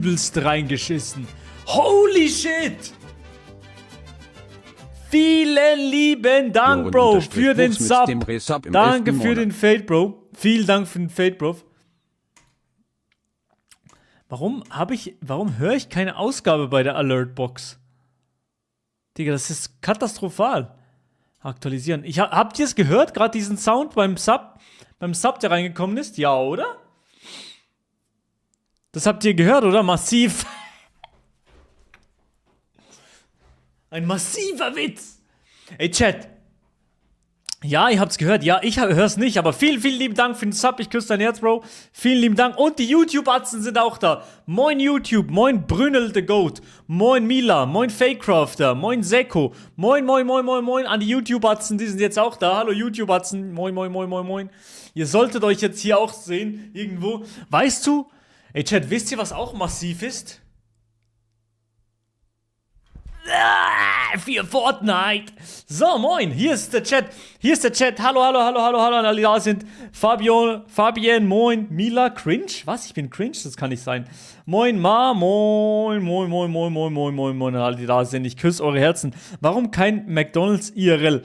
übelst reingeschissen. Holy shit! Vielen lieben Dank, Bro, für den Sub. Danke für den Fade, Bro. Vielen Dank für den Fade, Bro. Warum höre ich keine Ausgabe bei der Alertbox? Digga, das ist katastrophal. Aktualisieren. Habt ihr es gehört, gerade diesen Sound beim Sub, der reingekommen ist? Ja, oder? Das habt ihr gehört, oder? Massiv. Ein massiver Witz. Ey, Chat. Ja, ihr habt's gehört. Ja, ich hör's nicht, aber vielen, vielen lieben Dank für den Sub. Ich küsse dein Herz, Bro. Vielen lieben Dank. Und die YouTube-Atzen sind auch da. Moin YouTube, moin Brünnel the Goat, moin Mila, moin Fakecrafter, moin Seko, moin an die YouTube-Atzen, die sind jetzt auch da. Hallo YouTube-Atzen, moin. Ihr solltet euch jetzt hier auch sehen, irgendwo. Weißt du, ey Chat, wisst ihr, was auch massiv ist? Für Fortnite. So, moin, hier ist der Chat. Hallo an alle, die da sind. Fabian, moin. Mila, cringe? Was? Ich bin cringe? Das kann nicht sein. Moin, Ma, moin an alle, die da sind. Ich küsse eure Herzen. Warum kein McDonald's IRL?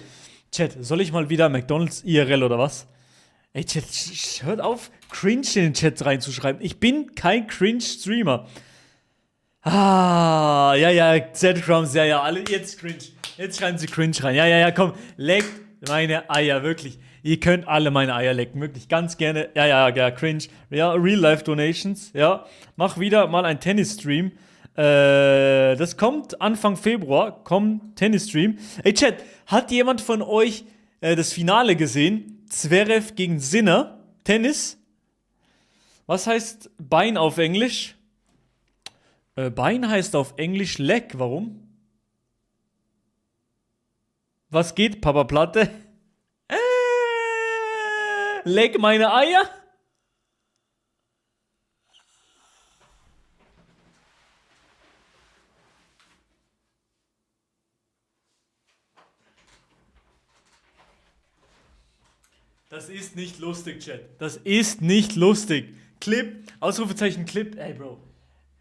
Chat, soll ich mal wieder McDonald's IRL oder was? Ey, Chat, hört auf, cringe in den Chat reinzuschreiben. Ich bin kein Cringe-Streamer. Ja, Z-Crumbs, ja, alle, jetzt cringe. Jetzt schreiben sie cringe rein. Ja, komm, leckt meine Eier, wirklich. Ihr könnt alle meine Eier lecken, wirklich, ganz gerne. Ja, cringe. Ja, Real-Life-Donations, ja. Mach wieder mal ein Tennis-Stream. Das kommt Anfang Februar, kommt Tennis-Stream. Ey, Chat, hat jemand von euch das Finale gesehen? Zverev gegen Sinner, Tennis. Was heißt Bein auf Englisch? Bein heißt auf Englisch Leg. Warum? Was geht, Papa Platte? Leg meine Eier? Das ist nicht lustig, Chat. Das ist nicht lustig. Clip, Ausrufezeichen Clip. Ey, Bro.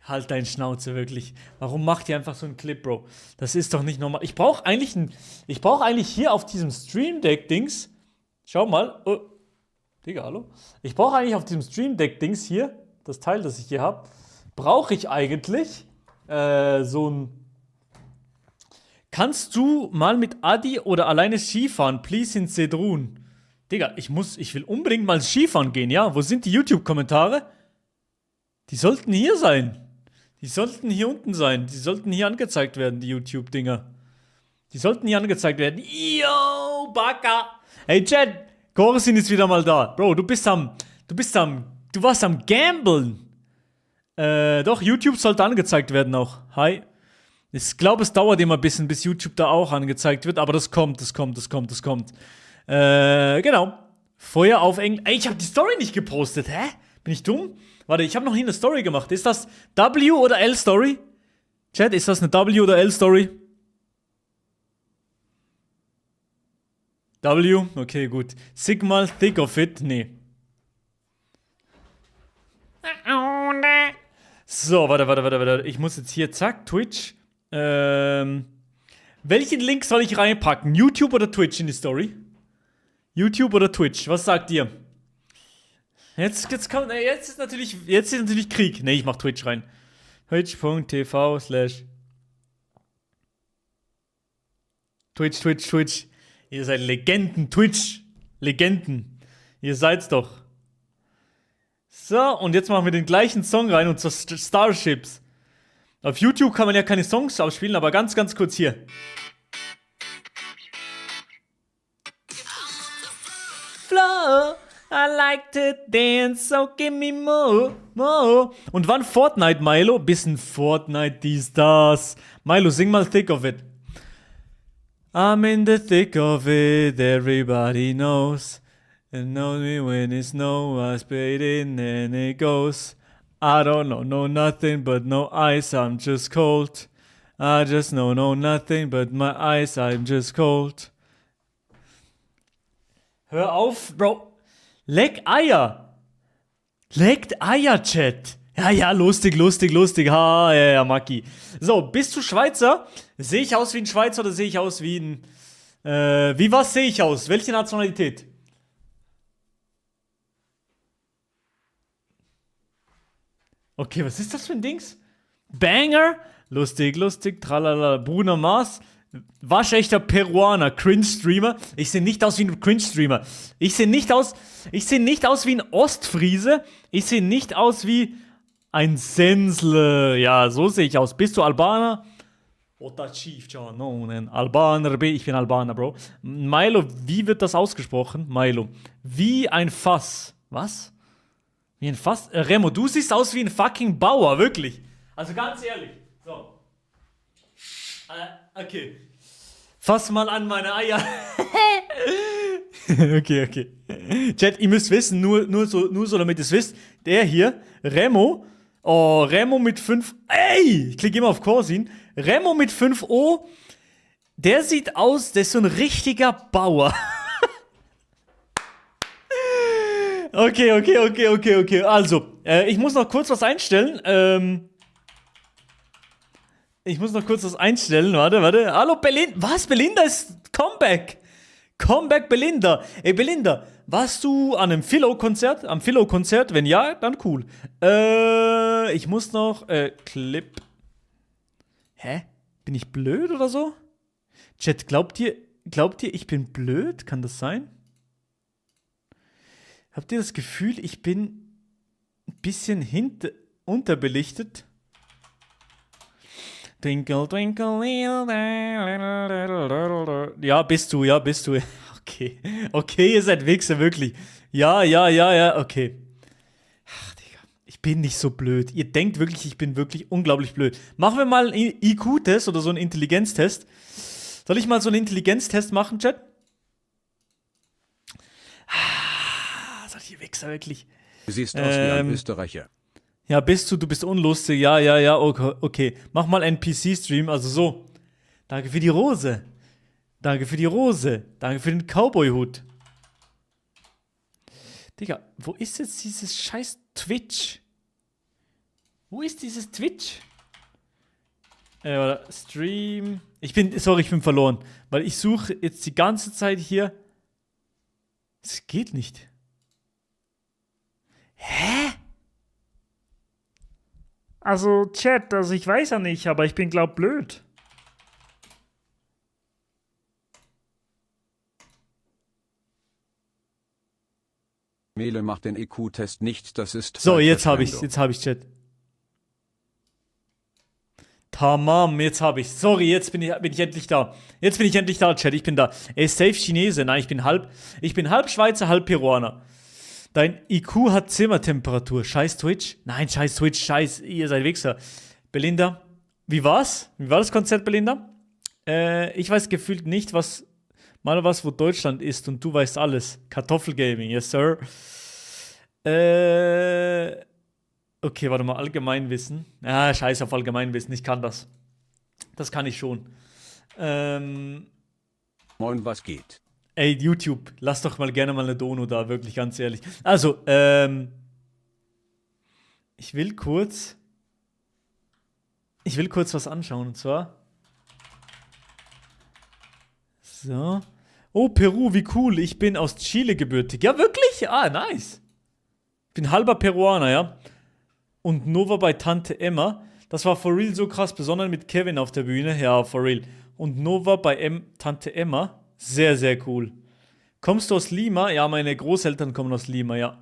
Halt dein Schnauze, wirklich. Warum macht ihr einfach so einen Clip, Bro? Das ist doch nicht normal. Ich brauche eigentlich hier auf diesem Stream Deck-Dings. Schau mal. Oh. Digga, hallo? Ich brauche eigentlich auf diesem Stream Deck-Dings hier, das Teil, das ich hier habe, brauche ich eigentlich so ein. Kannst du mal mit Adi oder alleine Skifahren, please in Sedrun? Digga, ich will unbedingt mal Skifahren gehen, ja? Wo sind die YouTube-Kommentare? Die sollten hier sein. Die sollten hier unten sein. Die sollten hier angezeigt werden, die YouTube-Dinger. Die sollten hier angezeigt werden. Yo, Baka. Hey, Chat. Korsin ist wieder mal da. Bro, du warst am Gamblen. Doch, YouTube sollte angezeigt werden auch. Hi. Ich glaube, es dauert immer ein bisschen, bis YouTube da auch angezeigt wird, aber das kommt. Genau. Feuer auf Englisch. Ey, ich habe die Story nicht gepostet, hä? Bin ich dumm? Warte, ich habe noch nie eine Story gemacht. Ist das W oder L Story? Chat, ist das eine W oder L Story? W? Okay, gut. Sigma, Thick of It? Nee. So, warte. Ich muss jetzt hier, zack, Twitch. Welchen Link soll ich reinpacken? YouTube oder Twitch in die Story? YouTube oder Twitch? Was sagt ihr? Jetzt ist natürlich Krieg. Ne, ich mach Twitch rein. Twitch.tv/ Twitch. Ihr seid Legenden, Twitch. Legenden. Ihr seid's doch. So, und jetzt machen wir den gleichen Song rein, und zwar Starships. Auf YouTube kann man ja keine Songs abspielen, aber ganz kurz hier. Flow. I like to dance, so give me more. Und wann Fortnite, Milo? Bisschen Fortnite, dies, das. Milo, sing mal Thick of It. I'm in the thick of it, everybody knows. And know me when it's no, I spit in and it goes. I don't know nothing but no ice, I'm just cold. I just know nothing but my ice, I'm just cold. Hör auf, Bro. Leckt Eier, Chat. Ja, ja, lustig, lustig, lustig. Ha, ja, ja, Maki. So, bist du Schweizer? Sehe ich aus wie ein Schweizer oder sehe ich aus wie ein. Wie was sehe ich aus? Welche Nationalität? Okay, was ist das für ein Dings? Banger? Lustig, lustig, tralala. Bruno Mars. Waschechter Peruaner, Cringe-Streamer. Ich sehe nicht aus wie ein Cringe-Streamer. Ich sehe nicht aus wie ein Ostfriese. Ich sehe nicht aus wie ein Sensle. Ja, so sehe ich aus. Bist du Albaner? Ota Chief John, no, Albaner, ich bin Albaner, Bro. Milo, wie wird das ausgesprochen? Milo. Wie ein Fass. Was? Wie ein Fass? Remo, du siehst aus wie ein fucking Bauer, wirklich. Also ganz ehrlich. So. Okay. Fass mal an meine Eier. Okay, okay. Chat, ihr müsst wissen, nur so, damit ihr es wisst. Der hier, Remo. Oh, Remo mit 5. Ey! Ich klicke immer auf Corsin. Remo mit 5O. Der sieht aus, der ist so ein richtiger Bauer. Okay. Also, ich muss noch kurz was einstellen. Warte. Hallo, Belinda. Was? Belinda ist Comeback. Comeback Belinda. Ey, Belinda, warst du an einem Philo-Konzert? Am Philo-Konzert? Wenn ja, dann cool. Ich muss noch, Clip. Hä? Bin ich blöd oder so? Chat, glaubt ihr, ich bin blöd? Kann das sein? Habt ihr das Gefühl, ich bin ein bisschen unterbelichtet? Twinkle, twinkle, ja, bist du. Okay, ihr seid Wichser, wirklich. Ja, okay. Ach, Digga, ich bin nicht so blöd. Ihr denkt wirklich, ich bin wirklich unglaublich blöd. Machen wir mal einen IQ-Test oder so einen Intelligenztest. Soll ich mal so einen Intelligenztest machen, Chat? Solche Wichser, wirklich. Du siehst aus wie ein Österreicher. Ja, du bist unlustig. Ja, okay. Mach mal NPC-Stream, also so. Danke für die Rose. Danke für den Cowboy-Hut. Digga, wo ist jetzt dieses scheiß Twitch? Wo ist dieses Twitch? Stream. Ich bin verloren. Weil ich suche jetzt die ganze Zeit hier. Es geht nicht. Hä? Also, Chat, ich weiß ja nicht, aber ich bin, glaub, blöd. Mele macht den IQ-Test nicht, das ist... So, jetzt hab ich's, Chat. Tamam, jetzt hab ich's. Sorry, jetzt bin ich endlich da. Chat, ich bin da. Er ist safe Chinese. Nein, ich bin halb Schweizer, halb Peruaner. Dein IQ hat Zimmertemperatur. Scheiß Twitch. Nein, scheiß Twitch, ihr seid Wichser. Belinda, wie war's? Wie war das Konzert, Belinda? Ich weiß gefühlt nicht, wo Deutschland ist und du weißt alles. Kartoffelgaming, yes sir. Okay, warte mal, Allgemeinwissen. Scheiß auf Allgemeinwissen, ich kann das. Das kann ich schon. Moin, was geht? Ey, YouTube, lass doch mal gerne mal eine Dono da, wirklich, ganz ehrlich. Also, ich will kurz was anschauen, und zwar. So. Oh, Peru, wie cool, ich bin aus Chile gebürtig. Ja, wirklich? Ah, nice. Ich bin halber Peruaner, ja. Und Nova bei Tante Emma. Das war for real so krass, besonders mit Kevin auf der Bühne. Ja, for real. Und Nova bei Tante Emma. Sehr, sehr cool. Kommst du aus Lima? Ja, meine Großeltern kommen aus Lima, ja.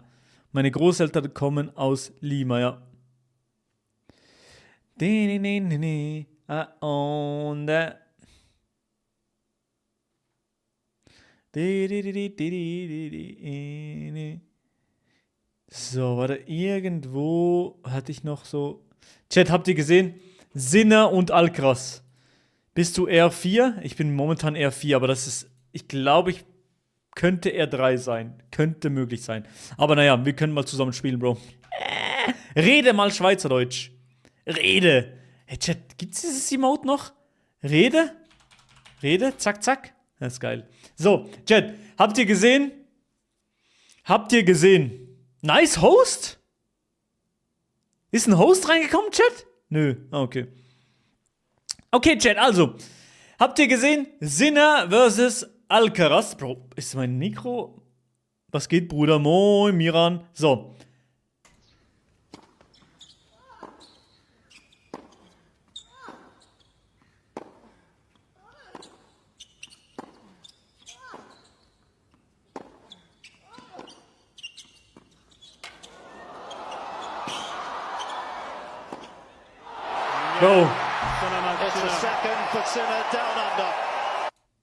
So, warte, irgendwo hatte ich noch so... Chat, habt ihr gesehen? Sinner und Alcras. Bist du R4? Ich bin momentan R4, aber das ist... Ich glaube, könnte R3 sein. Könnte möglich sein. Aber naja, wir können mal zusammen spielen, Bro. Rede mal Schweizerdeutsch. Rede. Hey, Chat, gibt's dieses Emote noch? Rede? Zack, zack. Das ist geil. So, Chat, habt ihr gesehen? Nice Host? Ist ein Host reingekommen, Chat? Nö, okay. Okay, Chat, also. Habt ihr gesehen? Sinner versus Alcaraz. Bro, ist mein Mikro... Was geht, Bruder? Moin, Miran. So. Bro.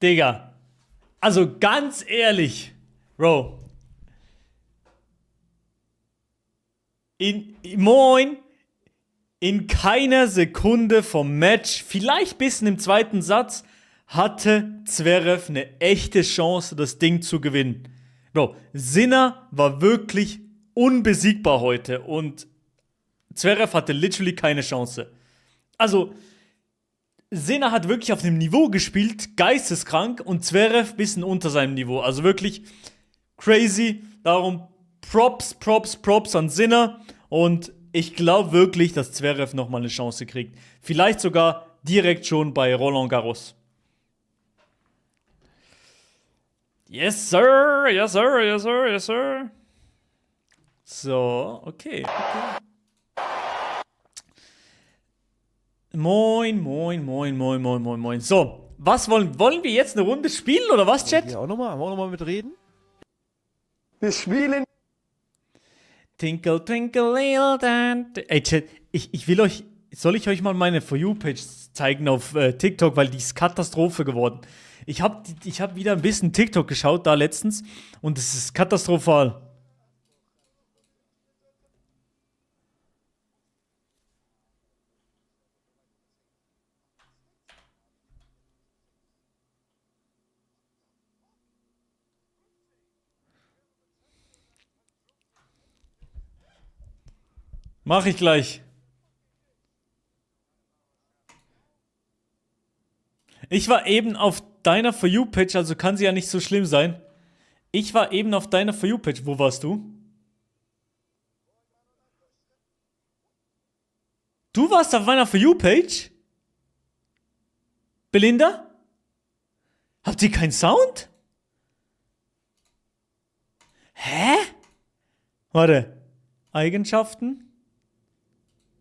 Digga. Also ganz ehrlich. Bro. Moin. In keiner Sekunde vom Match, vielleicht bis im zweiten Satz, hatte Zverev eine echte Chance, das Ding zu gewinnen. Bro, Sinner war wirklich unbesiegbar heute und Zverev hatte literally keine Chance. Also, Sinner hat wirklich auf einem Niveau gespielt, geisteskrank, und Zverev bisschen unter seinem Niveau. Also wirklich crazy. Darum Props an Sinner. Und ich glaube wirklich, dass Zverev nochmal eine Chance kriegt. Vielleicht sogar direkt schon bei Roland Garros. Yes, sir, yes, sir, yes, sir, yes, sir. So, okay. Moin. So, was wollen wir jetzt eine Runde spielen oder was, Chat? Ja, wollen wir auch nochmal mit reden? Wir spielen. Twinkle, twinkle, little dance. Ey, Chat, soll ich euch mal meine For You-Page zeigen auf TikTok, weil die ist Katastrophe geworden. Ich hab wieder ein bisschen TikTok geschaut da letztens und es ist katastrophal. Mach ich gleich. Ich war eben auf deiner For You-Page, also kann sie ja nicht so schlimm sein. Ich war eben auf deiner For You-Page. Wo warst du? Du warst auf meiner For You-Page? Belinda? Habt ihr keinen Sound? Hä? Warte. Eigenschaften?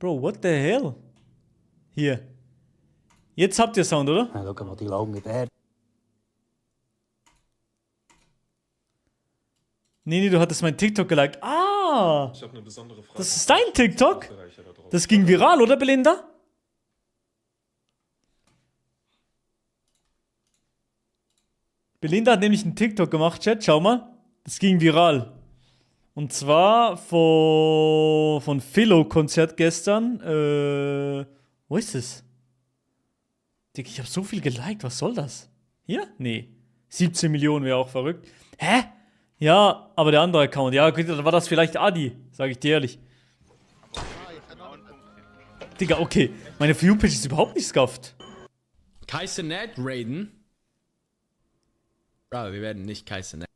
Bro, what the hell? Hier. Jetzt habt ihr Sound, oder? Now look at what he long with there. Nee, du hattest mein TikTok geliked. Ah! Ich habe eine besondere Frage. Das ist dein TikTok? Österreicher da drauf. Das ging viral, oder, Belinda? Belinda hat nämlich einen TikTok gemacht, Chat, schau mal. Das ging viral. Und zwar von Philo-Konzert gestern. Wo ist es? Digga, ich habe so viel geliked, was soll das? Hier? Nee. 17 Millionen wäre auch verrückt. Hä? Ja, aber der andere Account. Ja, okay, dann war das vielleicht Adi, sage ich dir ehrlich. Digga, okay. Meine For You-Page ist überhaupt nicht scuffed. Kaisenet raiden? Bro, wir werden nicht Kaisenet.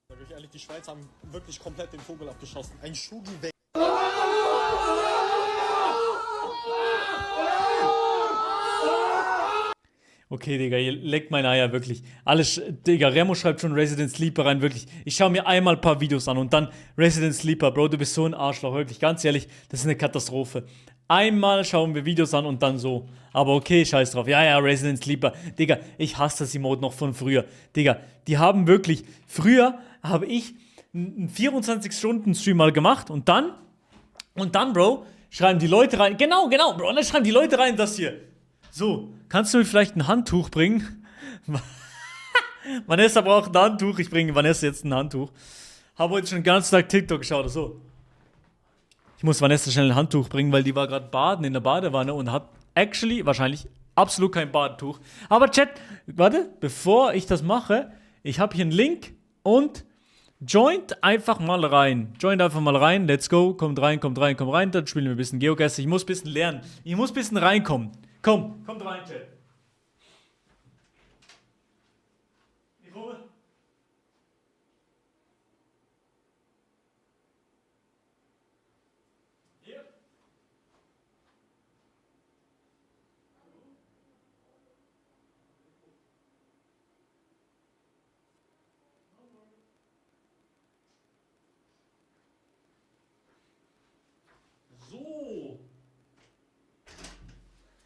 Sag euch ehrlich, die Schweizer haben wirklich komplett den Vogel abgeschossen. Ein Schugi weg. Okay, Digga, ihr leckt meine Eier, wirklich. Alles, Digga, Remo schreibt schon Resident Sleeper rein, wirklich. Ich schaue mir einmal ein paar Videos an und dann Resident Sleeper, Bro, du bist so ein Arschloch, wirklich, ganz ehrlich, das ist eine Katastrophe. Einmal schauen wir Videos an und dann so. Aber okay, scheiß drauf. Ja, Resident Sleeper. Digga, ich hasse das Emote noch von früher. Digga, die haben wirklich, früher habe ich einen 24-Stunden-Stream mal gemacht und dann, Bro, schreiben die Leute rein, genau, Bro, und dann schreiben die Leute rein das hier. So, kannst du mir vielleicht ein Handtuch bringen? Vanessa braucht ein Handtuch, ich bringe Vanessa jetzt ein Handtuch. Habe heute schon den ganzen Tag TikTok geschaut oder so. Ich muss Vanessa schnell ein Handtuch bringen, weil die war gerade baden in der Badewanne und hat actually wahrscheinlich absolut kein Badetuch. Aber Chat, warte, bevor ich das mache, ich habe hier einen Link und joint einfach mal rein. Joint einfach mal rein, let's go, kommt rein, dann spielen wir ein bisschen Geocache. Ich muss ein bisschen lernen, ich muss ein bisschen reinkommen. Kommt rein, Chat. Ich hole. So.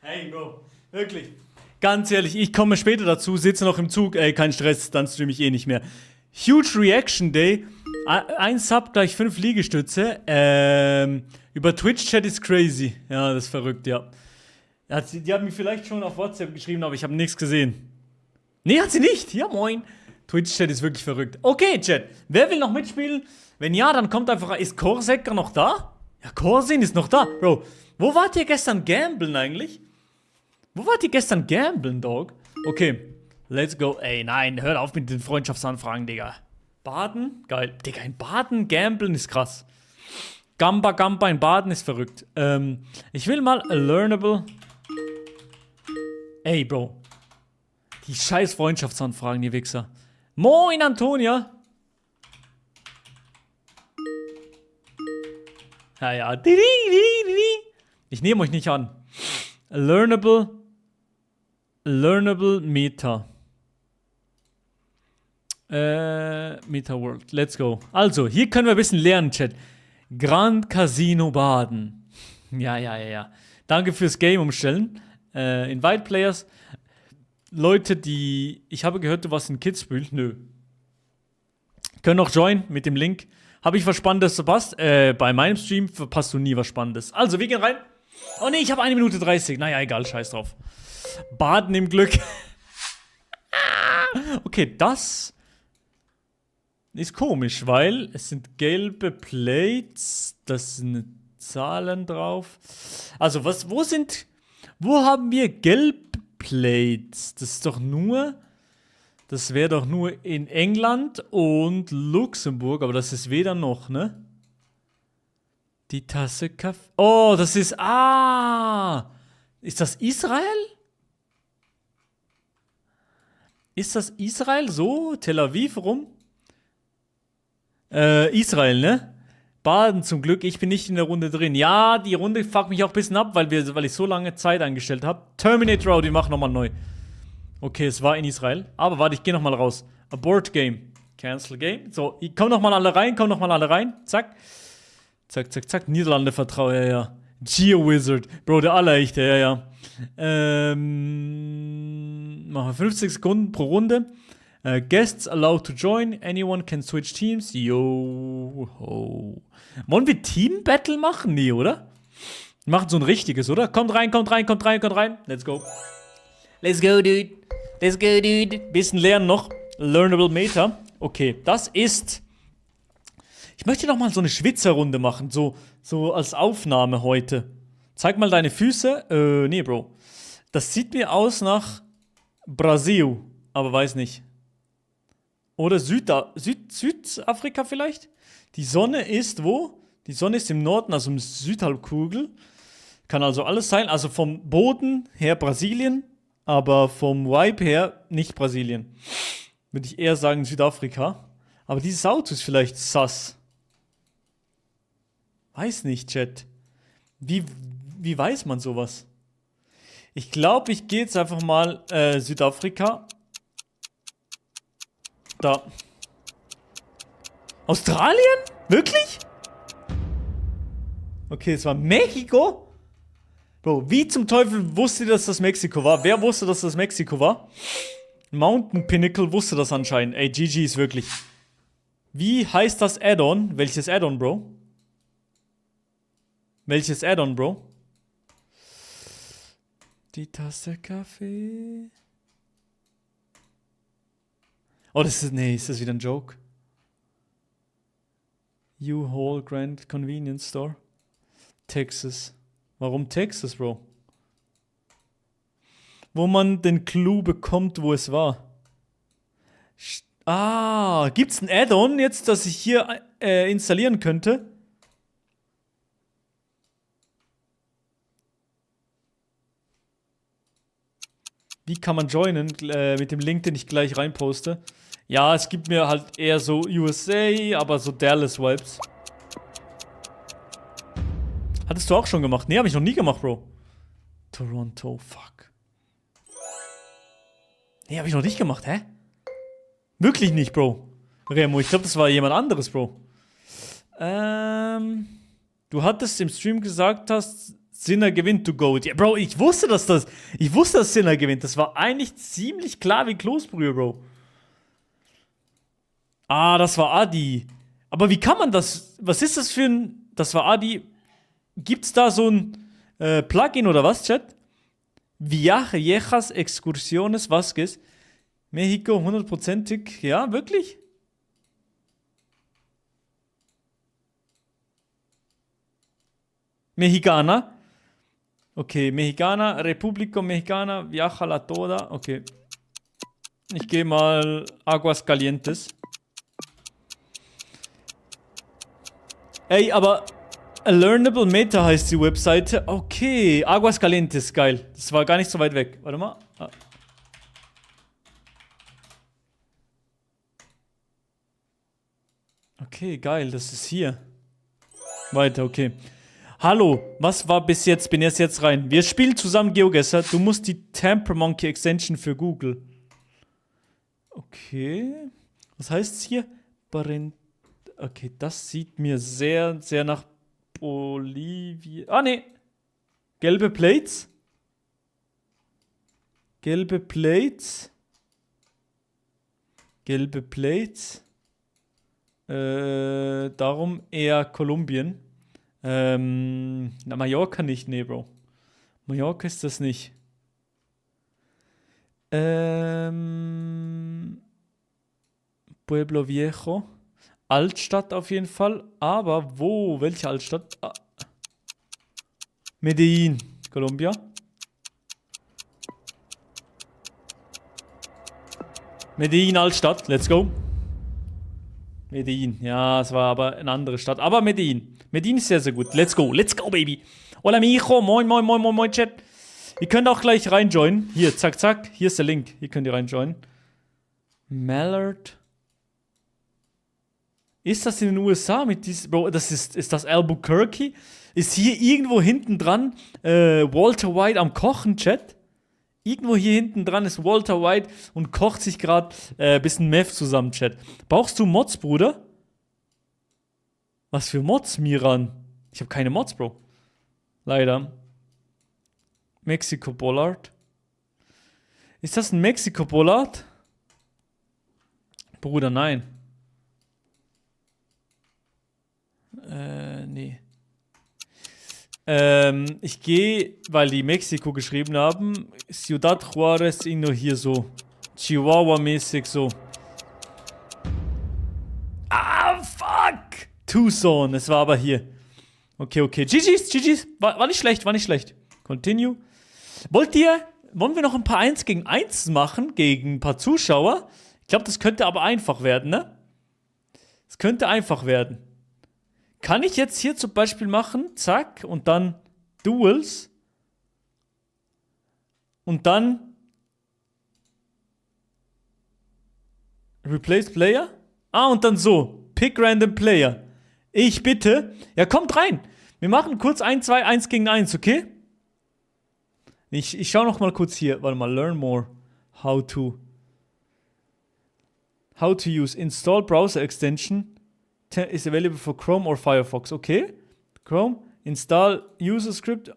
Hey, Bro. Wirklich. Ganz ehrlich, ich komme später dazu, sitze noch im Zug. Ey, kein Stress, dann streame ich eh nicht mehr. Huge Reaction Day. Ein Sub gleich 5 Liegestütze. Über Twitch-Chat ist crazy. Ja, das ist verrückt, ja. Die haben mir vielleicht schon auf WhatsApp geschrieben, aber ich habe nichts gesehen. Nee, hat sie nicht. Ja, moin. Twitch-Chat ist wirklich verrückt. Okay, Chat. Wer will noch mitspielen? Wenn ja, dann kommt einfach... Ist Korsecker noch da? Ja, Korsin ist noch da. Bro, wo wart ihr gestern gamblen eigentlich? Wo wart ihr gestern gamblen, Dog? Okay, let's go. Ey, nein, hört auf mit den Freundschaftsanfragen, Digga. Baden? Geil. Digga, in Baden gamblen ist krass. Gamba in Baden ist verrückt. Ich will mal a learnable... Ey, Bro. Die scheiß Freundschaftsanfragen, die Wichser. Moin, Antonia. Ja. Ich nehme euch nicht an. Learnable Meta. Meta World. Let's go. Also, hier können wir ein bisschen lernen, Chat. Grand Casino Baden. Ja. Danke fürs Game umstellen. Invite Players. Leute, die... Ich habe gehört, du warst in Kitzbühel. Nö. Können auch joinen mit dem Link. Habe ich was Spannendes verpasst? Bei meinem Stream verpasst du nie was Spannendes. Also, wir gehen rein. Oh ne, ich habe 1 Minute 30. Naja, egal, scheiß drauf. Baden im Glück. Okay, das ist komisch, weil es sind gelbe Plates. Das sind Zahlen drauf. Also, wo haben wir Gelbplates? Das wäre doch nur in England und Luxemburg, aber das ist weder noch, ne? Die Tasse Kaffee. Oh, das ist, ist das Israel? Ist das Israel so? Tel Aviv rum? Israel, ne? Baden zum Glück, ich bin nicht in der Runde drin. Ja, die Runde fuckt mich auch ein bisschen ab, weil ich so lange Zeit eingestellt habe. Terminator Road, wir machen nochmal neu. Okay, es war in Israel. Aber warte, ich gehe nochmal raus. Abort Game. Cancel Game. So, kommen nochmal alle rein. Zack. Zack. Niederlande vertraue, ja. GeoWizard. Bro, der Allerechte, ja. Machen wir 50 Sekunden pro Runde. Guests allowed to join. Anyone can switch teams. Yo ho. Wollen wir Team Battle machen? Nee, oder? Wir machen so ein richtiges, oder? Kommt rein. Let's go. Let's go, dude. Bisschen lernen noch. Learnable Meta. Okay, das ist... Ich möchte noch mal so eine Schwitzerrunde machen. So als Aufnahme heute. Zeig mal deine Füße. Nee, Bro. Das sieht mir aus nach Brasil. Aber weiß nicht. Oder Südafrika vielleicht? Die Sonne ist wo? Die Sonne ist im Norden, also im Südhalbkugel. Kann also alles sein. Also vom Boden her Brasilien, aber vom Vibe her nicht Brasilien. Würde ich eher sagen Südafrika. Aber dieses Auto ist vielleicht sass. Weiß nicht, Chat. Wie weiß man sowas? Ich glaube, ich gehe jetzt einfach mal Südafrika. Da. Australien? Wirklich? Okay, es war Mexiko? Bro, wie zum Teufel wusste ihr, dass das Mexiko war? Wer wusste, dass das Mexiko war? Mountain Pinnacle wusste das anscheinend. Ey, GG ist wirklich. Wie heißt das Add-on? Welches Add-on, Bro? Die Tasse Kaffee. Oh, ist das wieder ein Joke? U-Haul Grand Convenience Store. Texas. Warum Texas, Bro? Wo man den Clou bekommt, wo es war. Gibt's ein Add-on jetzt, das ich hier installieren könnte? Wie kann man joinen? Mit dem Link, den ich gleich reinposte. Ja, es gibt mir halt eher so USA, aber so Dallas-Vibes. Hattest du auch schon gemacht? Nee, habe ich noch nie gemacht, Bro. Toronto, fuck. Nee, habe ich noch nicht gemacht, hä? Wirklich nicht, Bro. Remo, ich glaube, das war jemand anderes, Bro. Du hattest im Stream gesagt, dass Sinner gewinnt to Goat. Ja, Bro, ich wusste, dass Sinner gewinnt. Das war eigentlich ziemlich klar wie Kloßbrühe, Bro. Ah, das war Adi. Aber wie kann man das? Was ist das für ein... Das war Adi. Gibt's da so ein Plugin oder was, Chat? Viajes, Excursiones, Vasquez. Mexiko, 100%ig. Ja, wirklich? Mexicana. Okay, Mexicana, República Mexicana, Viaja la Toda. Okay. Ich gehe mal Aguas Calientes. Ey, aber A Learnable Meta heißt die Webseite. Okay, Aguas Calientes, geil. Das war gar nicht so weit weg. Warte mal. Ah. Okay, geil, das ist hier. Weiter, okay. Hallo, was war bis jetzt? Bin erst jetzt rein. Wir spielen zusammen GeoGuessr. Du musst die Tamper Monkey Extension für Google. Okay. Was heißt es hier? Okay, das sieht mir sehr, sehr nach Bolivien. Ah, nee. Gelbe Plates. Gelbe Plates. Gelbe Plates. Darum eher Kolumbien. Na, Mallorca nicht, nee, Bro. Mallorca ist das nicht. Pueblo Viejo. Altstadt auf jeden Fall. Aber wo? Welche Altstadt? Ah. Medellin, Kolumbia. Medellin, Altstadt. Let's go. Medellin. Ja, es war aber eine andere Stadt. Aber Medellin. Medellin ist sehr, sehr gut. Let's go. Let's go, baby. Hola, mijo. Moin, moin, moin, moin, moin, Chat. Ihr könnt auch gleich reinjoinen. Hier, zack, zack. Hier ist der Link. Hier könnt ihr reinjoinen. Mallard. Ist das in den USA mit diesem... Bro, ist das Albuquerque? Ist hier irgendwo hinten dran Walter White am Kochen, Chat? Irgendwo hier hinten dran ist Walter White und kocht sich gerade bisschen Meth zusammen, Chat. Brauchst du Mods, Bruder? Was für Mods, Miran? Ich habe keine Mods, Bro. Leider. Mexiko Bollard. Ist das ein Mexiko Bollard? Bruder, nein. Nee. Ich gehe, weil die Mexiko geschrieben haben, Ciudad Juárez, irgendwo hier so. Chihuahua-mäßig so. Ah, fuck! Tucson, es war aber hier. Okay, okay. GG's. War nicht schlecht, war nicht schlecht. Continue. Wollen wir noch ein paar 1 gegen 1 machen, gegen ein paar Zuschauer? Ich glaube, das könnte aber einfach werden, ne? Es könnte einfach werden. Kann ich jetzt hier zum Beispiel machen, zack, und dann Duels. Und dann Replace Player. Ah, und dann so. Pick Random Player. Ich bitte. Ja, kommt rein. Wir machen kurz 1 gegen 1, okay? Ich schau noch mal kurz hier. Warte mal, learn more. How to use. Install Browser Extension. Is available for Chrome or Firefox. Okay. Chrome. Install user script.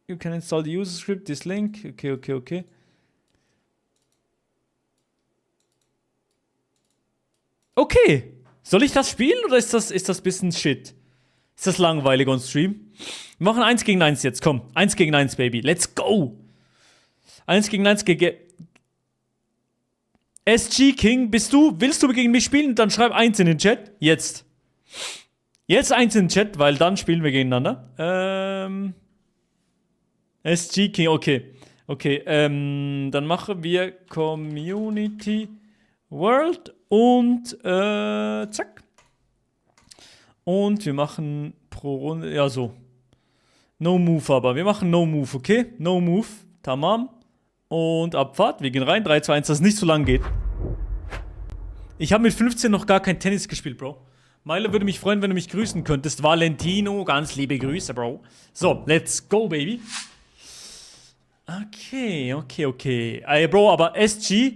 You can install the user script. This link. Okay. Okay. Soll ich das spielen oder ist das bisschen Shit? Ist das langweilig on Stream? Wir machen 1 gegen 1 jetzt. Komm. 1 gegen 1, Baby. Let's go. 1 gegen 1 gegen... SG King, willst du gegen mich spielen? Dann schreib 1 in den Chat. Jetzt. Jetzt 1 in den Chat, weil dann spielen wir gegeneinander. SG King, okay. Okay, dann machen wir Community World und zack. Und wir machen pro Runde, ja so. No Move aber, wir machen No Move, okay? No Move, tamam. Und Abfahrt, wir gehen rein, 3, 2, 1, dass es nicht so lang geht. Ich habe mit 15 noch gar kein Tennis gespielt, Bro. Meile würde mich freuen, wenn du mich grüßen könntest. Valentino, ganz liebe Grüße, Bro. So, let's go, baby. Okay. Ey, Bro, aber SG,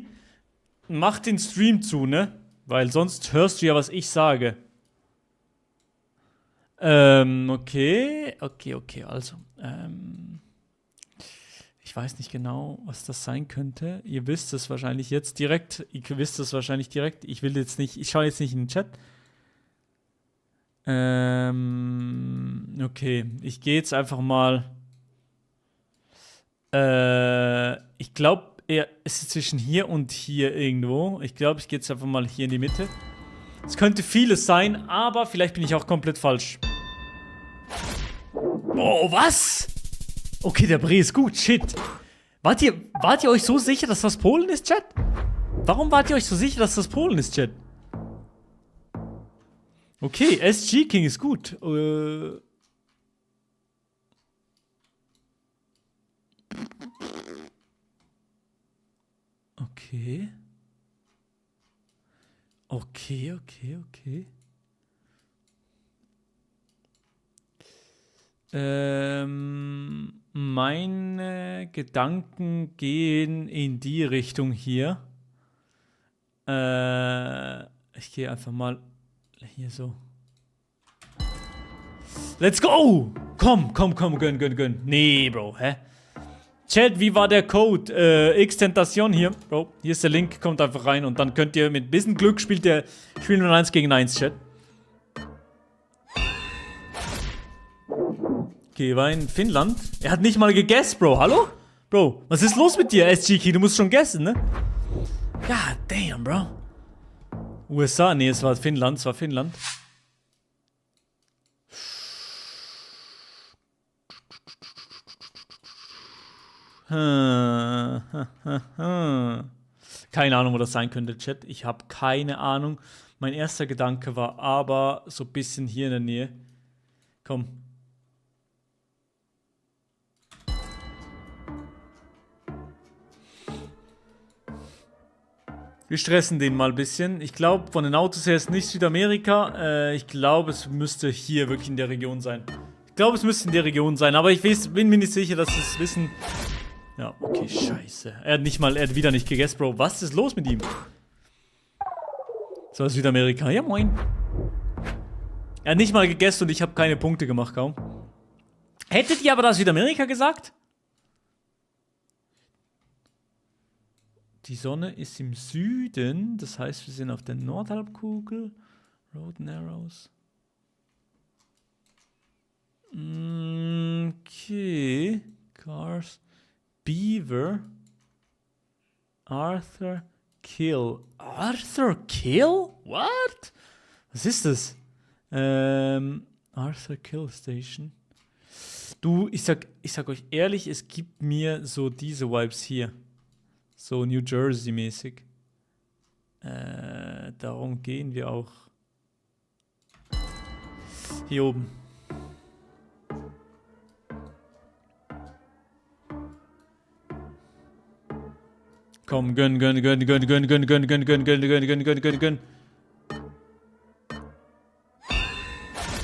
mach den Stream zu, ne? Weil sonst hörst du ja, was ich sage. Okay, also. Ich weiß nicht genau, was das sein könnte. Ihr wisst es wahrscheinlich jetzt direkt. Ich will jetzt nicht, ich schaue jetzt nicht in den Chat. Okay, ich gehe jetzt einfach mal. Ich glaube, er ist zwischen hier und hier irgendwo. Ich glaube, ich gehe jetzt einfach mal hier in die Mitte. Es könnte vieles sein, aber vielleicht bin ich auch komplett falsch. Oh, was? Okay, der Bre ist gut. Shit. Wart ihr euch so sicher, dass das Polen ist, Chat? Warum wart ihr euch so sicher, dass das Polen ist, Chat? Okay, SG King ist gut. Okay. Okay. Meine Gedanken gehen in die Richtung hier. Ich gehe einfach mal hier so. Let's go! Komm, gönn. Nee, Bro, hä? Chat, wie war der Code? X-Tentation hier. Bro, hier ist der Link, kommt einfach rein und dann könnt ihr mit ein bisschen Glück spielen wir 1 gegen 1, Chat. Okay, war in Finnland. Er hat nicht mal gegessen, Bro. Hallo? Bro, was ist los mit dir, SGK? Du musst schon gegessen, ne? God damn, Bro. USA? Nee, es war Finnland. Keine Ahnung, wo das sein könnte, Chat. Ich habe keine Ahnung. Mein erster Gedanke war aber so ein bisschen hier in der Nähe. Komm. Wir stressen den mal ein bisschen. Ich glaube, von den Autos her ist nicht Südamerika. Ich glaube, es müsste hier wirklich in der Region sein. Aber ich bin mir nicht sicher, dass es wissen... Ja, okay, scheiße. Er hat wieder nicht gegessen, Bro. Was ist los mit ihm? So, Südamerika. Ja, moin. Er hat nicht mal gegessen und ich habe keine Punkte gemacht, kaum. Hättet ihr aber da Südamerika gesagt? Die Sonne ist im Süden. Das heißt, wir sind auf der Nordhalbkugel. Road and Arrows. Okay. Cars. Beaver. Arthur Kill. Arthur Kill? What? Was ist das? Arthur Kill Station. Du, ich sag euch ehrlich, es gibt mir so diese Vibes hier. So New Jersey-mäßig. Darum gehen wir auch. Hier oben. Komm, gönn.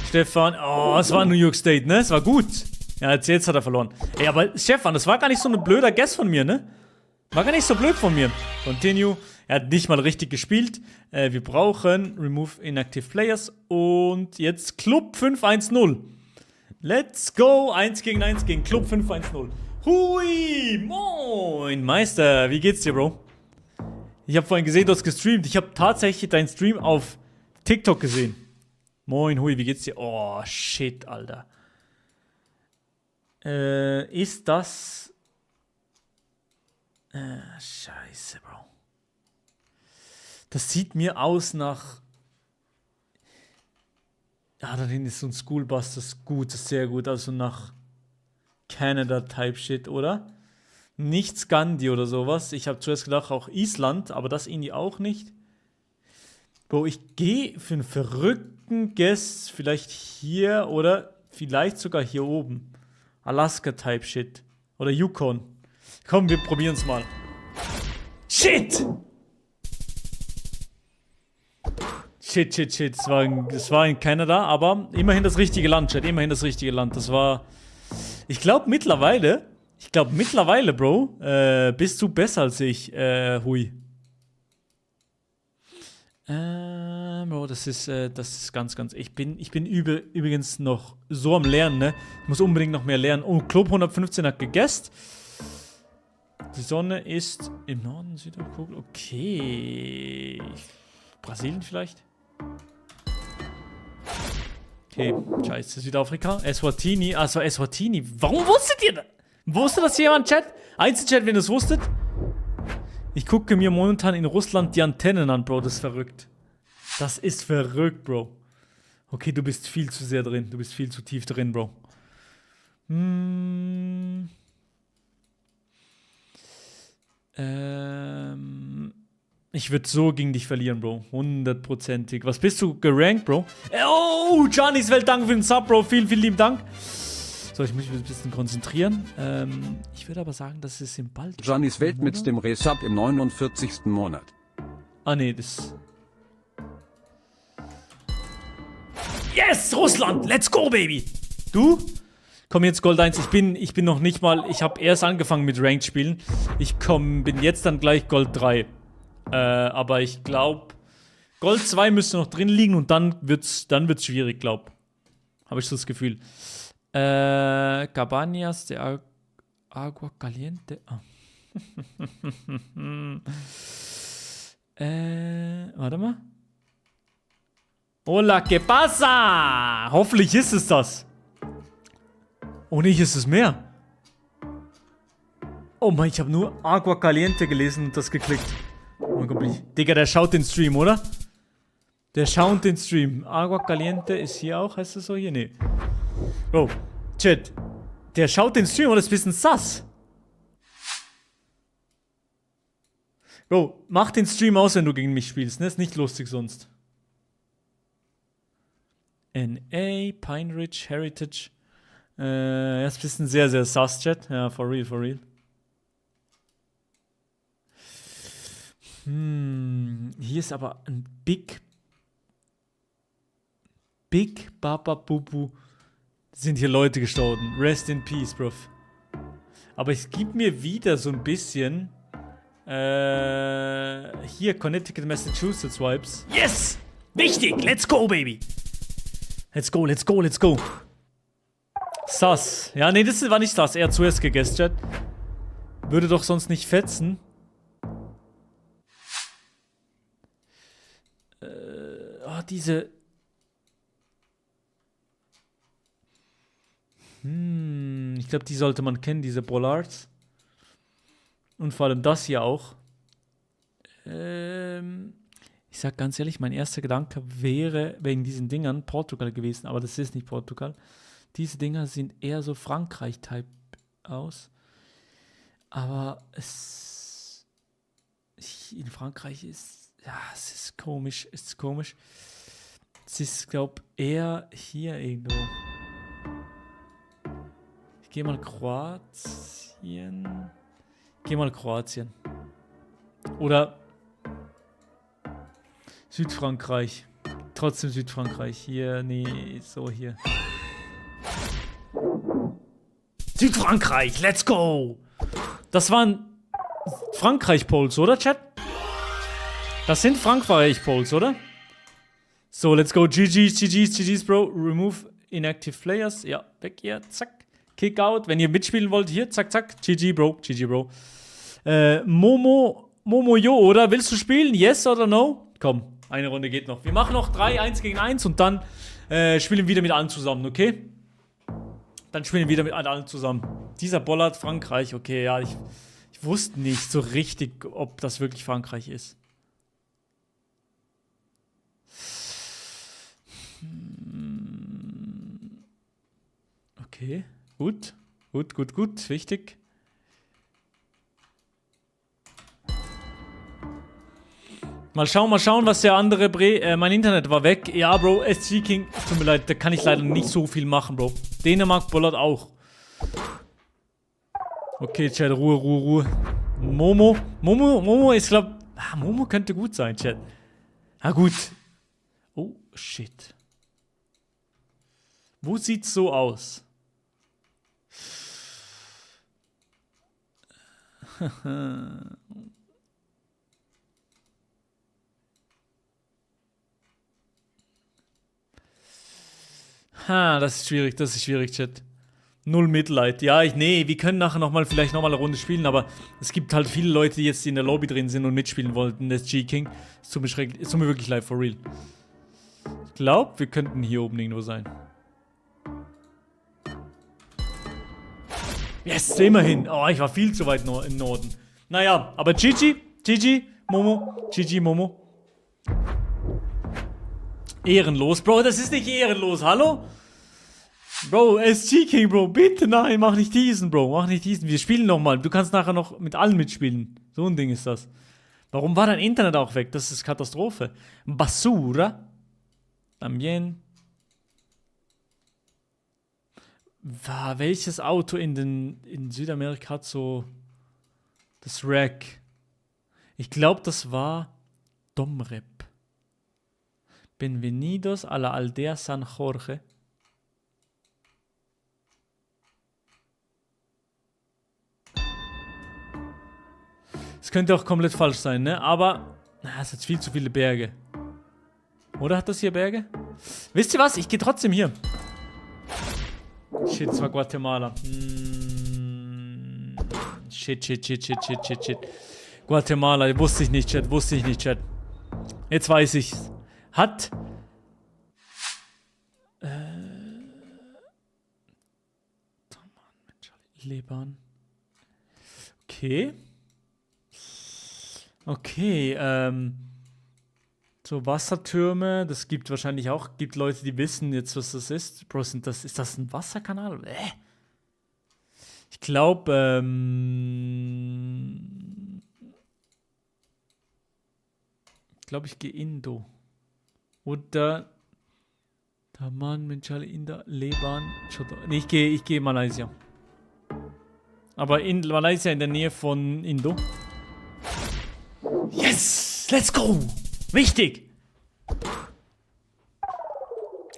Stefan, oh, es war New York State, ne? Es war gut. Ja, jetzt hat er verloren. Ey, aber Stefan, das war gar nicht so ein blöder Guess von mir, ne? War gar nicht so blöd von mir. Continue. Er hat nicht mal richtig gespielt. Wir brauchen Remove Inactive Players. Und jetzt Club 510. Let's go. 1 gegen 1 gegen Club 510. Hui, moin, Meister. Wie geht's dir, Bro? Ich habe vorhin gesehen, du hast gestreamt. Ich habe tatsächlich deinen Stream auf TikTok gesehen. Moin, hui, wie geht's dir? Oh, shit, Alter. Ist das... scheiße, Bro. Das sieht mir aus nach... Ja, da hinten ist so ein Schoolbus, das ist gut, das ist sehr gut. Also nach Canada-Type-Shit, oder? Nicht Scandi oder sowas. Ich habe zuerst gedacht, auch Island, aber das irgendwie auch nicht. Bro, ich gehe für einen verrückten Guess vielleicht hier oder vielleicht sogar hier oben. Alaska-Type-Shit. Oder Yukon. Komm, wir probieren es mal. Shit! Shit. Das war in Kanada, aber immerhin das richtige Land, Chat. Immerhin das richtige Land. Das war... Ich glaube mittlerweile, Bro, bist du besser als ich, Hui. Bro, das ist ganz, ganz. Ich bin übrigens noch so am Lernen, ne? Ich muss unbedingt noch mehr lernen. Oh, Club 115 hat gegessen. Die Sonne ist im Norden, Südhalbkugel. Okay. Brasilien vielleicht? Okay, scheiße. Südafrika. Eswatini. Also Eswatini. Warum wusstet ihr das? Wusste das jemand, Chat? Einzelchat, wenn ihr es wusstet? Ich gucke mir momentan in Russland die Antennen an, Bro. Das ist verrückt. Das ist verrückt, Bro. Okay, du bist viel zu sehr drin. Du bist viel zu tief drin, Bro. Ich würde so gegen dich verlieren, Bro. 100%ig. Was bist du gerankt, Bro? Oh, Giannis Welt, danke für den Sub, Bro. Vielen, vielen lieben Dank. So, ich muss mich ein bisschen konzentrieren. Ich würde aber sagen, das ist im bald. Giannis Welt mit dem Resub im 49. Monat. Ah, nee, das. Yes, Russland! Let's go, Baby! Du? Komm jetzt Gold 1. Ich bin noch nicht mal. Ich habe erst angefangen mit Ranked spielen. Bin jetzt dann gleich Gold 3. Aber ich glaube, Gold 2 müsste noch drin liegen und dann wird's schwierig, glaub. Habe ich so das Gefühl. Cabañas de Agua Caliente. Ah. Warte mal. Hola, ¿qué pasa? Hoffentlich ist es das. Oh, nicht ist es mehr. Oh Mann, ich habe nur Agua Caliente gelesen und das geklickt. Oh mein Gott, Digga, der schaut den Stream, oder? Der schaut den Stream. Agua Caliente ist hier auch, heißt das so hier? Nee. Bro, Chat. Der schaut den Stream, oder ist ein bisschen sass? Bro, mach den Stream aus, wenn du gegen mich spielst, ne? Ist nicht lustig sonst. NA, Pine Ridge, Heritage. Das ist ein bisschen sehr, sehr sass, Chat. Ja, for real, for real. Hier ist aber ein Big Baba Bubu. Sind hier Leute gestorben. Rest in peace, Bro. Aber es gibt mir wieder so ein bisschen hier Connecticut, Massachusetts Vibes. Yes! Wichtig! Let's go, baby! Let's go, let's go, let's go. Sass. Ja, nee, das war nicht sass. Er hat zuerst gegessen, Chat. Würde doch sonst nicht fetzen. Diese. Ich glaube, die sollte man kennen, diese Bollards. Und vor allem das hier auch. Ich sag ganz ehrlich, mein erster Gedanke wäre wegen diesen Dingern Portugal gewesen, aber das ist nicht Portugal. Diese Dinger sind eher so Frankreich-Type aus. Aber in Frankreich ist, ja, es ist komisch, Es ist, glaube ich, eher hier irgendwo. Ich gehe mal Kroatien. Oder Südfrankreich. Trotzdem Südfrankreich. Hier, nee, so hier. Südfrankreich, let's go! Das waren Frankreich-Polls, oder, Chat? Das sind Frankreich-Polls, oder? So, let's go. GG's, Bro. Remove inactive players. Ja, weg hier. Zack. Kick out. Wenn ihr mitspielen wollt, hier. Zack, zack. GG, Bro. Momoyo, oder? Willst du spielen? Yes oder no? Komm, eine Runde geht noch. Wir machen noch 3, 1 gegen 1 und dann spielen wir wieder mit allen zusammen, okay? Dann spielen wir wieder mit allen zusammen. Dieser Bollard Frankreich, okay, ja, ich wusste nicht so richtig, ob das wirklich Frankreich ist. Okay, gut, wichtig. Mal schauen, was der andere mein Internet war weg. Ja, Bro, SG King, tut mir leid, da kann ich leider nicht so viel machen, Bro. Dänemark bollert auch. Okay, Chat, Ruhe. Momo ist, glaub... Momo könnte gut sein, Chat. Gut. Oh, shit. Wo sieht's so aus? Ha, das ist schwierig, Chat. Null Mitleid. Ja, wir können nachher vielleicht nochmal eine Runde spielen, aber es gibt halt viele Leute, die jetzt in der Lobby drin sind und mitspielen wollten, das G-King. Es tut mir wirklich leid, for real. Ich glaube, wir könnten hier oben irgendwo sein. Yes, immerhin. Oh, ich war viel zu weit im Norden. Naja, aber GG, Momo. Ehrenlos, Bro, das ist nicht ehrenlos, hallo? Bro, SG King, Bro, bitte, nein, mach nicht diesen, Bro, mach nicht diesen. Wir spielen nochmal, du kannst nachher noch mit allen mitspielen. So ein Ding ist das. Warum war dein Internet auch weg? Das ist Katastrophe. Basura. También. Welches Auto in Südamerika hat so das Rack? Ich glaube, das war Domrep. Bienvenidos a la aldea San Jorge. Es könnte auch komplett falsch sein, ne? Aber es hat viel zu viele Berge. Oder hat das hier Berge? Wisst ihr was? Ich gehe trotzdem hier. Shit, es war Guatemala. Shit. Guatemala, wusste ich nicht, Chat. Jetzt weiß ich's. Hat... Leban. Okay, so Wassertürme, das gibt wahrscheinlich auch, gibt Leute, die wissen jetzt, was das ist. Bro, ist das ein Wasserkanal? Ich glaube, ich gehe Indo. Oder Taman, Menchale, Inda, Leban, nee, ich gehe Malaysia. Aber in Malaysia in der Nähe von Indo. Yes! Let's go! Wichtig!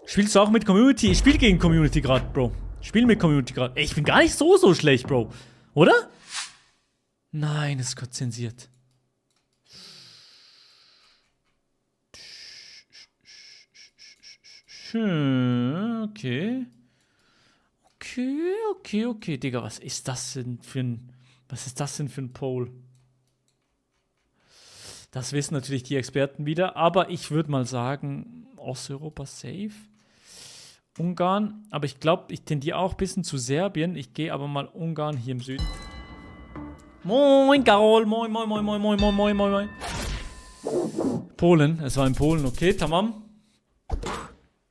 Spielst du auch mit Community? Ich spiele gegen Community gerade, Bro. Ich spiele mit Community gerade. Ich bin gar nicht so schlecht, Bro. Oder? Nein, es ist Gott zensiert. Okay. Okay, Digga, was ist das denn für ein Pole? Das wissen natürlich die Experten wieder, aber ich würde mal sagen, Osteuropa safe. Ungarn, aber ich glaube, ich tendiere auch ein bisschen zu Serbien. Ich gehe aber mal Ungarn hier im Süden. Moin, Carol, moin. Polen, es war in Polen, okay, tamam.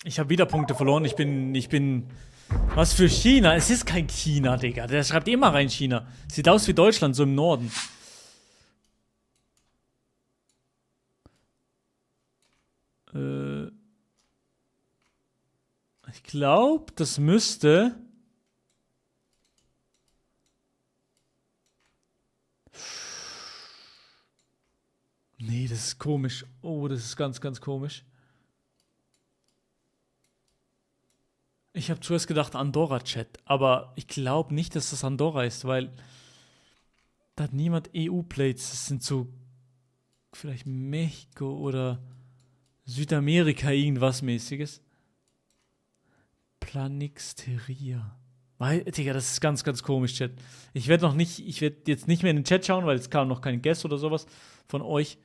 Ich habe wieder Punkte verloren, ich bin... Was für China? Es ist kein China, Digga. Der schreibt immer rein China. Sieht aus wie Deutschland, so im Norden. Ich glaube, das müsste... Nee, das ist komisch. Oh, das ist ganz komisch. Ich habe zuerst gedacht Andorra-Chat, aber ich glaube nicht, dass das Andorra ist, weil da hat niemand EU-Plates. Das sind so vielleicht Mexiko oder Südamerika irgendwas mäßiges. Planixteria. Digga, das ist ganz komisch, Chat. Ich werde jetzt nicht mehr in den Chat schauen, weil es kam noch kein Guest oder sowas von euch.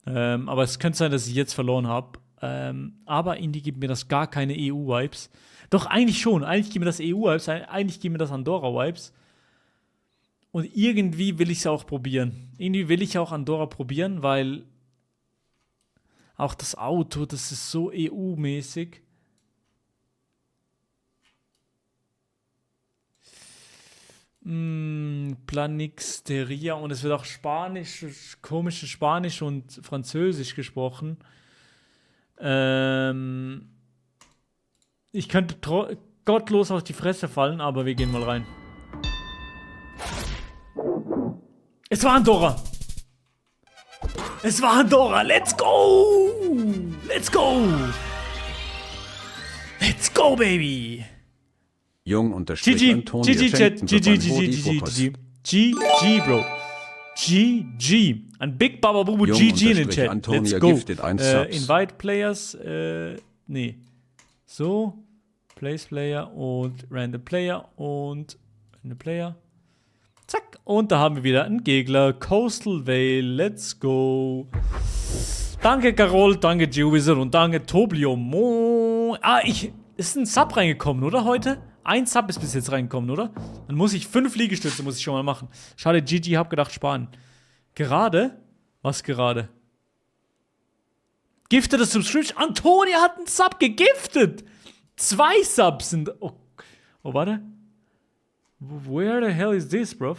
Aber es könnte sein, dass ich jetzt verloren habe. Aber Indie gibt mir das gar keine EU-Vibes. Doch, eigentlich schon. Eigentlich gibt mir das EU-Vibes, eigentlich gibt mir das Andorra-Vibes. Und irgendwie will ich es auch probieren. Irgendwie will ich auch Andorra probieren, weil auch das Auto, das ist so EU-mäßig. Planixteria und es wird auch komisches Spanisch und Französisch gesprochen. Ich könnte gottlos auf die Fresse fallen, aber wir gehen mal rein. Es war Andorra! Let's go! Let's go, baby! Jung unterstrich Antonio GG, Bro. GG. Ein Big Baba Bubu GG in den Chat. Let's go. Invite Players. Nee. So. Place Player und Random Player und Random Player. Zack. Und da haben wir wieder einen Gegner. Coastal Vale. Let's go. Danke, Carol. Danke, GeoWizard. Und danke, Toblio. Ist ein Sub reingekommen, oder, heute? Ein Sub ist bis jetzt reingekommen, oder? Dann muss ich 5 Liegestütze muss ich schon mal machen. Schade, GG, hab gedacht, sparen. Gerade? Was gerade? Gifted Subscription. Antonia hat einen Sub gegiftet. 2 Subs sind... Oh, warte. Where the hell is this, bro?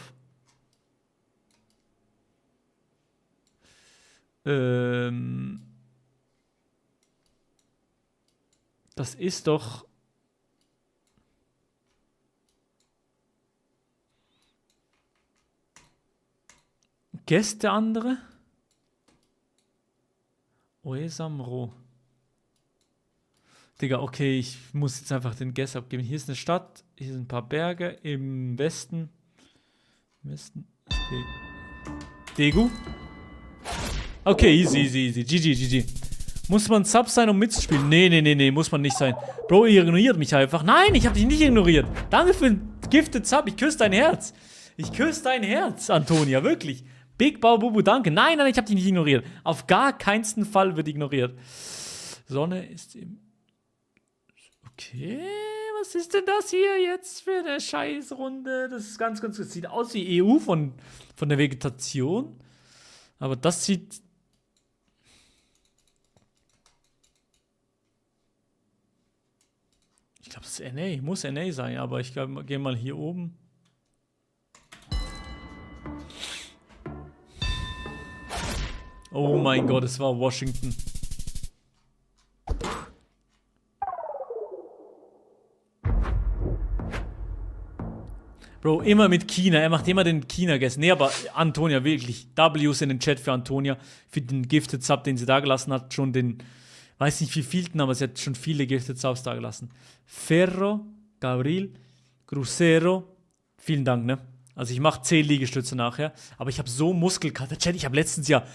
Das ist doch... Gäste andere? Oesamro. Digga, okay, ich muss jetzt einfach den Guess abgeben. Hier ist eine Stadt, hier sind ein paar Berge im Westen. Im Westen. Okay. Degu. Okay, easy. GG. Muss man Sub sein, um mitzuspielen? Nee, muss man nicht sein. Bro, ihr ignoriert mich einfach. Nein, ich hab dich nicht ignoriert. Danke für den Gifted Sub. Ich küsse dein Herz. Ich küsse dein Herz, Antonia, wirklich. Big Bau Bubu, danke. Nein, ich hab dich nicht ignoriert. Auf gar keinen Fall wird ignoriert. Sonne ist im... Okay, was ist denn das hier jetzt für eine Scheißrunde? Das ist ganz, das sieht aus wie EU von der Vegetation. Aber das sieht... Ich glaube, das ist NA. Muss NA sein, aber ich glaube, gehe mal hier oben. Oh mein Gott, es war Washington. Bro, immer mit China. Er macht immer den China-Guess. Nee, aber Antonia, wirklich. W's in den Chat für Antonia. Für den Gifted Sub, den sie da gelassen hat. Schon den, weiß nicht wie vielten, aber sie hat schon viele Gifted Subs da gelassen. Ferro, Gabriel, Crucero. Vielen Dank, ne? Also ich mache 10 Liegestütze nachher. Aber ich habe so Muskelkater. Chat, ich habe letztens ja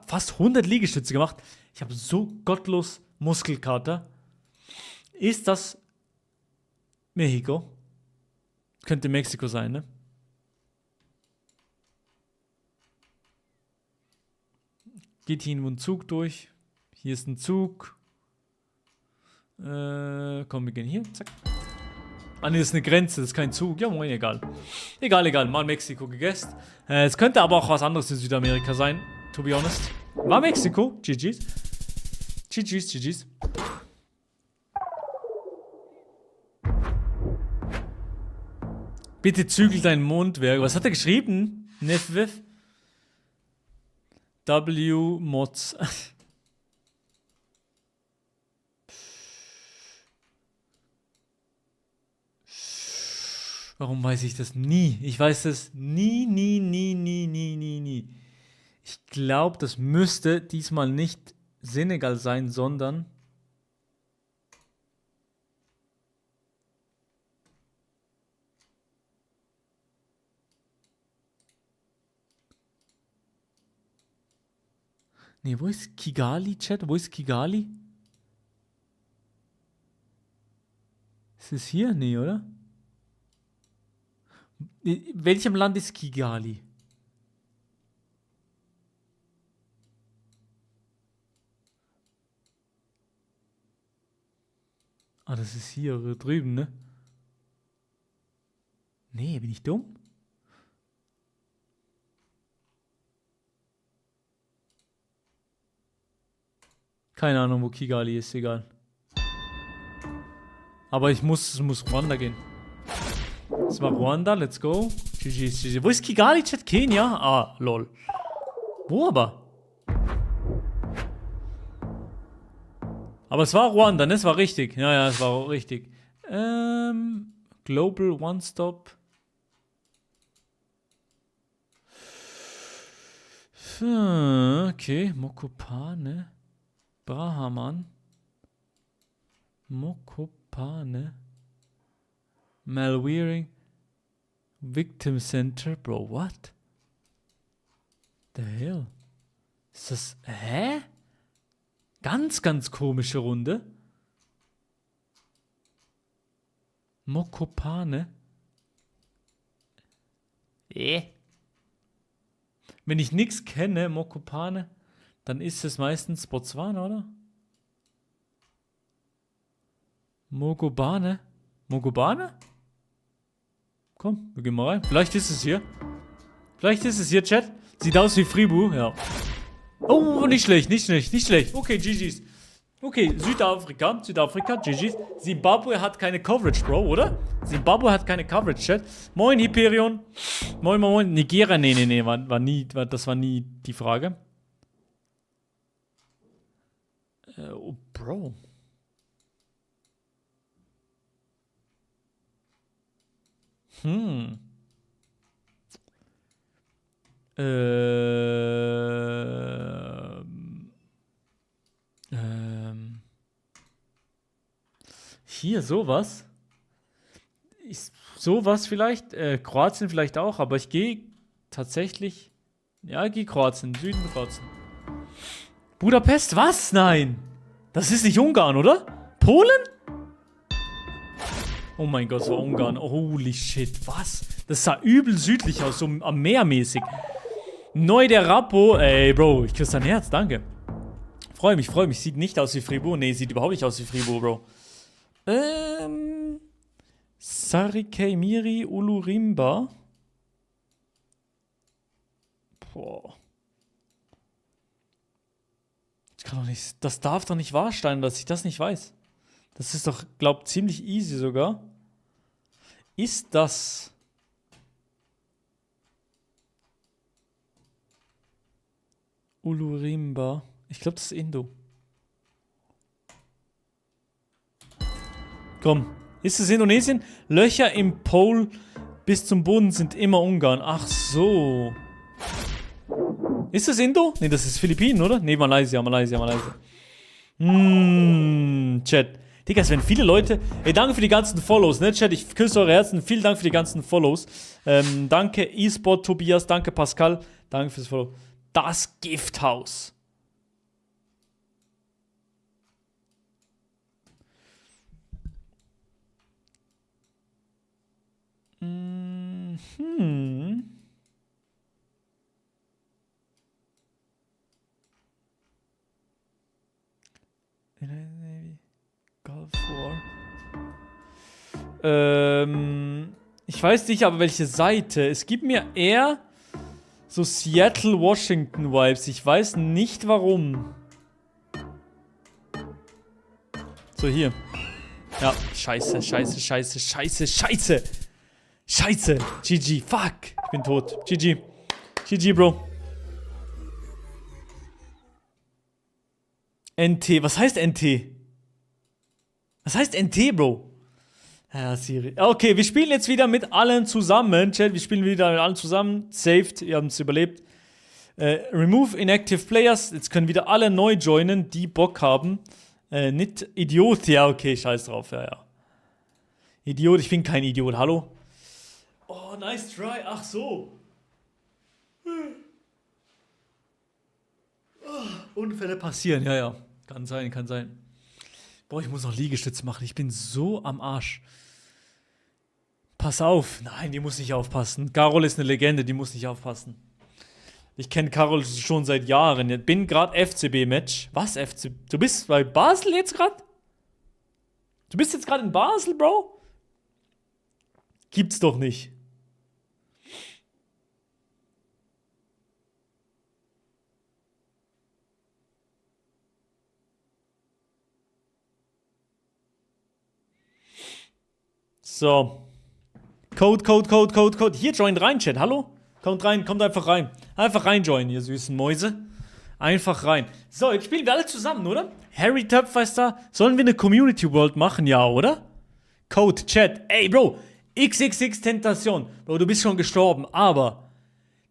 fast 100 Liegestütze gemacht. Ich habe so gottlos Muskelkater. Ist das Mexiko? Könnte Mexiko sein, ne? Geht hier irgendwo ein Zug durch. Hier ist ein Zug. Komm, wir gehen hier. Zack. Ah, ne, das ist eine Grenze, das ist kein Zug. Ja, moin, egal. Egal. Mal Mexiko gegessen. Es könnte aber auch was anderes in Südamerika sein, to be honest. War Mexiko? GG's. GG's. Bitte zügel dein Mundwerk. Was hat er geschrieben? Nefwef? W. Mods. Warum weiß ich das nie? Ich weiß das nie. Ich glaube, das müsste diesmal nicht Senegal sein, sondern... Nee, wo ist Kigali, Chat? Wo ist Kigali? Ist es hier? Nee, oder? In welchem Land ist Kigali? Ah, das ist hier drüben, ne? Nee, bin ich dumm? Keine Ahnung, wo Kigali ist, egal. Aber es muss Ruanda gehen. Das war Ruanda, let's go. GG. Wo ist Kigali, Chat? Kenia? Ah, lol. Wo aber? Aber es war Ruanda, ne? Es war richtig. Ja, es war auch richtig. Global One Stop. Okay, Mokopane. Brahman. Mokopane. Malwearing. Victim Center. Bro, what? The hell? Ist das... Hä? Ganz komische Runde. Mokopane. Wenn ich nichts kenne, Mokopane, dann ist es meistens Botswana, oder? Mogobane. Mogobane? Komm, wir gehen mal rein. Vielleicht ist es hier. Vielleicht ist es hier, Chat. Sieht aus wie Fribourg, ja. Oh, nicht schlecht, nicht schlecht, nicht schlecht. Okay, GG's. Okay, Südafrika, GG's. Zimbabwe hat keine Coverage, Bro, oder? Zimbabwe hat keine Coverage, Chat. Moin, Hyperion. Moin, moin, moin. Nigeria, nee, das war nie die Frage. Oh, Bro. Hier sowas. Sowas vielleicht. Kroatien vielleicht auch, aber ich gehe tatsächlich. Ja, gehe Kroatien, Süden Kroatien. Budapest, was? Nein. Das ist nicht Ungarn, oder? Polen? Oh mein Gott, das war Ungarn. Holy shit, was? Das sah übel südlich aus, so am Meer mäßig. Neu der Rappo. Ey, Bro, ich küsse dein Herz, danke. Freue mich. Sieht nicht aus wie Fribourg. Nee, sieht überhaupt nicht aus wie Fribourg, Bro. Sarikei Miri Ulurimba. Boah. Das darf doch nicht wahr sein, dass ich das nicht weiß. Das ist doch, glaub, ziemlich easy sogar. Ist das... Ulurimba. Ich glaube, das ist Indo. Komm. Ist es Indonesien? Löcher im Pole bis zum Boden sind immer Ungarn. Ach so. Ist das Indo? Ne, das ist Philippinen, oder? Ne, Malaysia. Chat. Digga, es werden viele Leute... Ey, danke für die ganzen Follows, ne, Chat? Ich küsse eure Herzen. Vielen Dank für die ganzen Follows. Danke, eSport Tobias. Danke, Pascal. Danke fürs Follow. Das Gifthaus. Gulf War. Ich weiß nicht, aber welche Seite. Es gibt mir eher so Seattle-Washington-Vibes. Ich weiß nicht warum. So, hier. Ja, scheiße. GG, fuck. Ich bin tot. GG, Bro. NT, was heißt NT? Was heißt NT, Bro? Ja, Siri. Okay, wir spielen jetzt wieder mit allen zusammen. Chat, wir spielen wieder mit allen zusammen. Saved, wir haben es überlebt. Remove inactive players. Jetzt können wieder alle neu joinen, die Bock haben. Nicht Idiot. Ja, okay, scheiß drauf. Ja. Idiot, ich bin kein Idiot. Hallo? Oh, nice try. Ach so. Unfälle passieren, ja. Kann sein. Boah, ich muss noch Liegestütze machen. Ich bin so am Arsch. Pass auf. Nein, die muss nicht aufpassen. Carol ist eine Legende, die muss nicht aufpassen. Ich kenne Carol schon seit Jahren. Ich bin gerade FCB-Match. Was FCB? Du bist bei Basel jetzt gerade? Du bist jetzt gerade in Basel, Bro? Gibt's doch nicht. So. Code. Hier, join rein, Chat. Hallo? Kommt rein, kommt einfach rein. Einfach rein joinen, ihr süßen Mäuse. Einfach rein. So, jetzt spielen wir alle zusammen, oder? Harry Töpfmeister. Sollen wir eine Community World machen? Ja, oder? Code, Chat. Ey, Bro. XXX Tentation. Bro, du bist schon gestorben, aber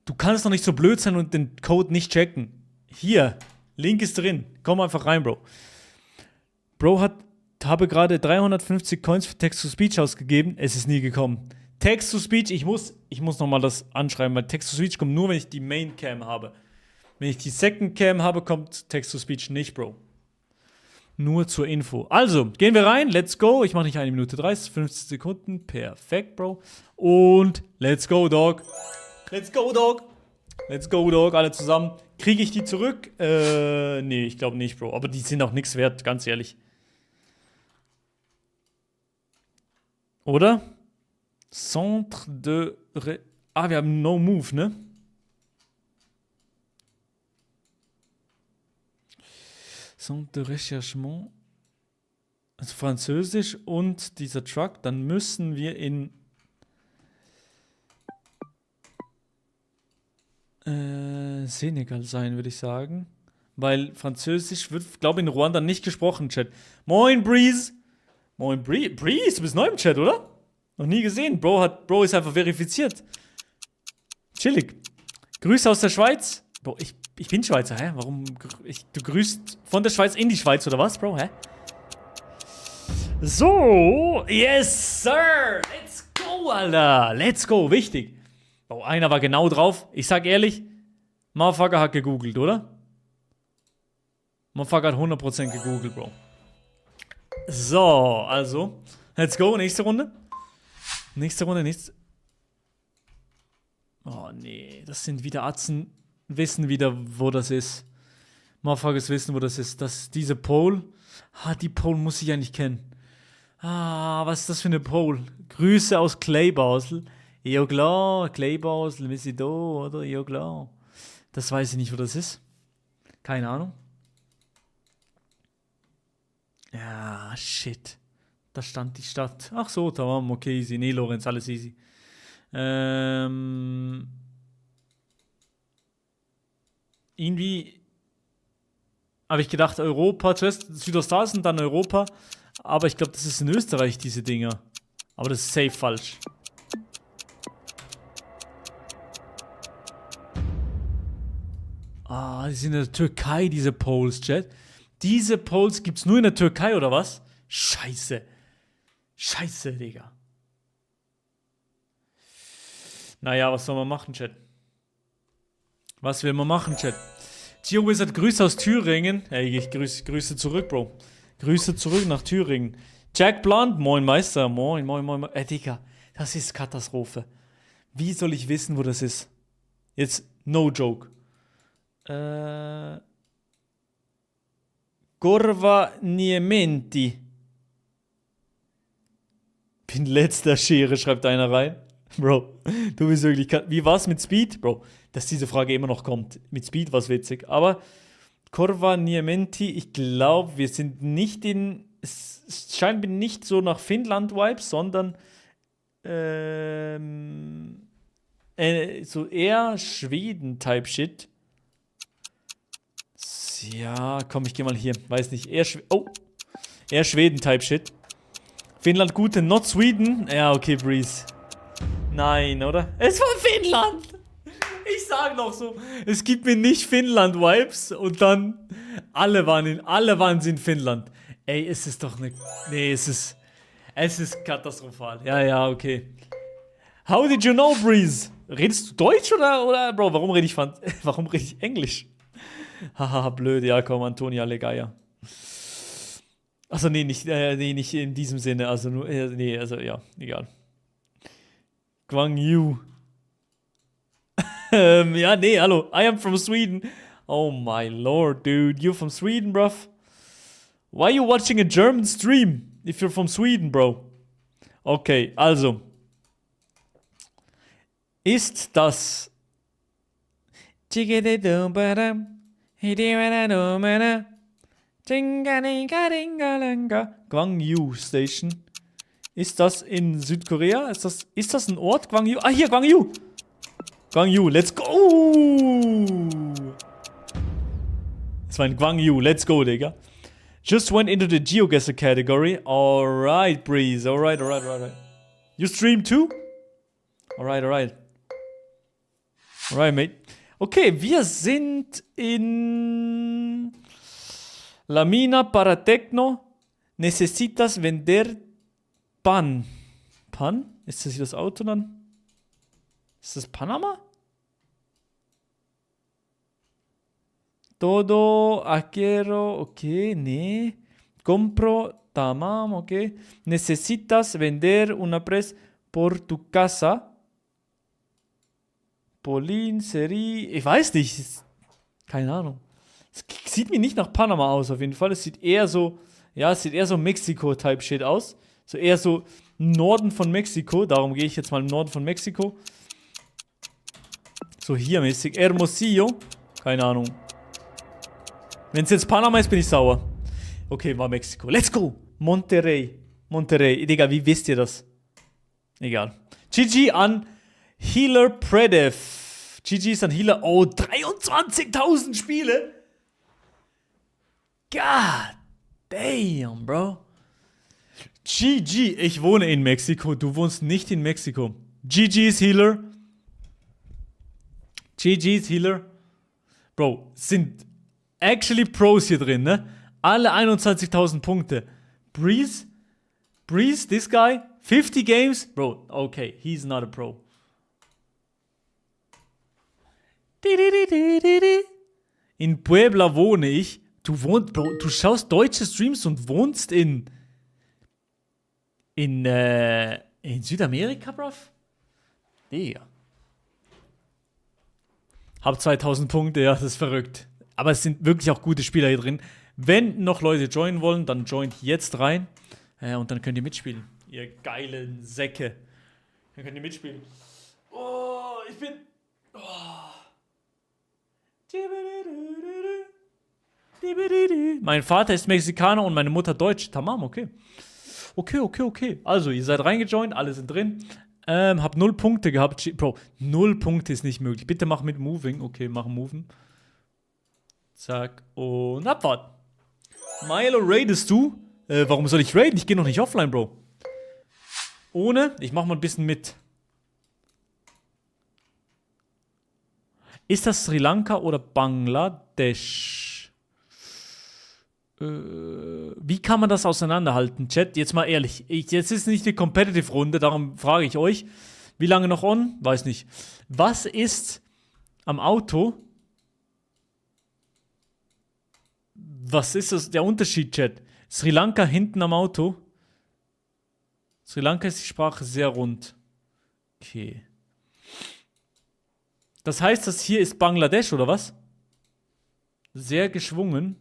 du kannst doch nicht so blöd sein und den Code nicht checken. Hier. Link ist drin. Komm einfach rein, Bro. Bro habe gerade 350 Coins für Text-to-Speech ausgegeben. Es ist nie gekommen. Text-to-Speech, ich muss nochmal das anschreiben, weil Text-to-Speech kommt nur, wenn ich die Main-Cam habe. Wenn ich die Second-Cam habe, kommt Text-to-Speech nicht, Bro. Nur zur Info. Also, gehen wir rein. Let's go. Ich mache nicht 1 Minute 30, 15 Sekunden. Perfekt, Bro. Und let's go, Dog. Let's go, Dog. Let's go, Dog. Alle zusammen. Kriege ich die zurück? Nee, ich glaube nicht, Bro. Aber die sind auch nichts wert, ganz ehrlich. Oder? Centre de... wir haben No Move, ne? Centre de Recherchement. Also Französisch und dieser Truck. Dann müssen wir in... Senegal sein, würde ich sagen. Weil Französisch wird, glaube ich, in Ruanda nicht gesprochen, Chat. Moin, Breeze. Moin, Breeze, du bist neu im Chat, oder? Noch nie gesehen. Bro ist einfach verifiziert. Chillig. Grüße aus der Schweiz. Bro, ich bin Schweizer, hä? Warum? Du grüßt von der Schweiz in die Schweiz, oder was, Bro, hä? So. Yes, sir. Let's go, Alter. Let's go. Wichtig. Bro, einer war genau drauf. Ich sag ehrlich, Motherfucker hat gegoogelt, oder? Motherfucker hat 100% gegoogelt, Bro. So, also. Let's go. Nächste Runde. Nächste Runde, Oh, nee. Das sind wieder Atzen. Wissen wieder, wo das ist. Motherfuckers wissen, wo das ist. Das ist diese Pole. Die Pole muss ich ja nicht kennen. Was ist das für eine Pole? Grüße aus Kleibasel. Ja klar, Kleibasel, wir sind da, oder? Ja klar. Das weiß ich nicht, wo das ist. Keine Ahnung. Ja, shit. Da stand die Stadt. Ach so, tamam, okay, easy. Nee, Lorenz, alles easy. Irgendwie habe ich gedacht, Europa, zuerst Südostasien, dann Europa. Aber ich glaube, das ist in Österreich, diese Dinger. Aber das ist safe falsch. Die sind in der Türkei, diese Poles, Chat. Diese Poles gibt's nur in der Türkei, oder was? Scheiße. Scheiße, Digga. Naja, was soll man machen, Chat? Was will man machen, Chat? Gio Wizard, Grüße aus Thüringen. Hey, ich Grüße zurück, Bro. Grüße zurück nach Thüringen. Jack Blunt, moin Meister, moin. Digga, das ist Katastrophe. Wie soll ich wissen, wo das ist? Jetzt, no joke. Gorva Niementi. Bin letzter Schere, schreibt einer rein. Bro, du bist wirklich... Wie war's mit Speed? Bro, dass diese Frage immer noch kommt. Mit Speed war's witzig. Aber Corva Niementi, ich glaube, wir sind nicht in... Es scheint mir nicht so nach Finnland-Vibes, sondern so eher Schweden-Type-Shit. Ja, komm, ich geh mal hier. Weiß nicht. Eher Schweden-Type-Shit. Finnland gute, not Sweden. Ja, okay, Breeze. Nein, oder? Es war Finnland! Ich sag noch so, es gibt mir nicht Finnland-Vibes und dann alle waren sie in Finnland. Ey, es ist doch ne... Nee, es ist katastrophal. Ja, okay. How did you know, Breeze? Redest du Deutsch oder Bro, warum rede ich Englisch? Haha, blöd, ja, komm, Antonia Legaya. Achso, nee, nicht in diesem Sinne, also nur, nee, also, ja, egal. Gwang Yu. Ja, nee, hallo, I am from Sweden. Oh my lord, dude, you're from Sweden, bruv? Why are you watching a German stream if you're from Sweden, bro? Okay, also. Ist das... Gwangju Station. Ist das in Südkorea? Ist das ein Ort? Gwangju? Ah, hier, Gwangju! Gwangju, let's go! Das war ein Gwangju, let's go, Digga. Just went into the GeoGuessr category. Alright, Breeze. Alright. You stream too? Alright. Alright, mate. Okay, wir sind in La Mina para Tecno. Necesitas vender pan. Pan? Ist das hier das Auto dann? Ist das Panama? Todo Aquero, okay, nee. Compro, tamam, okay. Necesitas vender una press por tu casa. Polin, Serie, ich weiß nicht. Keine Ahnung. Es sieht mir nicht nach Panama aus, auf jeden Fall. Es sieht eher so, ja, es sieht eher so Mexiko-Type-Shit aus. So eher so Norden von Mexiko. Darum gehe ich jetzt mal im Norden von Mexiko. So hier mäßig. Hermosillo. Keine Ahnung. Wenn es jetzt Panama ist, bin ich sauer. Okay, war Mexiko. Let's go. Monterrey. Monterrey. Digga, wie wisst ihr das? Egal. GG an Healer Predev. GG ist an Healer. Oh, 23.000 Spiele. God damn, bro. GG. Ich wohne in Mexiko. Du wohnst nicht in Mexiko. GG ist Healer. GG ist Healer. Bro, sind actually Pros hier drin, ne? Alle 21.000 Punkte. Breeze, this guy, 50 games. Bro, okay, he's not a pro. In Puebla wohne ich. Bro, du schaust deutsche Streams und wohnst in Südamerika, bruv? Digga. Hab 2000 Punkte, ja, das ist verrückt. Aber es sind wirklich auch gute Spieler hier drin. Wenn noch Leute joinen wollen, dann joint jetzt rein. Und dann könnt ihr mitspielen. Ihr geilen Säcke. Dann könnt ihr mitspielen. Oh, ich bin... Oh. Mein Vater ist Mexikaner und meine Mutter Deutsch. Tamam, okay. Okay. Also, ihr seid reingejoint, alle sind drin. Hab 0 Punkte gehabt. Bro, 0 Punkte ist nicht möglich. Bitte mach mit Moving. Okay, mach Moven. Zack. Und abwarten. Milo, raidest du? Warum soll ich raiden? Ich gehe noch nicht offline, Bro. Ohne? Ich mach mal ein bisschen mit. Ist das Sri Lanka oder Bangladesch? Wie kann man das auseinanderhalten, Chat? Jetzt mal ehrlich. Jetzt ist nicht eine Competitive-Runde, darum frage ich euch. Wie lange noch on? Weiß nicht. Was ist am Auto? Was ist das, der Unterschied, Chat? Sri Lanka hinten am Auto. Sri Lanka ist die Sprache sehr rund. Okay. Das heißt, das hier ist Bangladesch, oder was? Sehr geschwungen.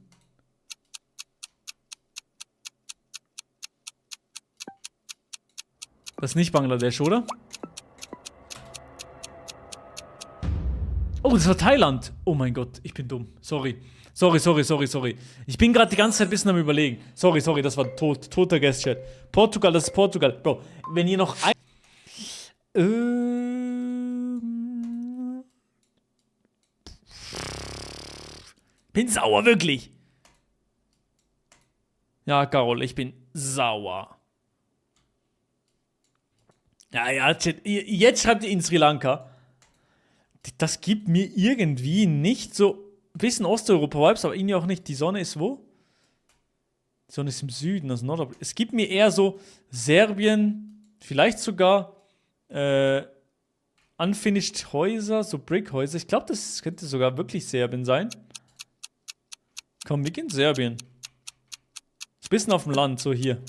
Das ist nicht Bangladesch, oder? Oh, das war Thailand. Oh mein Gott, ich bin dumm. Sorry. Ich bin gerade die ganze Zeit ein bisschen am Überlegen. Sorry, das war toter Guest-Chat. Portugal, das ist Portugal. Bro, wenn ihr noch ein... Bin sauer, wirklich. Ja, Carol, ich bin sauer. Ja, Chat, jetzt schreibt ihr in Sri Lanka. Das gibt mir irgendwie nicht so... Bisschen Osteuropa-Vibes, aber irgendwie auch nicht. Die Sonne ist wo? Die Sonne ist im Süden, also Nordeuropa. Es gibt mir eher so Serbien, vielleicht sogar unfinished Häuser, so Brickhäuser. Ich glaube, das könnte sogar wirklich Serbien sein. Komm, wir gehen Serbien. Ist ein bisschen auf dem Land, so hier.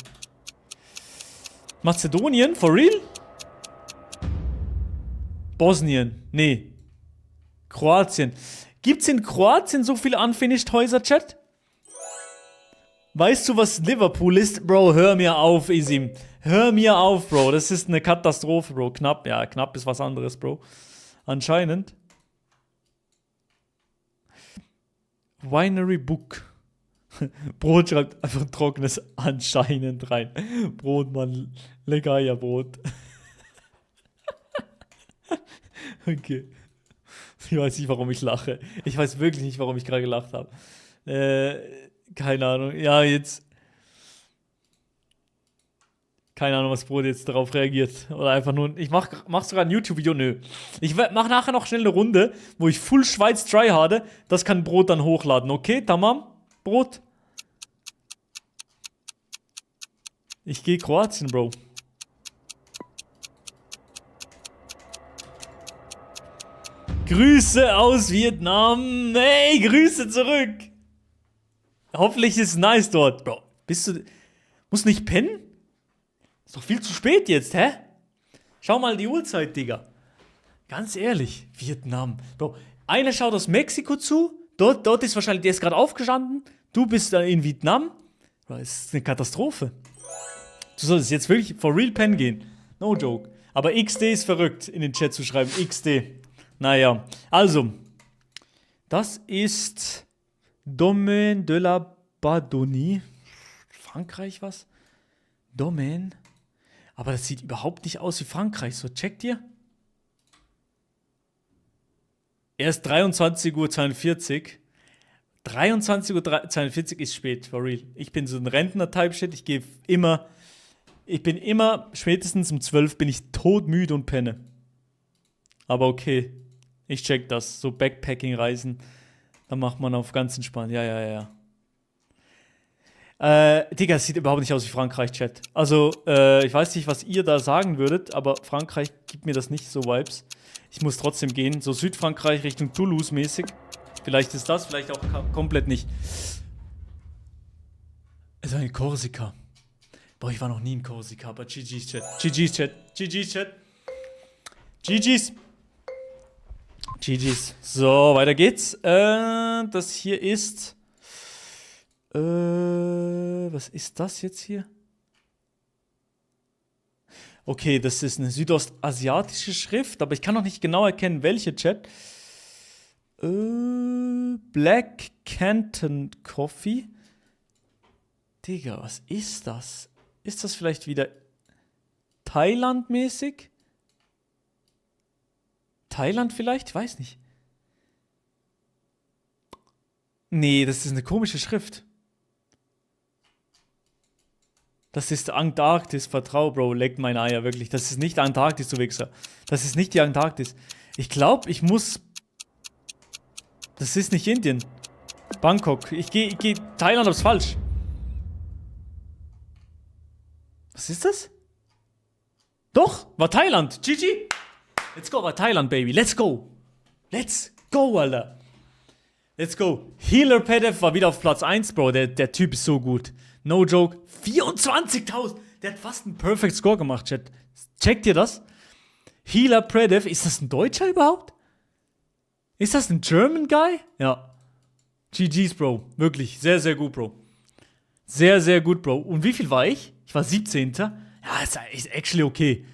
Mazedonien, for real? Bosnien, nee. Kroatien. Gibt's in Kroatien so viele unfinished Häuser, Chat? Weißt du, was Liverpool ist? Bro, hör mir auf, Isim. Hör mir auf, Bro. Das ist eine Katastrophe, Bro. Knapp, ja, knapp ist was anderes, Bro. Anscheinend. Winery Book. Brot schreibt einfach ein trockenes anscheinend rein. Brot, Mann. Lecker, Brot. Okay. Ich weiß nicht, warum ich lache. Ich weiß wirklich nicht, warum ich gerade gelacht habe. Keine Ahnung. Ja, jetzt. Keine Ahnung, was Brot jetzt darauf reagiert. Oder einfach nur. Ich mach sogar ein YouTube-Video. Nö. Ich mach nachher noch schnell eine Runde, wo ich Full Schweiz tryharde. Das kann Brot dann hochladen. Okay, tamam? Brot. Ich gehe Kroatien, Bro. Grüße aus Vietnam. Hey, Grüße zurück. Hoffentlich ist es nice dort, Bro. Musst nicht pennen? Ist doch viel zu spät jetzt, hä? Schau mal die Uhrzeit, Digga. Ganz ehrlich, Vietnam. Bro, einer schaut aus Mexiko zu, dort ist wahrscheinlich, der ist gerade aufgestanden, du bist da in Vietnam. Bro, das ist eine Katastrophe. Du solltest jetzt wirklich for real pennen gehen. No joke. Aber XD ist verrückt, in den Chat zu schreiben. XD. Naja, also. Das ist Domaine de la Badonie. Frankreich was? Domaine. Aber das sieht überhaupt nicht aus wie Frankreich. So, checkt ihr? Erst 23:42 Uhr. 23:42 Uhr ist spät, for real. Ich bin so ein Rentner-Type-Shit. Ich bin immer, spätestens um 12 bin ich todmüde und penne. Aber okay. Ich check das. So Backpacking-Reisen. Da macht man auf ganz entspannt. Ja. Digga, es sieht überhaupt nicht aus wie Frankreich, Chat. Also, ich weiß nicht, was ihr da sagen würdet, aber Frankreich gibt mir das nicht so Vibes. Ich muss trotzdem gehen. So Südfrankreich Richtung Toulouse mäßig. Vielleicht ist das, vielleicht auch komplett nicht. Es war in Korsika. Boah, ich war noch nie in Korsika, aber GG's, Chat. GG's, Chat. GG's, Chat. GG's. GG's. So, weiter geht's. Das hier ist... was ist das jetzt hier? Okay, das ist eine südostasiatische Schrift, aber ich kann noch nicht genau erkennen, welche, Chat. Black Canton Coffee. Digga, was ist das? Ist das vielleicht wieder Thailand-mäßig? Thailand vielleicht? Ich weiß nicht. Nee, das ist eine komische Schrift. Das ist Antarktis, vertrau, Bro, leckt meine Eier, wirklich. Das ist nicht Antarktis, du Wichser. Das ist nicht die Antarktis. Ich glaube, ich muss... Das ist nicht Indien. Bangkok. Ich geh Thailand, aber ist falsch. Was ist das? Doch, war Thailand. GG. Let's go, war Thailand, Baby. Let's go. Let's go, Alter. Let's go. Healer Pedev war wieder auf Platz 1, Bro. Der Typ ist so gut. No joke. 24.000. Der hat fast einen Perfect Score gemacht, Chat. Checkt ihr das? Healer Pedev. Ist das ein Deutscher überhaupt? Ist das ein German Guy? Ja. GG's, Bro. Wirklich. Sehr, sehr gut, Bro. Sehr, sehr gut, Bro. Und wie viel war ich? Ich war 17. Ja, ist actually okay.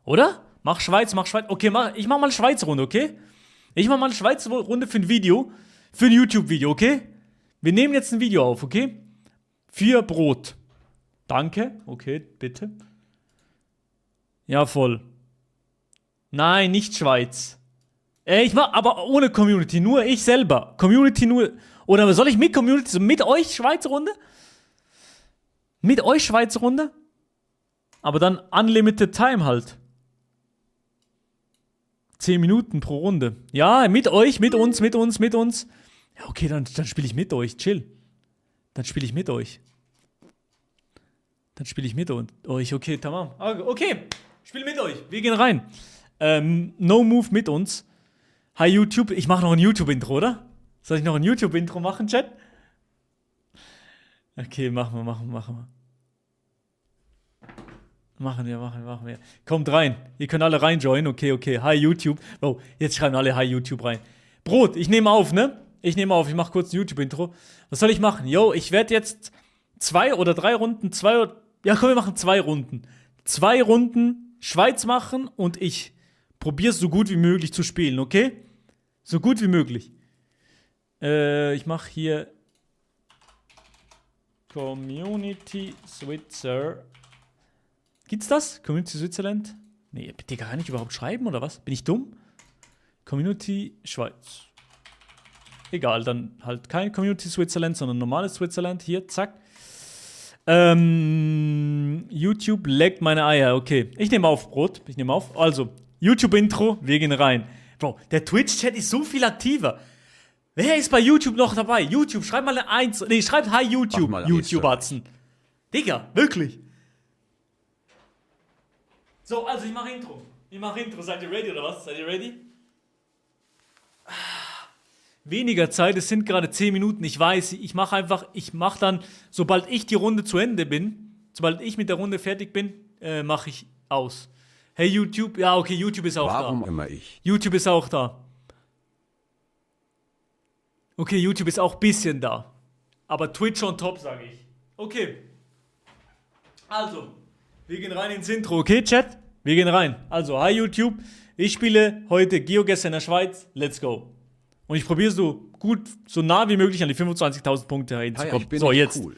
Oder? Mach Schweiz. Okay, ich mach mal eine Schweiz-Runde, okay? Ich mach mal eine Schweiz-Runde für ein Video. Für ein YouTube-Video, okay? Wir nehmen jetzt ein Video auf, okay? Für Brot. Danke. Okay, bitte. Ja, voll. Nein, nicht Schweiz. Ich mach aber ohne Community, nur ich selber. Community nur. Oder soll ich mit Community, so mit euch Schweizer Runde? Mit euch Schweizer Runde? Aber dann Unlimited Time halt. 10 Minuten pro Runde. Ja, mit euch, mit uns. Ja, okay, dann spiele ich mit euch. Chill. Dann spiele ich mit euch. Okay, tamam. Okay, spiel mit euch. Wir gehen rein. No Move mit uns. Hi YouTube. Ich mache noch ein YouTube-Intro, oder? Soll ich noch ein YouTube-Intro machen, Chat? Okay, machen wir. Machen wir. Kommt rein. Ihr könnt alle reinjoinen. Okay. Hi YouTube. Oh, jetzt schreiben alle Hi YouTube rein. Brot, ich nehme auf, ne? Ich mache kurz ein YouTube-Intro. Was soll ich machen? Yo, ich werde jetzt 2 oder 3 Runden, ja komm, wir machen 2 Runden. 2 Runden Schweiz machen und ich probiere es so gut wie möglich zu spielen, okay? So gut wie möglich. Ich mache hier Community Switzer. Gibt's das? Community Switzerland? Nee, Digga, kann ich überhaupt schreiben oder was? Bin ich dumm? Community Schweiz. Egal, dann halt kein Community Switzerland, sondern normales Switzerland. Hier, zack. YouTube leckt meine Eier. Okay, ich nehme auf, Brot. Also, YouTube-Intro, wir gehen rein. Bro, der Twitch-Chat ist so viel aktiver. Wer ist bei YouTube noch dabei? YouTube, schreib mal eine 1. Nee, schreibt Hi YouTube. YouTube-Atzen. Digga, wirklich. So, also ich mache Intro. Seid ihr ready oder was? weniger Zeit. Es sind gerade 10 Minuten. Ich weiß, ich mache dann, sobald ich die Runde zu Ende bin, sobald ich mit der Runde fertig bin, mache ich aus. Hey YouTube, ja okay, YouTube ist auch Warum da. immer ich? YouTube ist auch da. Okay, YouTube ist auch ein bisschen da. Aber Twitch on top, sage ich. Okay. Also, wir gehen rein ins Intro, okay, Chat? Wir gehen rein. Also, hi YouTube. Ich spiele heute GeoGuessr in der Schweiz. Let's go. Und ich probiere so gut, so nah wie möglich an die 25.000 Punkte Hi, hinzukommen. ich bin So, nicht jetzt. cool.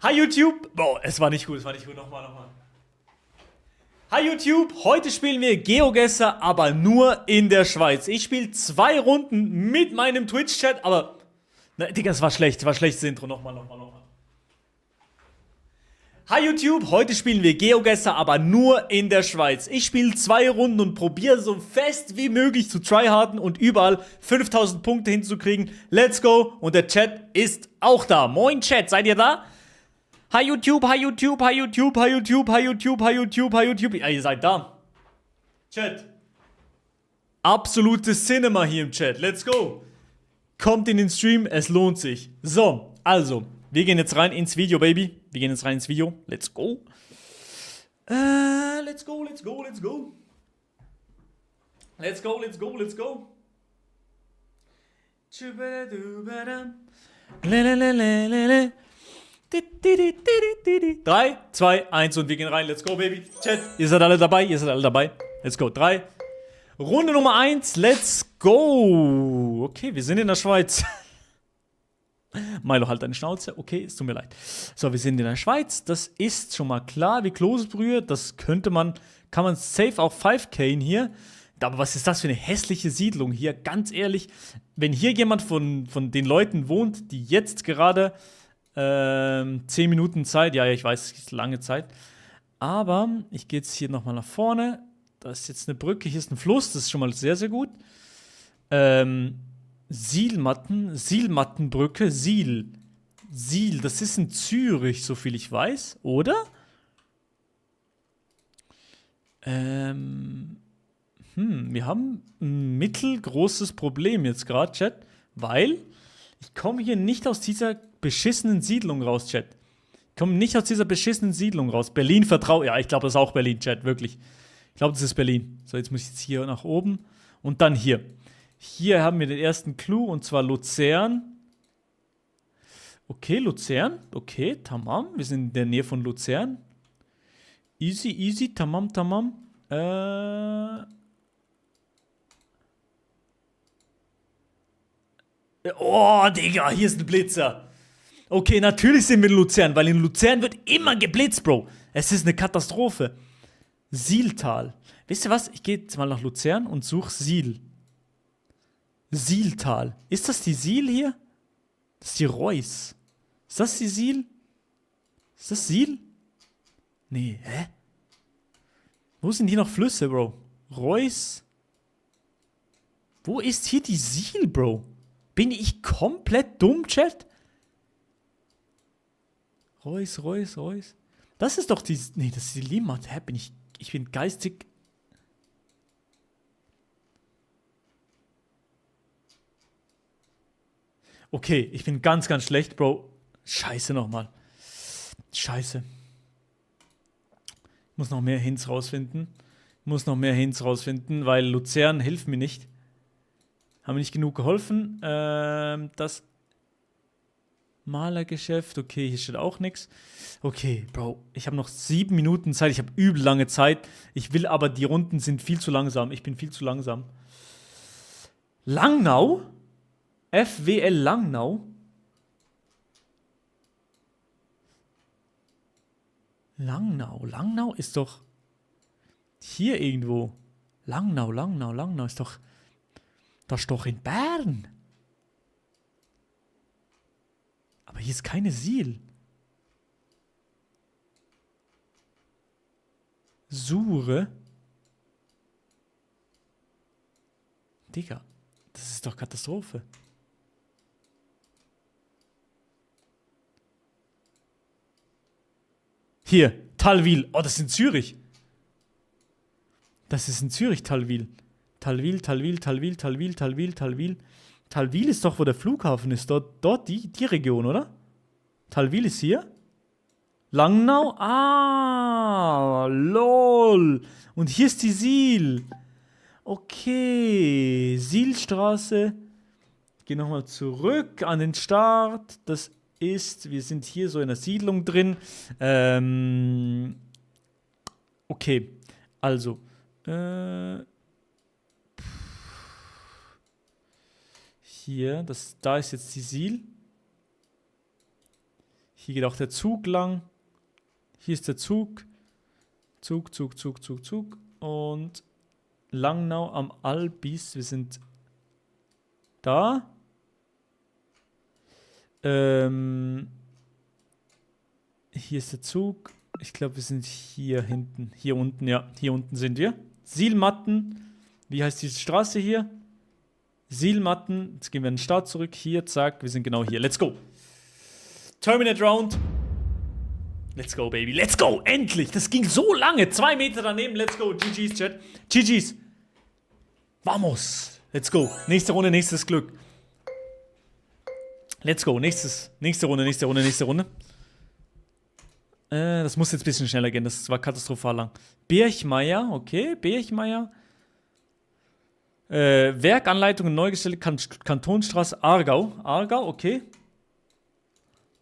Hi YouTube. Boah, es war nicht gut, Nochmal. Hi YouTube, heute spielen wir GeoGuessr, aber nur in der Schweiz. Ich spiele 2 Runden mit meinem Twitch-Chat, aber... Na, Digga, es war schlecht, schlechtes Intro. Nochmal. Hi YouTube, heute spielen wir GeoGuessr, aber nur in der Schweiz. Ich spiele 2 Runden und probiere so fest wie möglich zu tryharden und überall 5000 Punkte hinzukriegen. Let's go, und der Chat ist auch da. Moin Chat, seid ihr da? Hi YouTube. Ja, ihr seid da. Chat. Absolutes Cinema hier im Chat. Let's go. Kommt in den Stream, es lohnt sich. So, also, wir gehen jetzt rein ins Video, Baby. Let's go. Let's go. 3, 2, 1 und wir gehen rein. Let's go, Baby. Chat, ihr seid alle dabei. Let's go. 3. Runde Nummer 1. Let's go. Okay, wir sind in der Schweiz. Milo, halt deine Schnauze. Okay, es tut mir leid. So, wir sind in der Schweiz. Das ist schon mal klar, wie Klosbrühe. Das kann man safe auch 5K hier. Aber was ist das für eine hässliche Siedlung hier? Ganz ehrlich, wenn hier jemand von den Leuten wohnt, die jetzt gerade 10 Minuten Zeit, ja, ich weiß, es ist lange Zeit, aber ich gehe jetzt hier nochmal nach vorne. Da ist jetzt eine Brücke, hier ist ein Fluss, das ist schon mal sehr, sehr gut. Sielmattenbrücke, Siel, das ist in Zürich, so viel ich weiß, oder? Wir haben ein mittelgroßes Problem jetzt gerade, Chat, weil ich komme hier nicht aus dieser beschissenen Siedlung raus, Chat. Berlin vertraut. Ja, ich glaube, das ist auch Berlin, Chat, wirklich. Ich glaube, das ist Berlin. So, jetzt muss ich jetzt hier nach oben und dann hier. Hier haben wir den ersten Clou und zwar Luzern. Okay, Luzern. Okay, tamam. Wir sind in der Nähe von Luzern. Easy, tamam. Oh, Digga, hier ist ein Blitzer. Okay, natürlich sind wir in Luzern, weil in Luzern wird immer geblitzt, Bro. Es ist eine Katastrophe. Sieltal. Wisst ihr was? Ich gehe jetzt mal nach Luzern und suche Siel. Sieltal. Ist das die Siel hier? Das ist die Reuss. Ist das die Siel? Ist das Siel? Nee, hä? Wo sind hier noch Flüsse, Bro? Reuss? Wo ist hier die Siel, Bro? Bin ich komplett dumm, Chat? Reuss. Das ist doch die... Nee, das ist die Limmat. Hä, ich bin geistig... Okay, ich bin ganz, ganz schlecht, Bro. Scheiße nochmal. Scheiße. Ich muss noch mehr Hints rausfinden. Weil Luzern hilft mir nicht. Haben mir nicht genug geholfen. Das Malergeschäft. Okay, hier steht auch nichts. Okay, Bro, ich habe noch 7 Minuten Zeit. Ich habe übel lange Zeit. Ich will aber, die Runden sind viel zu langsam. Ich bin viel zu langsam. Langnau? FWL Langnau? Langnau ist doch hier irgendwo. Langnau ist doch... Das ist doch in Bern. Aber hier ist keine Siel. Sure. Digga, das ist doch Katastrophe. Hier, Thalwil. Oh, das ist in Zürich. Thalwil. Talwil. Talwil ist doch, wo der Flughafen ist. Dort die Region, oder? Talwil ist hier. Langnau? Ah, lol. Und hier ist die Siel. Okay. Sielstraße. Geh nochmal zurück an den Start. Das ist, wir sind hier so in der Siedlung drin. Okay. Also. Hier, da ist jetzt die Siel. Hier geht auch der Zug lang. Hier ist der Zug. Zug. Und Langnau am Albis. Wir sind da. Hier ist der Zug. Ich glaube, wir sind hier hinten. Hier unten, ja. Hier unten sind wir. Sielmatten. Wie heißt diese Straße hier? Sielmatten. Jetzt gehen wir an den Start zurück. Hier, zack. Wir sind genau hier. Let's go. Terminate Round. Let's go, baby. Let's go. Endlich. Das ging so lange. 2 Meter daneben. Let's go. GG's, Chat. GG's. Vamos. Let's go. Nächste Runde, nächstes Glück. Let's go. Nächste Runde. Das muss jetzt ein bisschen schneller gehen. Das war katastrophal lang. Birchmeier. Okay, Birchmeier. Werkanleitung neu gestellt. Kantonstraße Aargau. Aargau, okay.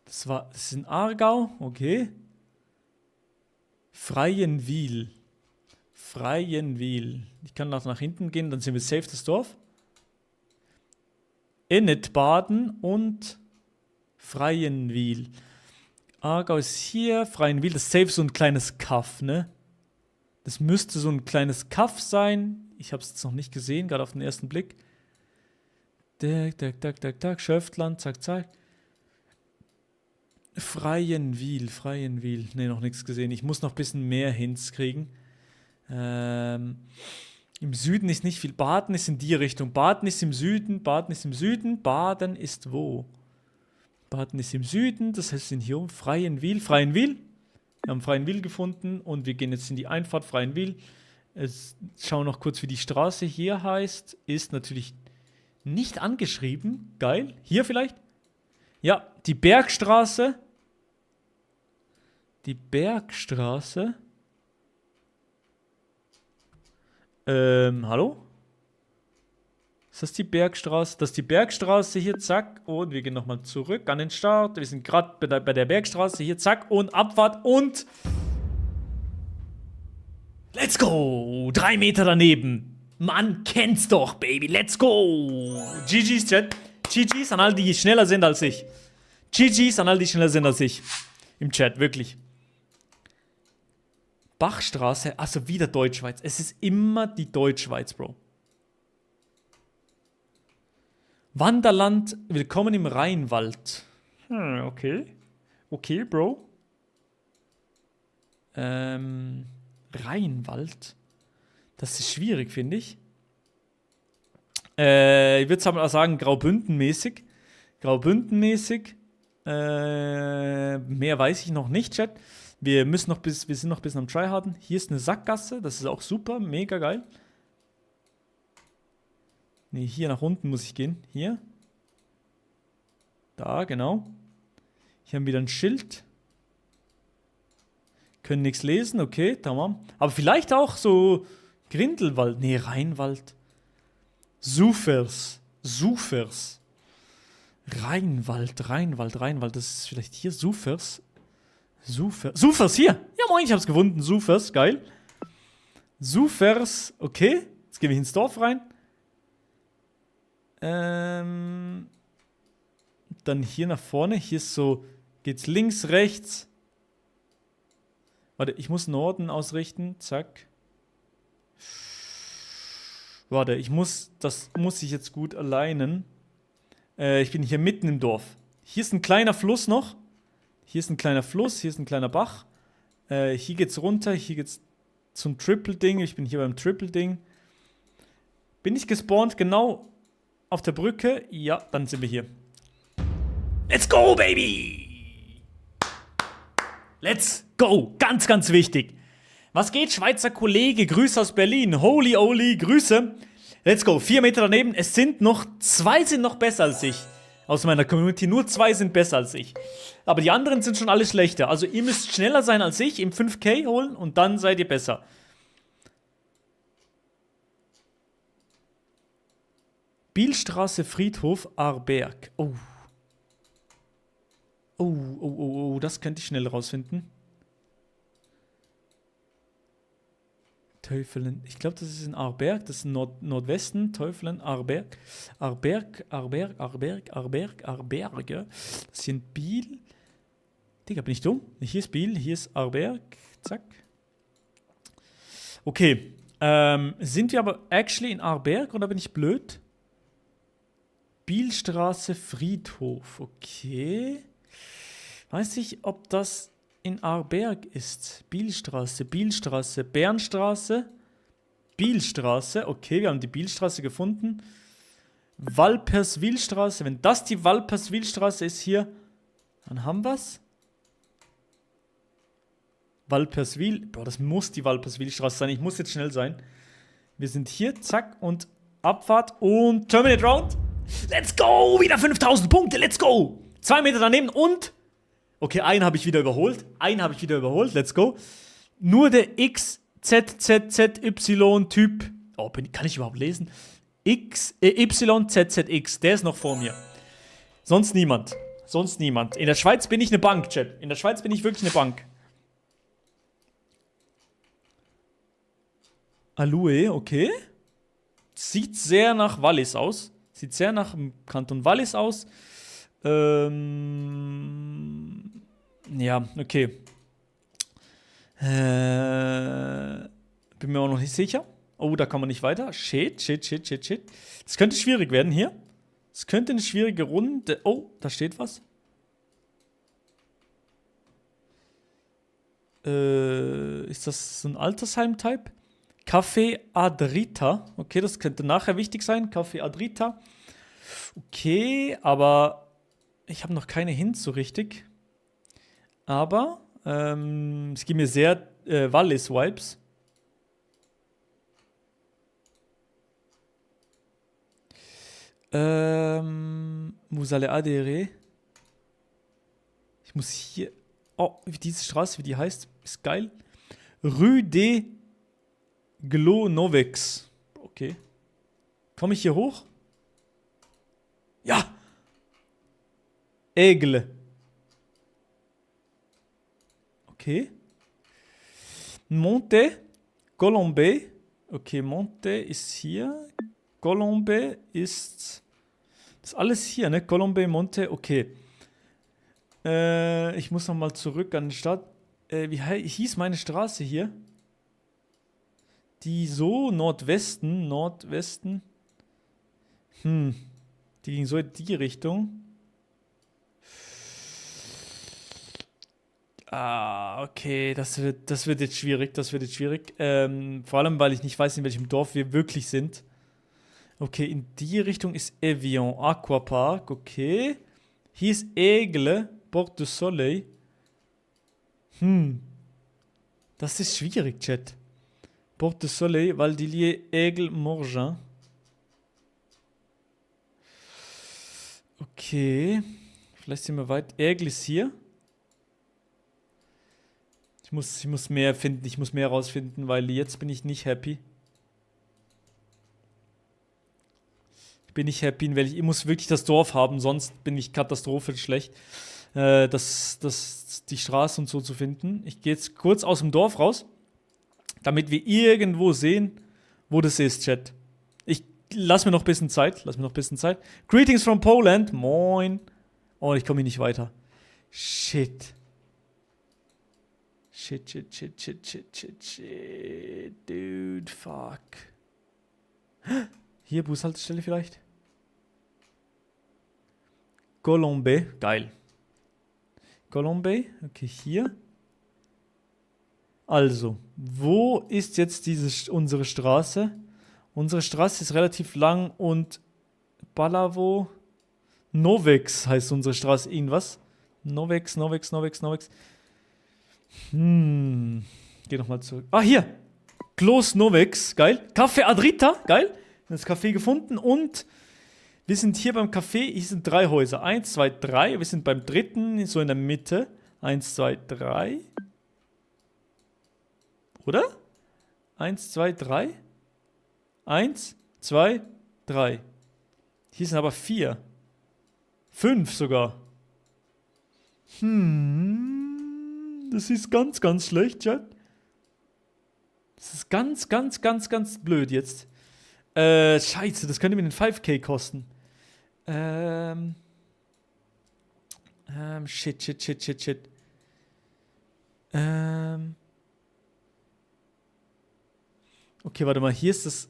Das ist in Aargau, okay. Freienwil. Ich kann nach hinten gehen, dann sind wir safe das Dorf. Ennetbaden und Freienwil. Aargau ist hier, Freienwil, das ist safe so ein kleines Kaff, ne? Das müsste so ein kleines Kaff sein. Ich habe es jetzt noch nicht gesehen, gerade auf den ersten Blick. Schöftland, zack. Freienwil. Ne, noch nichts gesehen. Ich muss noch ein bisschen mehr Hints kriegen. Im Süden ist nicht viel. Baden ist in die Richtung. Baden ist im Süden. Baden ist wo? Baden ist im Süden. Das heißt, wir sind hier um Freienwil. Wir haben Freienwil gefunden und wir gehen jetzt in die Einfahrt Freienwil. Schauen noch kurz, wie die Straße hier heißt. Ist natürlich nicht angeschrieben. Geil. Hier vielleicht? Ja, die Bergstraße. Hallo? Ist das die Bergstraße? Das ist die Bergstraße hier, zack. Und wir gehen nochmal zurück an den Start. Wir sind gerade bei der Bergstraße hier, zack. Und Abfahrt und... Let's go! 3 Meter daneben. Man kennt's doch, Baby. Let's go! GG's, Chat. GG's an all die schneller sind als ich. Im Chat, wirklich. Bachstraße, also wieder Deutschschweiz. Es ist immer die Deutschschweiz, Bro. Wanderland, willkommen im Rheinwald. Okay. Okay, Bro. Rheinwald. Das ist schwierig, finde ich. Ich würde sagen, Graubünden-mäßig. Mehr weiß ich noch nicht, Chat. Wir sind noch ein bisschen am Tryharden. Hier ist eine Sackgasse, das ist auch super, mega geil. Ne, hier nach unten muss ich gehen. Hier. Da, genau. Hier haben wir wieder ein Schild. Können nichts lesen, okay, tamam. Aber vielleicht auch so Grindelwald. Ne, Rheinwald. Sufers. Rheinwald. Das ist vielleicht hier Sufers. Sufers, hier. Ja, moin, ich hab's gefunden. Sufers, geil. Sufers, okay. Jetzt gehen wir ins Dorf rein. Dann hier nach vorne. Hier ist so, geht's links, rechts. Warte, ich muss Norden ausrichten. Zack. Warte, das muss ich jetzt gut alleinen. Ich bin hier mitten im Dorf. Hier ist ein kleiner Fluss noch. Hier ist ein kleiner Bach. Hier geht's runter, hier geht's zum Triple-Ding. Ich bin hier beim Triple-Ding. Bin ich gespawnt genau auf der Brücke? Ja, dann sind wir hier. Let's go, baby! Let's go! Ganz, ganz wichtig. Was geht, Schweizer Kollege? Grüße aus Berlin. Holy Oli, Grüße. Let's go. 4 Meter daneben. Es sind noch 2 sind noch besser als ich. Aus meiner Community. Nur 2 sind besser als ich. Aber die anderen sind schon alle schlechter. Also ihr müsst schneller sein als ich. Im 5K holen und dann seid ihr besser. Bielstraße, Friedhof, Aarberg. Oh. Oh, das könnte ich schnell rausfinden. Teufelen. Ich glaube, das ist in Aarberg. Das ist Nordwesten. Teufelen, Aarberg. Aarberg. Ja. Das ist hier in Biel. Digga, bin ich dumm? Hier ist Biel, hier ist Aarberg. Zack. Okay. Sind wir aber actually in Aarberg oder bin ich blöd? Bielstraße, Friedhof. Okay. Weiß ich, ob das in Aarberg ist. Bielstraße, Bernstraße, Bielstraße. Okay, wir haben die Bielstraße gefunden. Walperswilstraße. Wenn das die Walperswilstraße ist hier, dann haben wir's. Walperswil. Boah, das muss die Walperswilstraße sein. Ich muss jetzt schnell sein. Wir sind hier, zack, und Abfahrt und Terminate Round. Let's go! Wieder 5000 Punkte, let's go! 2 Meter daneben und... Okay, einen habe ich wieder überholt. Let's go. Nur der XZZZY-Typ. Oh, kann ich überhaupt lesen? YZZX, der ist noch vor mir. Sonst niemand. In der Schweiz bin ich eine Bank, Chat. In der Schweiz bin ich wirklich eine Bank. Aloe, okay. Sieht sehr nach Wallis aus. Sieht sehr nach dem Kanton Wallis aus. Ja, okay. Bin mir auch noch nicht sicher. Oh, da kann man nicht weiter. Shit. Das könnte schwierig werden hier. Es könnte eine schwierige Runde. Oh, da steht was. Ist das so ein Altersheim-Type? Café Adrita. Okay, das könnte nachher wichtig sein. Café Adrita. Okay, aber ich habe noch keine Hints so richtig. Aber es gibt mir sehr Wallis-Vibes. Vous allez adhérer. Ich muss hier... Oh, diese Straße, wie die heißt, ist geil. Rue des Glonovex. Okay. Komme ich hier hoch? Ja! Aigle. Okay. Monte. Colombe. Okay, Monte ist hier. Colombe ist... Das ist alles hier, ne? Colombe, Monte, okay. Ich muss nochmal zurück an die Stadt. Wie hieß meine Straße hier? Die so Nordwesten. Die ging so in die Richtung. Okay, das wird jetzt schwierig. Vor allem, weil ich nicht weiß, in welchem Dorf wir wirklich sind. Okay, in die Richtung ist Evian, Aquapark, okay. Hier ist Aigle, Porte du Soleil. Das ist schwierig, Chat. Porte du Soleil, Valdilier, Aigle, Morgin. Okay. Vielleicht sind wir weit. Aigle ist hier. Ich muss mehr finden, ich muss mehr rausfinden, weil jetzt bin ich nicht happy. Weil ich muss wirklich das Dorf haben, sonst bin ich katastrophisch schlecht, die Straße und so zu finden. Ich gehe jetzt kurz aus dem Dorf raus, damit wir irgendwo sehen, wo das ist, Chat. Lass mir noch ein bisschen Zeit. Greetings from Poland. Moin. Oh, ich komme hier nicht weiter. Shit. Dude, fuck. Hier, Bushaltestelle vielleicht? Colombe, geil. Colombe, okay, hier. Also, wo ist jetzt unsere Straße? Unsere Straße ist relativ lang und Balavo. Novex heißt unsere Straße irgendwas. Novex. Geh nochmal zurück. Ah, hier. Klos Novex, geil. Café Adrita, geil. Das Café gefunden und wir sind hier beim Café. Hier sind 3 Häuser. 1, 2, 3. Wir sind beim dritten, so in der Mitte. 1, 2, 3. Oder? 1, 2, 3. 1, 2, 3. Hier sind aber 4. 5 sogar. Das ist ganz, ganz schlecht, Chat. Das ist ganz, ganz, ganz, ganz blöd jetzt. Scheiße, das könnte mir den 5K kosten. Shit. Okay, warte mal, hier ist das.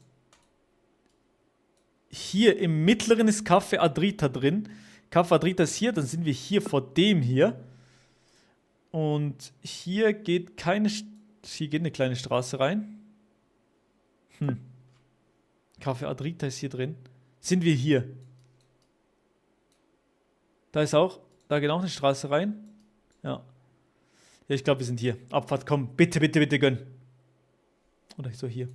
Hier im mittleren ist Café Adrita drin. Café Adrita ist hier, dann sind wir hier vor dem hier. Und hier geht hier geht eine kleine Straße rein. Café Adrita ist hier drin. Sind wir hier? Da geht auch eine Straße rein. Ja. Ja, ich glaube, wir sind hier. Abfahrt, komm. Bitte, bitte, bitte gönn. Oder so hier.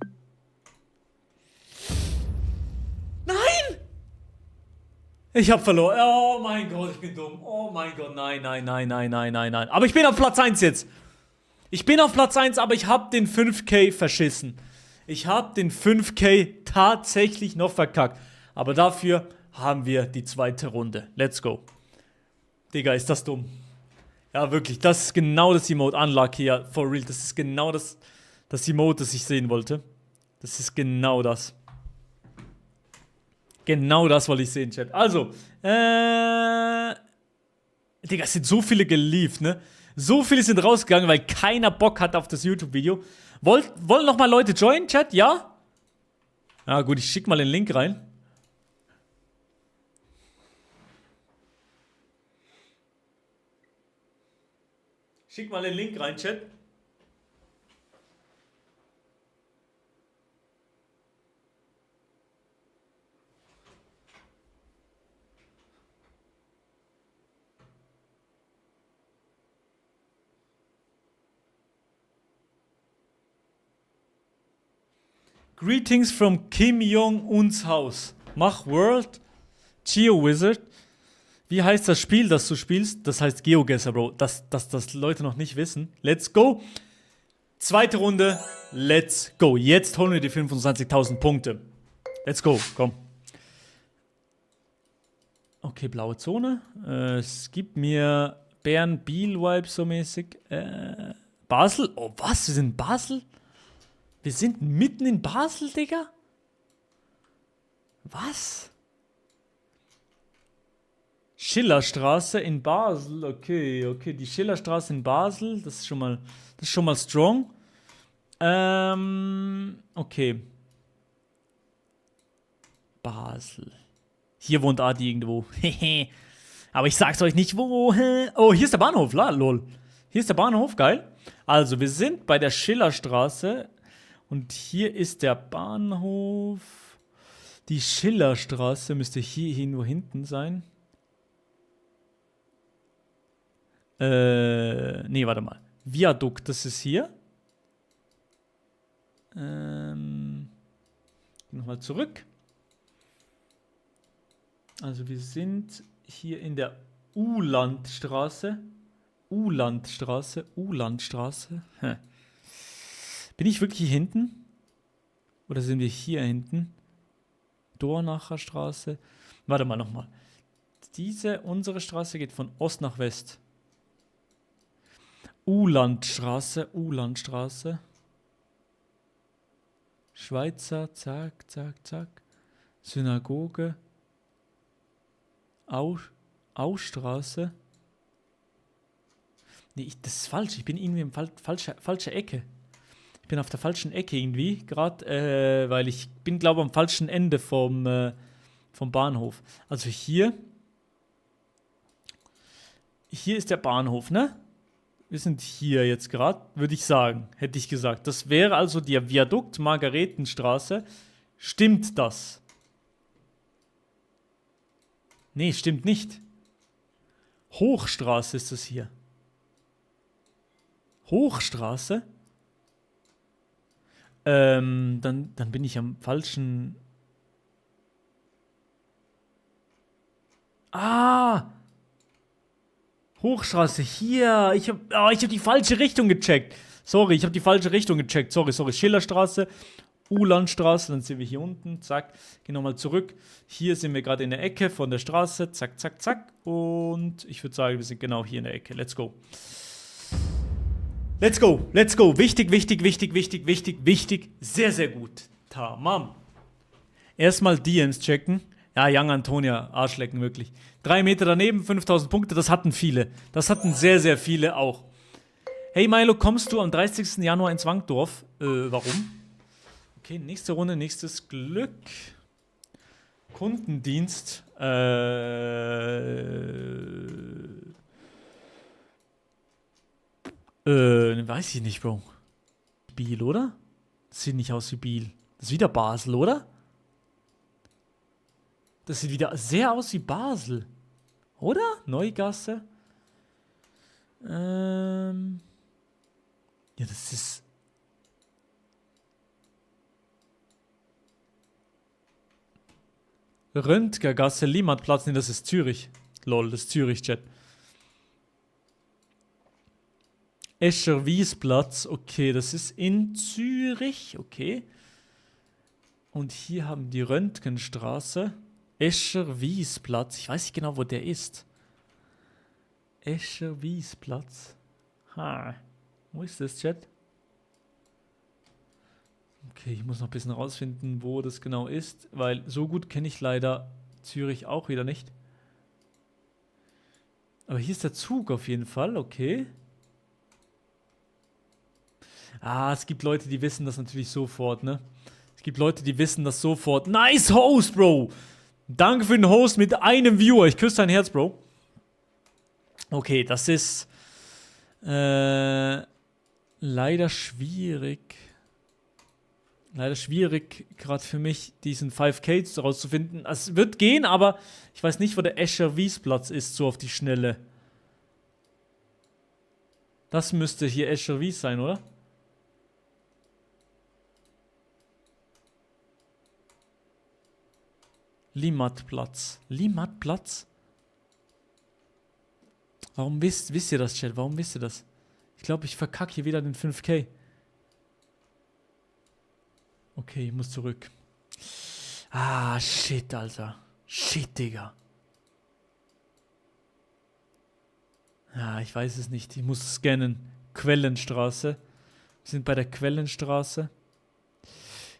Nein! Ich hab verloren. Oh mein Gott, ich bin dumm. Oh mein Gott, nein. Aber ich bin auf Platz 1 jetzt. Ich bin auf Platz 1, aber ich hab den 5K verschissen. Ich hab den 5K tatsächlich noch verkackt. Aber dafür haben wir die zweite Runde. Let's go. Digga, ist das dumm. Ja, wirklich, das ist genau das Emote. Unlucky, ja, for real. Das ist genau das Emote, das ich sehen wollte. Das ist genau das. Genau das wollte ich sehen, Chat. Also, Digga, es sind so viele geliefert, ne? So viele sind rausgegangen, weil keiner Bock hat auf das YouTube-Video. Wollen noch mal Leute joinen, Chat? Ja? Ja, gut, ich schick mal den Link rein. Schick mal den Link rein, Chat. Greetings from Kim Jong-uns Haus. Mach World. GeoWizard. Wie heißt das Spiel, das du spielst? Das heißt GeoGuessr, Bro. Das Leute noch nicht wissen. Let's go. Zweite Runde. Let's go. Jetzt holen wir die 25.000 Punkte. Let's go. Komm. Okay, blaue Zone. Es gibt mir Bern-Biel-Vibe so mäßig. Basel? Oh, was? Wir sind in Basel? Wir sind mitten in Basel, Digga? Was? Schillerstraße in Basel. Okay, die Schillerstraße in Basel. Das ist schon mal strong. Okay. Basel. Hier wohnt Adi irgendwo. Aber ich sag's euch nicht, wo. Oh, hier ist der Bahnhof. Lol. Hier ist der Bahnhof. Geil. Also, wir sind bei der Schillerstraße. Und hier ist der Bahnhof. Die Schillerstraße müsste hier irgendwo hinten sein. Nee, warte mal. Viadukt, das ist hier. Nochmal zurück. Also wir sind hier in der Ulandstraße. Ulandstraße. Bin ich wirklich hier hinten? Oder sind wir hier hinten? Dornacher Straße. Warte mal nochmal. Unsere Straße geht von Ost nach West. Ulandstraße. Schweizer, zack. Synagoge. Ausstraße. Nee, das ist falsch. Ich bin irgendwie in falsche Ecke. Ich bin auf der falschen Ecke irgendwie, gerade, weil ich bin, glaube ich, am falschen Ende vom Bahnhof. Also hier ist der Bahnhof, ne? Wir sind hier jetzt gerade, würde ich sagen, hätte ich gesagt. Das wäre also der Viadukt Margaretenstraße. Stimmt das? Nee, stimmt nicht. Hochstraße ist es hier. Hochstraße? Dann bin ich am falschen Ah! Hochstraße, hier. Ich hab die falsche Richtung gecheckt. Sorry, ich habe die falsche Richtung gecheckt. Sorry. Schillerstraße, Ulandstraße, dann sind wir hier unten. Zack, gehen nochmal zurück. Hier sind wir gerade in der Ecke von der Straße. Zack, zack, zack. Und ich würde sagen, wir sind genau hier in der Ecke. Let's go. Let's go, let's go. Wichtig, wichtig, wichtig, wichtig, wichtig, wichtig. Sehr, sehr gut. Tamam. Erstmal DMs checken. Ja, Young Antonia, Arschlecken, wirklich. 3 Meter daneben, 5000 Punkte, das hatten viele. Das hatten sehr, sehr viele auch. Hey Milo, kommst du am 30. Januar ins Wankdorf? Warum? Okay, nächste Runde, nächstes Glück. Kundendienst. Weiß ich nicht, Bro. Biel, oder? Das sieht nicht aus wie Biel. Das ist wieder Basel, oder? Das sieht wieder sehr aus wie Basel. Oder? Neugasse. Ja, das ist... Röntgergasse, Limmatplatz. Nee, das ist Zürich. Lol, das ist Zürich-Chat. Escher-Wiesplatz. Okay, das ist in Zürich. Okay. Und hier haben die Röntgenstraße. Escher-Wiesplatz. Ich weiß nicht genau, wo der ist. Escher-Wiesplatz. Ha. Wo ist das, Chat? Okay, ich muss noch ein bisschen rausfinden, wo das genau ist, weil so gut kenne ich leider Zürich auch wieder nicht. Aber hier ist der Zug auf jeden Fall, okay. Ah, es gibt Leute, die wissen das natürlich sofort, ne? Es gibt Leute, die wissen das sofort. Nice Host, Bro! Danke für den Host mit einem Viewer. Ich küsse dein Herz, Bro. Okay, das ist leider schwierig. Leider schwierig, gerade für mich, diesen 5K rauszufinden. Es wird gehen, aber ich weiß nicht, wo der Escher-Wiesplatz ist, so auf die Schnelle. Das müsste hier Escher-Wies sein, oder? Limmatplatz. Limmatplatz? Warum wisst ihr das, Chat? Warum wisst ihr das? Ich glaube, ich verkacke hier wieder den 5K. Okay, ich muss zurück. Ah, shit, Alter. Shit, Digga. Ja, ich weiß es nicht. Ich muss scannen. Quellenstraße. Wir sind bei der Quellenstraße.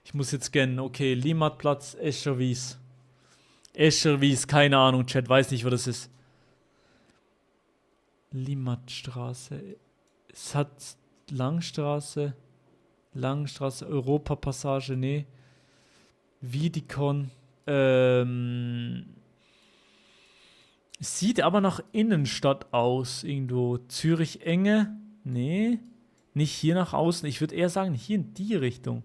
Ich muss jetzt scannen. Okay, Limmatplatz, Escherwies. Escherwies, keine Ahnung, Chat. Weiß nicht, wo das ist. Limmatstraße. Es hat Langstraße. Langstraße, Europapassage, nee. Wiedikon. Sieht aber nach Innenstadt aus, irgendwo. Zürich-Enge? Nee. Nicht hier nach außen. Ich würde eher sagen, hier in die Richtung.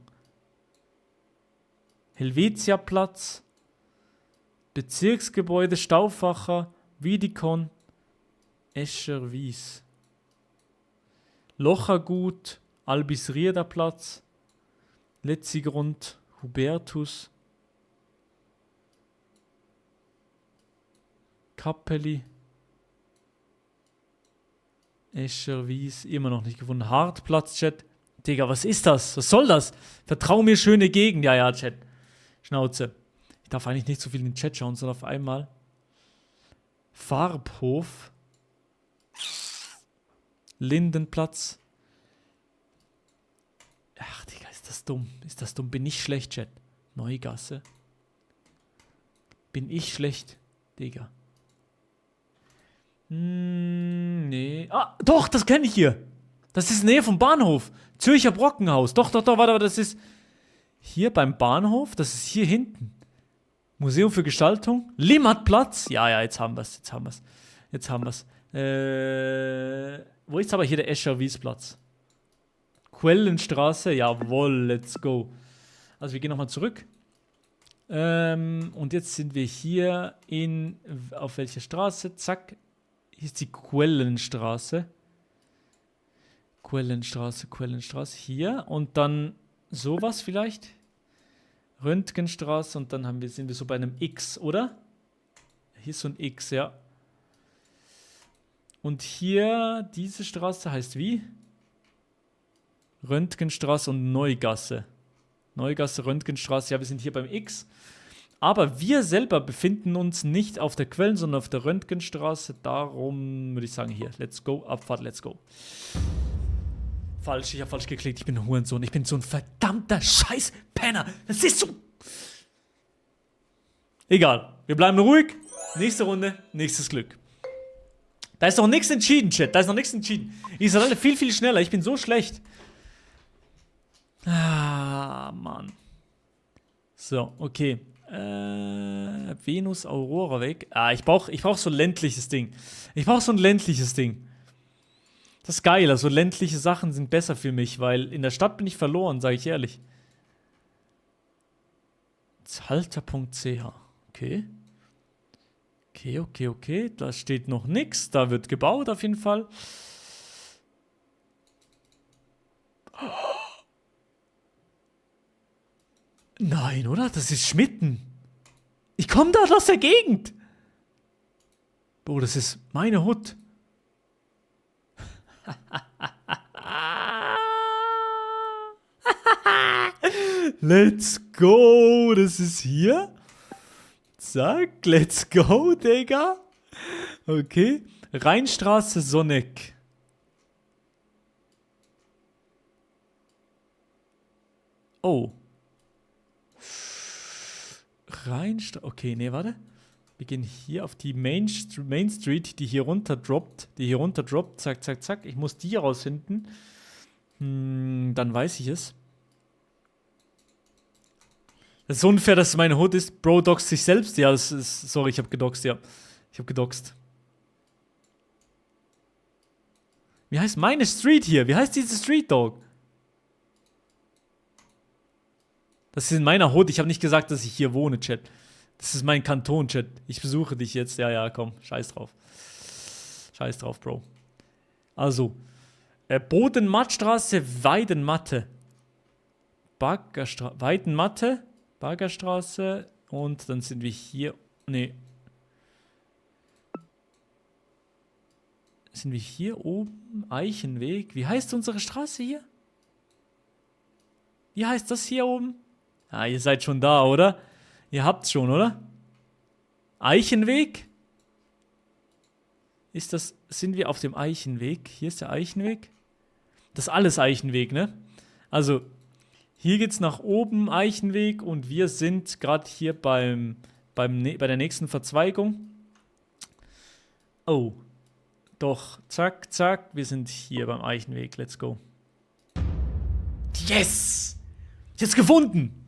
Helvetiaplatz. Bezirksgebäude, Stauffacher, Wiedikon, Escherwies. Lochergut, Albisrierderplatz, Letzigrund, Hubertus, Kappeli, Escherwies, immer noch nicht gefunden. Hartplatz, Chat. Digga, was ist das? Was soll das? Vertrau mir, schöne Gegend. Ja, ja, Chat. Schnauze. Ich darf eigentlich nicht so viel in den Chat schauen, sondern auf einmal. Farbhof. Lindenplatz. Ach, Digga, ist das dumm. Ist das dumm? Bin ich schlecht, Chat? Neugasse. Bin ich schlecht, Digga. Nee. Ah, doch, das kenne ich hier. Das ist Nähe vom Bahnhof. Zürcher Brockenhaus. Doch, warte, das ist hier beim Bahnhof. Das ist hier hinten. Museum für Gestaltung. Limmatplatz. Ja, jetzt haben wir's. Wo ist aber hier der Escher-Wiesplatz? Quellenstraße. Jawohl, let's go. Also wir gehen nochmal zurück. Und jetzt sind wir hier auf welcher Straße? Zack. Hier ist die Quellenstraße. Quellenstraße. Hier. Und dann sowas vielleicht. Röntgenstraße und dann sind wir so bei einem X, oder? Hier ist so ein X, ja. Und hier, diese Straße heißt wie? Röntgenstraße und Neugasse. Neugasse, Röntgenstraße, ja, wir sind hier beim X. Aber wir selber befinden uns nicht auf der Quellen, sondern auf der Röntgenstraße. Darum würde ich sagen, hier, let's go, Abfahrt, let's go. Falsch, ich habe falsch geklickt, ich bin ein Hurensohn. Ich bin so ein verdammter Scheiß-Penner. Das ist so... Egal, wir bleiben ruhig. Nächste Runde, nächstes Glück. Da ist noch nichts entschieden, Chat. Da ist noch nichts entschieden. Ihr seid alle viel, viel schneller. Ich bin so schlecht. Ah, Mann. So, okay. Venus, Aurora weg. Ah, ich brauch so ein ländliches Ding. Ich brauch so ein ländliches Ding. Das ist geil. Also ländliche Sachen sind besser für mich, weil in der Stadt bin ich verloren, sage ich ehrlich. Zalter.ch. Okay. Okay. Da steht noch nichts. Da wird gebaut auf jeden Fall. Nein, oder? Das ist Schmitten. Ich komme da aus der Gegend. Bro, das ist meine Hut. Let's go. Das ist hier. Zack, let's go, Digga. Okay. Rheinstraße, Sonneck. Oh. Rheinstraße. Okay, nee, warte. Wir gehen hier auf die Main Street, die hier runter droppt. Zack, zack, zack. Ich muss die rausfinden. Dann weiß ich es. Das ist so unfair, dass es meine Hut ist. Bro doxt sich selbst. Ja, das ist. Sorry, ich habe gedoxt, ja. Ich habe gedoxt. Wie heißt meine Street hier? Wie heißt diese Street, Dog? Das ist in meiner Hut. Ich habe nicht gesagt, dass ich hier wohne, Chat. Das ist mein Kanton, Chat. Ich besuche dich jetzt. Ja, komm. Scheiß drauf. Scheiß drauf, Bro. Also. Bodenmattstraße, Weidenmatte. Weidenmatte. Baggerstraße. Und dann sind wir hier. Nee. Sind wir hier oben? Eichenweg. Wie heißt unsere Straße hier? Wie heißt das hier oben? Ah, ihr seid schon da, oder? Ihr habt's schon, oder? Eichenweg? Sind wir auf dem Eichenweg? Hier ist der Eichenweg. Das ist alles Eichenweg, ne? Also, hier geht's nach oben, Eichenweg, und wir sind gerade hier bei der nächsten Verzweigung. Oh. Doch, zack, zack, wir sind hier beim Eichenweg. Let's go. Yes! Jetzt gefunden!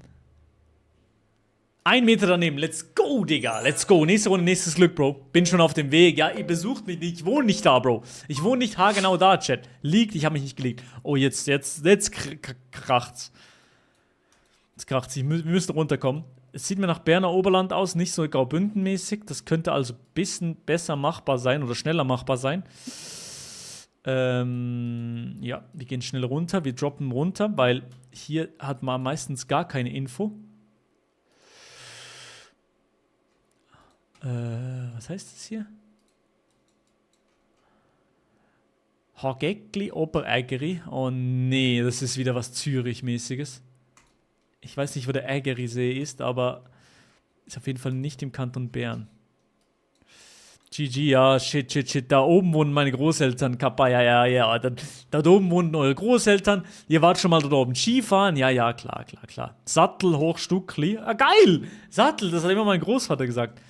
1 Meter daneben. Let's go, Digga. Let's go. Nächste Runde, nächstes Glück, Bro. Bin schon auf dem Weg. Ja, ihr besucht mich nicht. Ich wohne nicht da, Bro. Ich wohne nicht haargenau da, Chat. Liegt, ich habe mich nicht gelegt. Oh, jetzt kracht's. Jetzt kracht's. Wir müssen runterkommen. Es sieht mir nach Berner Oberland aus, nicht so Graubünden-mäßig. Das könnte also ein bisschen besser machbar sein oder schneller machbar sein. Ja, wir gehen schnell runter. Wir droppen runter, weil hier hat man meistens gar keine Info. Was heißt das hier? Hagegli Oberägeri. Oh nee, das ist wieder was Zürich-mäßiges. Ich weiß nicht, wo der Ägerisee ist, aber ist auf jeden Fall nicht im Kanton Bern. GG, ja, shit. Da oben wohnen meine Großeltern. Kappa, ja. Da oben wohnen eure Großeltern. Ihr wart schon mal da oben Skifahren. Ja, klar. Sattel hoch Stuckli. Ah, geil! Sattel, das hat immer mein Großvater gesagt.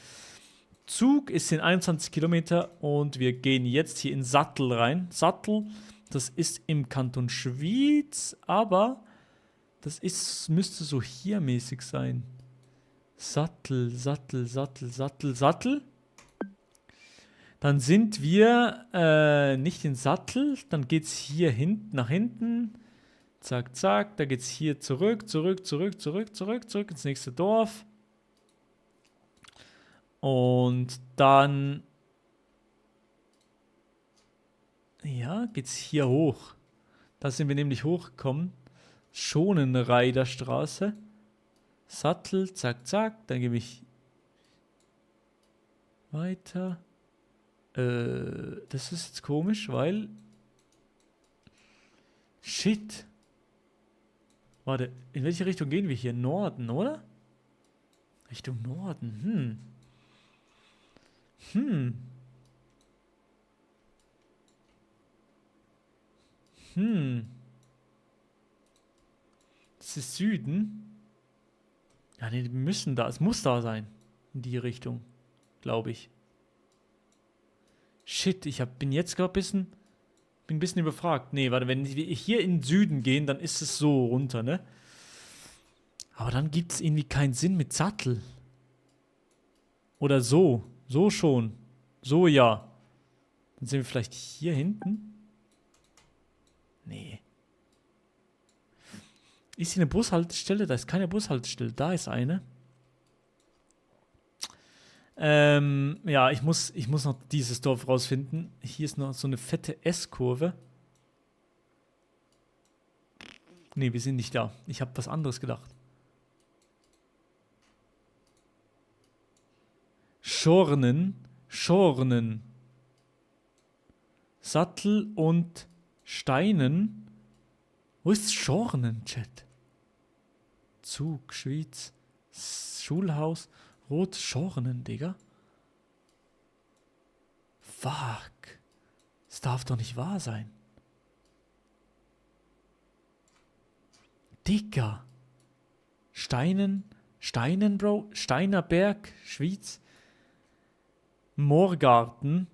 Zug ist in 21 Kilometer und wir gehen jetzt hier in Sattel rein. Sattel, das ist im Kanton Schwyz, aber müsste so hier mäßig sein. Sattel. Dann sind wir nicht in Sattel, dann geht's hier nach hinten. Zack, da geht's hier zurück ins nächste Dorf. Und dann, ja, geht's hier hoch. Da sind wir nämlich hochgekommen. Schonenreider Straße. Sattel, zack, dann gebe ich. Weiter. Das ist jetzt komisch, weil... Shit. Warte, in welche Richtung gehen wir hier? Norden, oder? Richtung Norden, Das ist Süden. Ja, nee, wir müssen da. Es muss da sein. In die Richtung. Glaube ich. Shit, bin jetzt gerade bin ein bisschen überfragt. Nee, warte, wenn wir hier in den Süden gehen, dann ist es so runter, ne? Aber dann gibt es irgendwie keinen Sinn mit Sattel. Oder so. So schon. So ja. Dann sind wir vielleicht hier hinten? Nee. Ist hier eine Bushaltestelle? Da ist keine Bushaltestelle. Da ist eine. Ja, ich muss noch dieses Dorf rausfinden. Hier ist noch so eine fette S-Kurve. Nee, wir sind nicht da. Ich habe was anderes gedacht. Schornen. Sattel und Steinen. Wo ist Schornen, Chat? Zug, Schwyz, Schulhaus, Rot, Schornen, Digga. Fuck. Das darf doch nicht wahr sein. Digga. Steinen, Bro. Steinerberg, Schwyz. Moorgarten.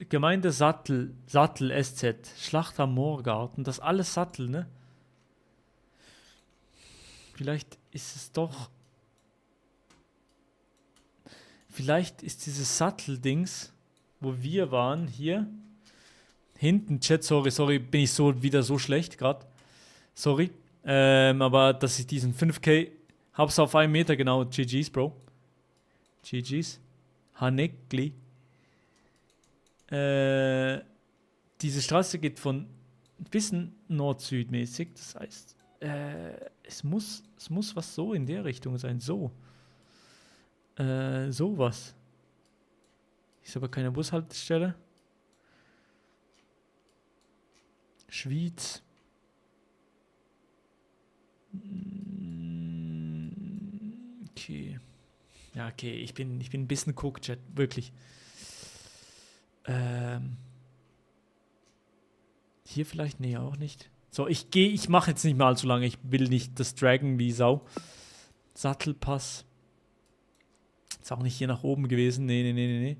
Gemeinde Sattel, SZ. Schlacht am Moorgarten. Das ist alles Sattel, ne? Vielleicht ist es doch... Vielleicht ist dieses Sattel-Dings, wo wir waren, hier. Hinten, Chat, sorry, bin ich wieder so schlecht gerade. Sorry. Aber dass ich diesen 5K hab's auf 1 Meter genau. GG's, Bro. GG's. Hanekli. Diese Straße geht von ein bisschen Nord-Süd-mäßig. Das heißt, es muss was so in der Richtung sein. So. Sowas. Ist aber keine Bushaltestelle. Schwyz. Okay. Ja, okay. Ich bin ein bisschen Cook-Chat. Wirklich. Hier vielleicht? Nee, auch nicht. So, ich mache jetzt nicht mal allzu lange. Ich will nicht das Dragon wie Sau. Sattelpass. Ist auch nicht hier nach oben gewesen. Nee.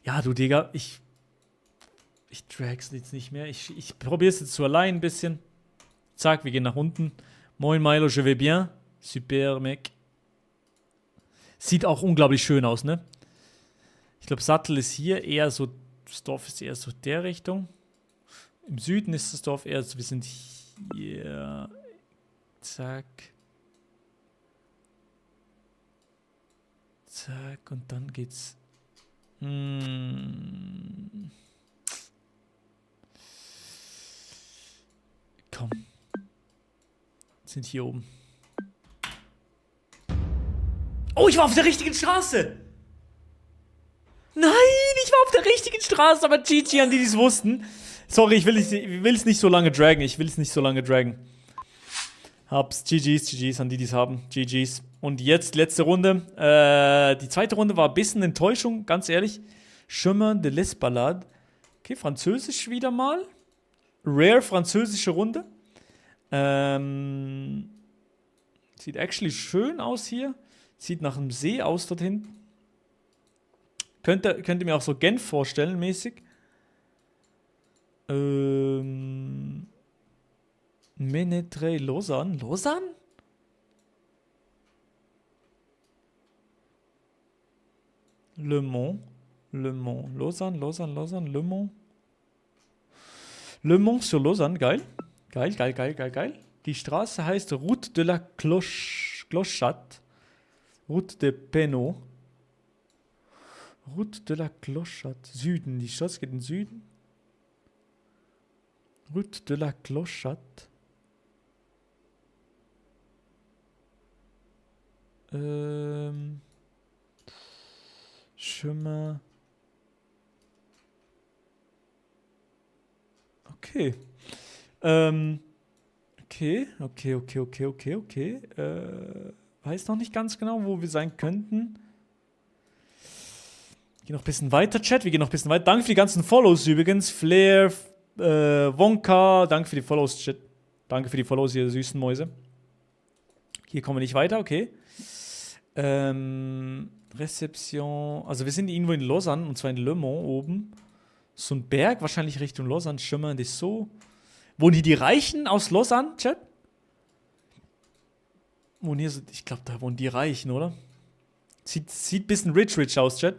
Ja, du Digga, ich drag's jetzt nicht mehr. Ich probiere es jetzt so allein ein bisschen. Zack, wir gehen nach unten. Moin Milo, je vais bien. Super, mec. Sieht auch unglaublich schön aus, ne? Ich glaube, Sattel ist hier eher so, das Dorf ist eher so der Richtung. Im Süden ist das Dorf eher so, wir sind hier. Zack. Zack, und dann geht's. Komm. Sind hier oben. Oh, ich war auf der richtigen Straße! Nein, ich war auf der richtigen Straße, aber GG an die es wussten. Sorry, ich will es nicht so lange dragen. Hab's. GG's an die es haben. GG's. Und jetzt letzte Runde. Die zweite Runde war ein bisschen Enttäuschung, ganz ehrlich. Chemin de l'Espalade. Okay, Französisch wieder mal. Rare französische Runde. Sieht actually schön aus hier. Sieht nach einem See aus dort hinten. Könnt ihr mir auch so Genf vorstellen, mäßig. Ménétré, Lausanne. Lausanne? Le Mans. Lausanne, Le Mans. Le Mans sur Lausanne, geil. Geil. Die Straße heißt Route de la Clochette. Route de Penot. Route de la Clochette. Süden. Die Straße geht in den Süden. Route de la Clochette. Schimmer. Okay. Okay. Weiß noch nicht ganz genau, wo wir sein könnten. Geh noch ein bisschen weiter, Chat. Wir gehen noch ein bisschen weiter. Danke für die ganzen Follows übrigens. Flair, Wonka. Danke für die Follows, Chat. Danke für die Follows, ihr süßen Mäuse. Hier kommen wir nicht weiter, okay. Rezeption. Also wir sind irgendwo in Lausanne, und zwar in Le Mans oben. So ein Berg, wahrscheinlich Richtung Lausanne. Chemin des Sceaux. Wohnen hier die Reichen aus Lausanne, Chat? Wohnen hier so, ich glaube, da wohnen die Reichen, oder? Sieht ein bisschen rich aus, Chat.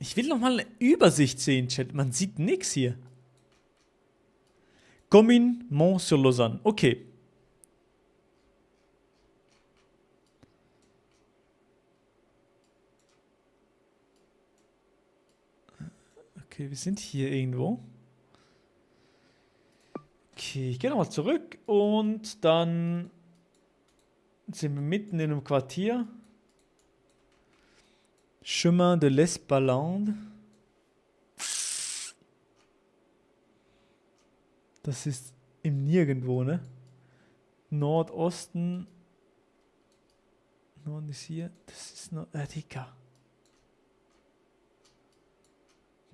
Ich will noch mal eine Übersicht sehen, Chat. Man sieht nichts hier. Commune Mont-sur-Lausanne. Okay. Okay, wir sind hier irgendwo. Okay, ich gehe nochmal zurück und dann sind wir mitten in einem Quartier. Chemin de l'Espalande. Das ist im Nirgendwo, ne? Nordosten. Norden ist hier. Das ist noch. Digga.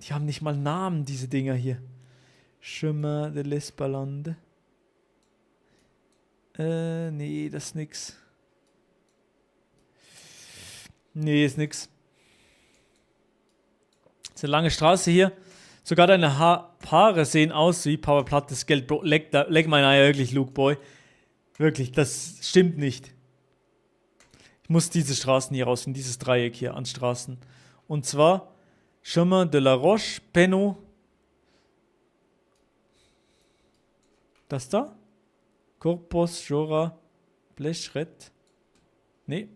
Die haben nicht mal Namen, diese Dinger hier. Chemin de l'Espalande. Nee, das ist nix. Nee, ist nix. Das ist eine lange Straße hier. Sogar deine Haare sehen aus wie powerplattes Geld. Bro, leck mein Eier, wirklich, Luke Boy. Wirklich, das stimmt nicht. Ich muss diese Straßen hier rausfinden, dieses Dreieck hier an Straßen. Und zwar Chemin de la Roche, Penot. Das da? Corpus, Jora, Blechret. Nee.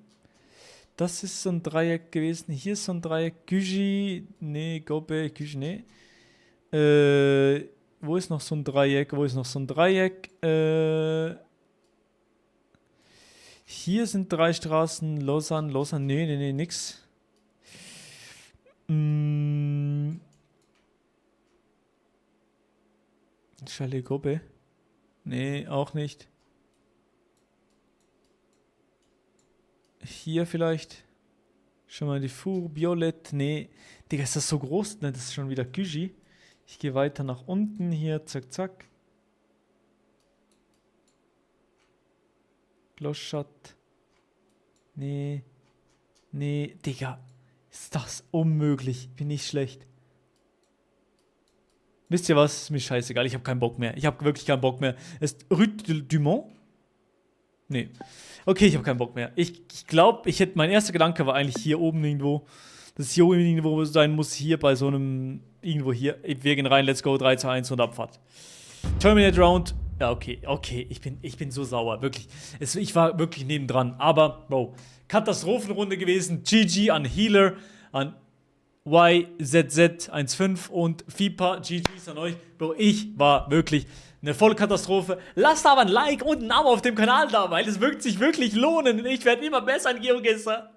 Das ist so ein Dreieck gewesen. Hier ist so ein Dreieck. Cugy. Nee, Gobe, Cugy, nee. Wo ist noch so ein Dreieck? Hier sind 3 Straßen. Lausanne. Nee, nix. Chalet Gobe. Nee, auch nicht. Hier vielleicht. Schon mal die Four, Violette. Nee. Digga, ist das so groß? Ne, das ist schon wieder Cugy. Ich gehe weiter nach unten hier. Zack, zack. Gloschat. Nee. Digga. Ist das unmöglich. Bin ich schlecht. Wisst ihr was? Ist mir scheißegal. Ich habe keinen Bock mehr. Ich habe wirklich keinen Bock mehr. Ist Rue du Mont? Nee. Okay, ich habe keinen Bock mehr. Ich glaube, mein erster Gedanke war eigentlich hier oben irgendwo. Dass es hier oben irgendwo sein muss. Hier bei so einem, irgendwo hier. Wir gehen rein, let's go, 3, 2, 1 und Abfahrt. Terminate Round. Ja, okay. Ich bin so sauer, wirklich. Ich war wirklich nebendran. Aber, Bro, Katastrophenrunde gewesen. GG an Healer, an YZZ15 und FIPA. GG's an euch. Bro, ich war wirklich eine Vollkatastrophe. Lasst aber ein Like und ein Abo auf dem Kanal da, weil es wird sich wirklich lohnen. Ich werde immer besser in GeoGuessr.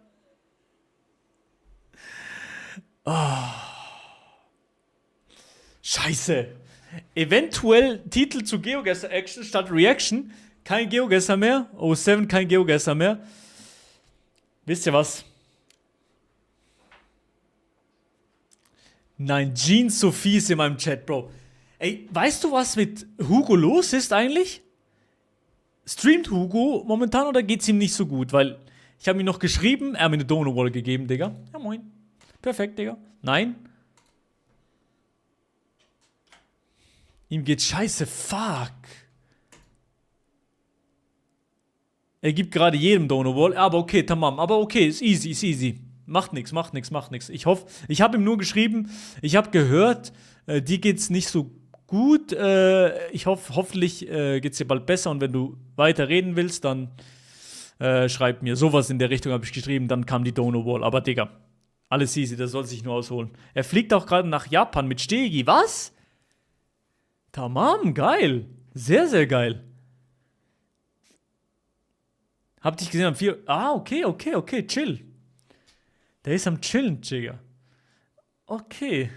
Oh. Scheiße. Eventuell Titel zu GeoGuessr Action statt Reaction. Kein GeoGuessr mehr. Oh, 7, kein GeoGuessr mehr. Wisst ihr was? Nein, Jeans Sophie ist in meinem Chat, Bro. Ey, weißt du, was mit Hugo los ist eigentlich? Streamt Hugo momentan oder geht's ihm nicht so gut? Weil ich habe ihm noch geschrieben, er hat mir eine Donut-Wall gegeben, Digga. Ja, moin. Perfekt, Digga. Nein. Ihm geht scheiße, fuck. Er gibt gerade jedem Donut-Wall, aber okay, tamam. Aber okay, ist easy. Macht nix. Ich hoffe, ich habe ihm nur geschrieben, ich habe gehört, dir geht's nicht so gut. Ich hoffe, hoffentlich geht's dir bald besser und wenn du weiter reden willst, dann schreib mir. Sowas in der Richtung habe ich geschrieben, dann kam die Donut-Wall. Aber Digga, alles easy, das soll sich nur ausholen. Er fliegt auch gerade nach Japan mit Stegi. Was? Tamam, geil. Sehr, sehr geil. Hab dich gesehen am 4. Ah, okay, chill. Der ist am Chillen, Digga. Okay.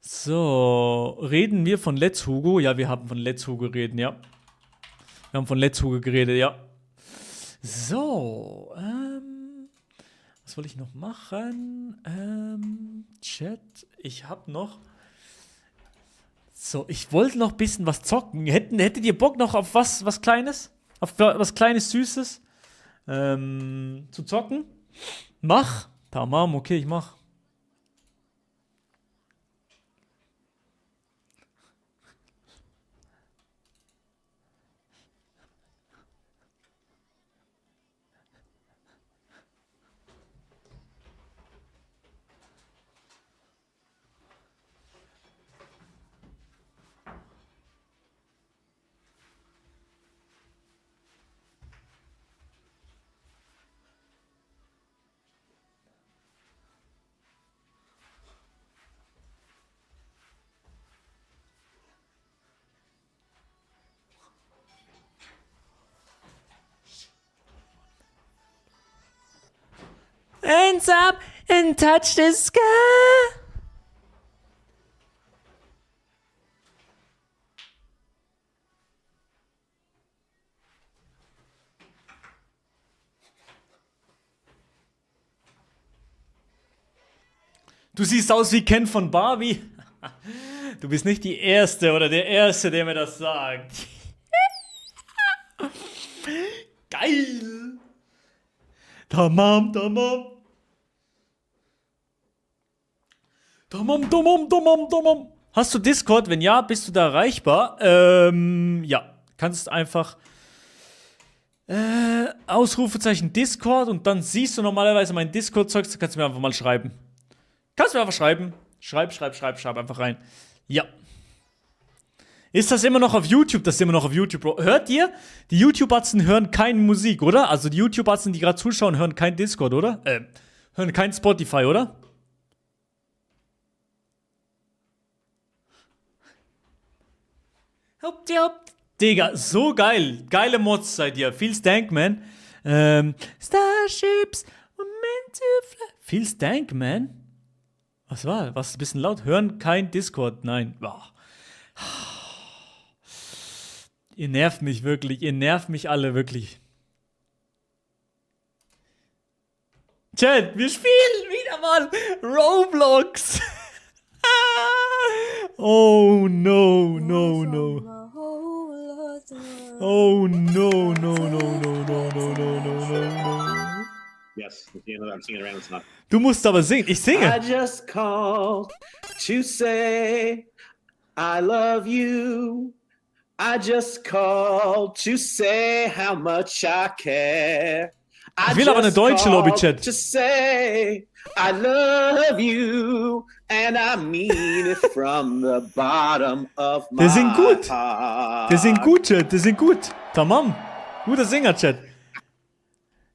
So, reden wir von Let's Hugo? Ja, wir haben von Let's Hugo reden, ja. Wir haben von Let's Hugo geredet, ja. So, was wollte ich noch machen? Chat, ich hab noch... So, ich wollte noch ein bisschen was zocken. Hättet ihr Bock noch auf was Kleines? Auf was Kleines, Süßes? Zu zocken? Mach. Tamam, okay, ich mach. Hands up and touch the sky. Du siehst aus wie Ken von Barbie. Du bist nicht die Erste oder der Erste, der mir das sagt. Geil. Tamam, tamam. Tamam. Hast du Discord? Wenn ja, bist du da erreichbar? Ja. Kannst einfach Ausrufezeichen Discord und dann siehst du normalerweise mein Discord-Zeugs, da kannst du mir einfach mal schreiben. Kannst du mir einfach schreiben. Schreib einfach rein. Ja. Ist das immer noch auf YouTube? Das ist immer noch auf YouTube, Bro. Hört ihr? Die YouTube-Atzen hören keine Musik, oder? Also die YouTube-Atzen, die gerade zuschauen, hören kein Discord, oder? Hören kein Spotify, oder? Hopp. Digga, so geil. Geile Mods seid ihr. Vielen Dank, man. Starships were meant to fly. Vielen Dank, man. Was war? Was ist ein bisschen laut? Hören kein Discord. Nein. Boah. Ihr nervt mich wirklich. Ihr nervt mich alle wirklich. Chat, wir spielen wieder mal Roblox. Oh no. Oh no. Yes, I'm singing around. It's not. Du musst aber singen. Ich singe. I just called to say I love you. I just called to say how much I care. Ich will aber eine deutsche Lobby-Chat. To say I love you and I mean it from the bottom of my Der singt gut. heart. Der singt gut, Chat. Der singt gut. Tamam. Guter Singer, Chat.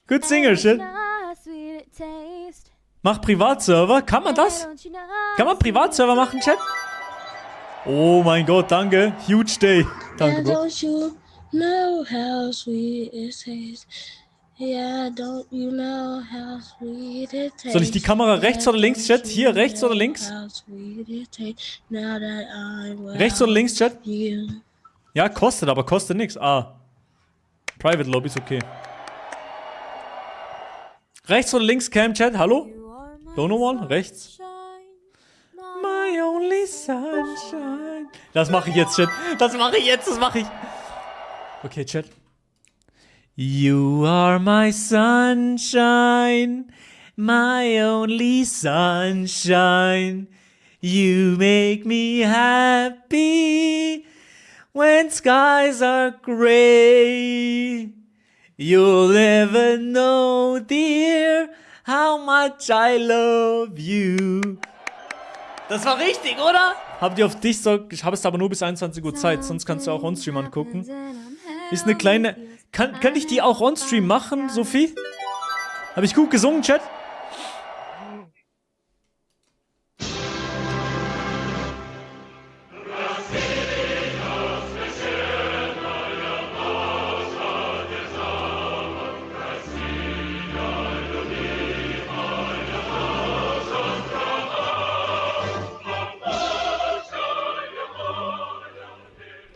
Gut Singer, Chat. Mach Privatserver. Kann man das? Kann man Privatserver machen, Chat? Oh mein Gott, danke. Huge day. Danke, Bro. Don't you know how sweet it tastes? Yeah, don't you know how sweet it tastes? Soll ich die Kamera rechts oder links, Chat? Hier, rechts oder links? Rechts oder links, Chat? Ja, kostet, aber kostet nichts. Ah. Private Lobby ist okay. Rechts oder links, Cam, Chat? Hallo? Don't know one? Rechts. My only sunshine. Das mache ich jetzt, Chat. Das mache ich. Okay, Chat. You are my sunshine, my only sunshine. You make me happy when skies are gray. You'll never know, dear, how much I love you. Das war richtig, oder? Habt ihr auf dich so... Ich habe es aber nur bis 21 Uhr Zeit, sonst kannst du auch on-stream angucken. Ist eine kleine... Kann ich die auch on-stream machen, Sophie? Habe ich gut gesungen, Chat?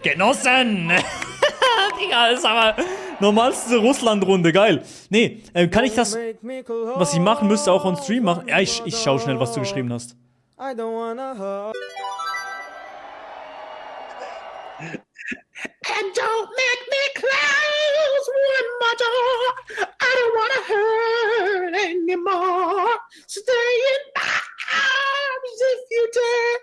Genossen! Digga, ist aber normalste Russland-Runde, geil. Nee, kann ich das, was ich machen müsste, auch on Stream machen? Ja, ich schau schnell, was du geschrieben hast. I don't wanna hurt. And don't make me close one more door. I don't wanna hurt anymore. Stay in my arms if you dare,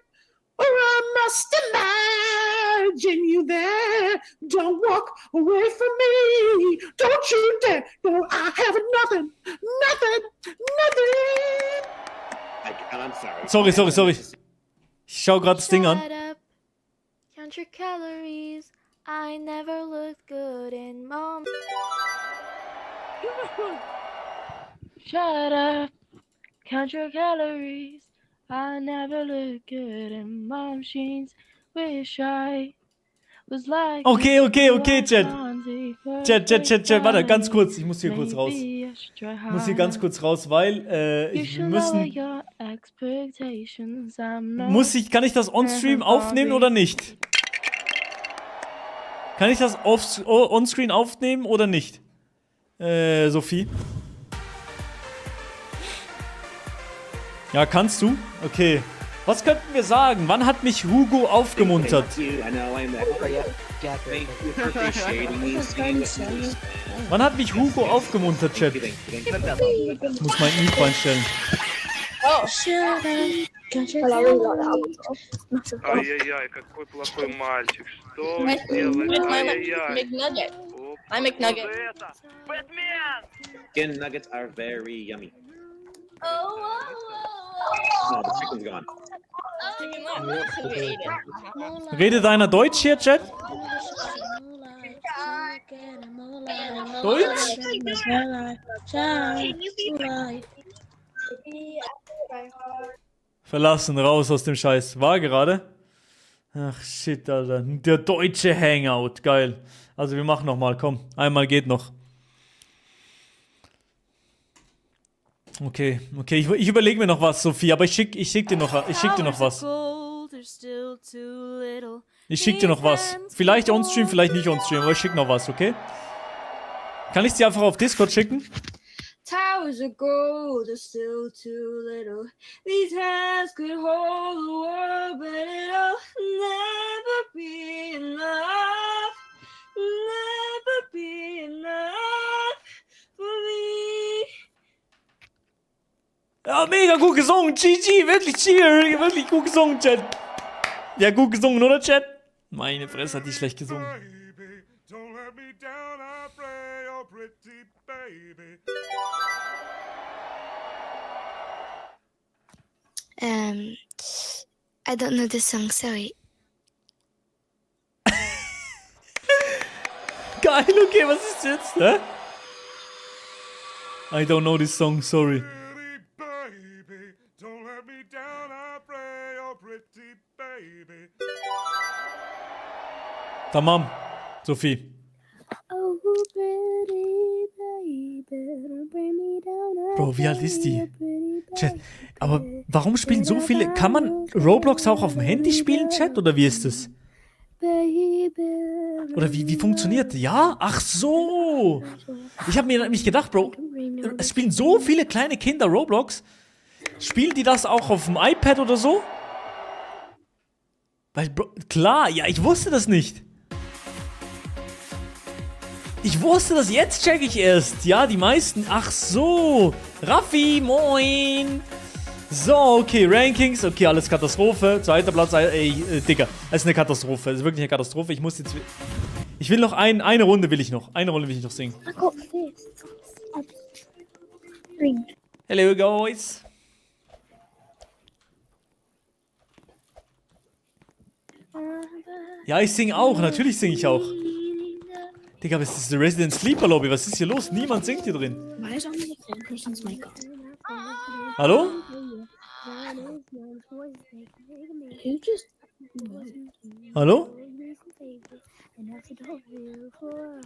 or I must imagine you there. Don't walk away from me. Don't you dare. No, I have nothing. I'm sorry. Sorry. Ich schau gerade das Ding an. Shut up, count your calories. I never looked good in mom. Shut up, count your calories. I never looked good in mom jeans. Wish I was like. Okay, Chat. Chat, warte, ganz kurz. Ich muss hier kurz raus. Weil kann ich das on-stream aufnehmen oder nicht? Kann ich das on-screen aufnehmen oder nicht? Sophie? Ja, kannst du? Okay. Was könnten wir sagen? Wann hat mich Hugo aufgemuntert? Wann hat mich Hugo aufgemuntert, Chat? Ich muss mein Mikro einstellen. Ай-яй-яй, какой плохой мальчик. Что вы делаете? Ай-яй-яй. My McNugget. Что это? Бэтмен! Chicken nuggets are very yummy. Oh, the chicken's gone. Redet einer Deutsch hier, Chat? Deutsch? Verlassen, raus aus dem Scheiß. War gerade? Ach shit, Alter. Der deutsche Hangout. Geil. Also wir machen nochmal, komm. Einmal geht noch. Okay. Ich überlege mir noch was, Sophie, aber ich schick dir noch was. Ich schick dir noch was. Vielleicht on-stream, vielleicht nicht on-stream, aber ich schick noch was, okay? Kann ich dir einfach auf Discord schicken? Towers of gold are still too little. These hands could hold the world, but it'll never be enough. Never be enough for me. Ja, mega gut gesungen, GG, wirklich cheer, wirklich gut gesungen, Chat. Ja, gut gesungen, oder, Chat? Meine Fresse, hat die schlecht gesungen. I don't know this song, sorry. Geil, okay, was ist jetzt, hä? I don't know this song, sorry. Tamam, Sophie. Bro, wie alt ist die? Chat. Aber warum spielen so viele? Kann man Roblox auch auf dem Handy spielen, Chat? Oder wie ist das? Oder wie funktioniert das? Ja? Ach so. Ich habe mir nämlich gedacht, Bro, es spielen so viele kleine Kinder Roblox. Spielen die das auch auf dem iPad oder so? Weil, Bro, klar, ja, ich wusste das nicht. Ich wusste das, jetzt check ich erst. Ja, die meisten. Ach so. Raffi, moin. So, okay, Rankings. Okay, alles Katastrophe. Zweiter Platz, Digga. Es ist eine Katastrophe. Es ist wirklich eine Katastrophe. Ich muss jetzt... Ich will noch eine Runde will ich noch. Eine Runde will ich noch singen. Hello, guys. Ja, ich singe auch. Natürlich singe ich auch. Digga, aber es ist die Resident Sleeper Lobby. Was ist hier los? Niemand singt hier drin. Hallo? Hallo?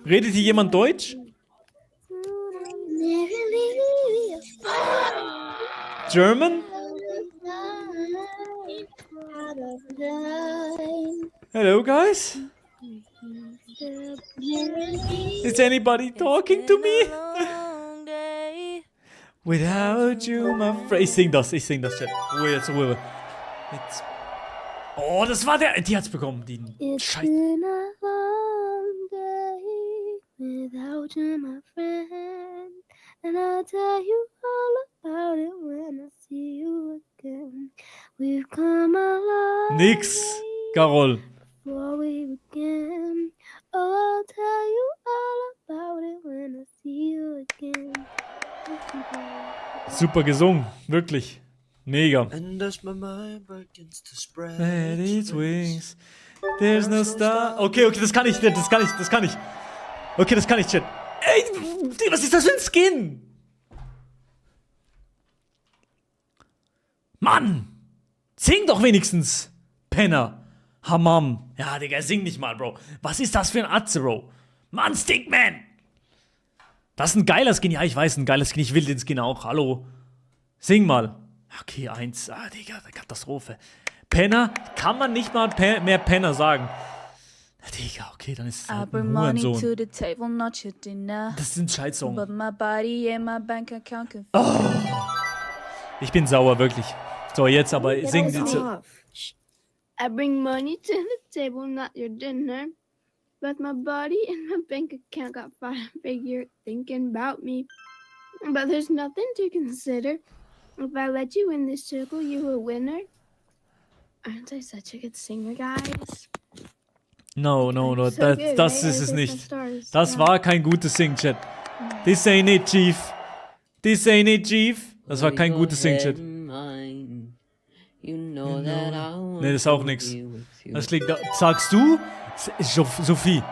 Redet hier jemand Deutsch? German? Hello, guys? Is anybody talking to me? Without you, my friend. Ich sing das, Chat. Ruhe jetzt, Ruhe. Jetzt. Oh, das war der. Die hat's bekommen, die Scheiße. Been a long day without you, my friend. And I'll tell you all about it when I see you again. We've come a long Nix, way Carol. before we begin. Oh, I'll tell you all about it when I see you again. Super gesungen, wirklich. Mega. And as my mind begins to spread Its wings. There's no star. Okay, das kann ich, das kann ich. Okay, das kann ich, Chat. Ey, was ist das für ein Skin? Mann! Sing doch wenigstens, Penner. Hammam. Ja, Digga, sing nicht mal, Bro. Was ist das für ein Atze, Bro? Mann, Stickman! Das ist ein geiler Skin. Ja, ich weiß, ein geiler Skin. Ich will den Skin auch. Hallo. Sing mal. Okay, 1. Ah, Digga, Katastrophe. Penner, kann man nicht mal mehr Penner sagen. Digga, okay, dann ist es halt ein Hurensohn. Das ist ein Scheißsong. Ich bin sauer, wirklich. So, jetzt aber singen Sie zu. I bring money to the table, not your dinner. But my body and my bank account got fine. Figure thinking about me. But there's nothing to consider. If I let you in this circle, you're a winner. Aren't I such a good singer, guys? No, So das good, ist right? es I nicht. think stars. Das war kein gutes Sing-Chat. This ain't it, Chief. This ain't it, Chief. Das war kein gutes Sing-Chat. Ne, das ist auch nix. Das liegt da. Sagst du? Sophie,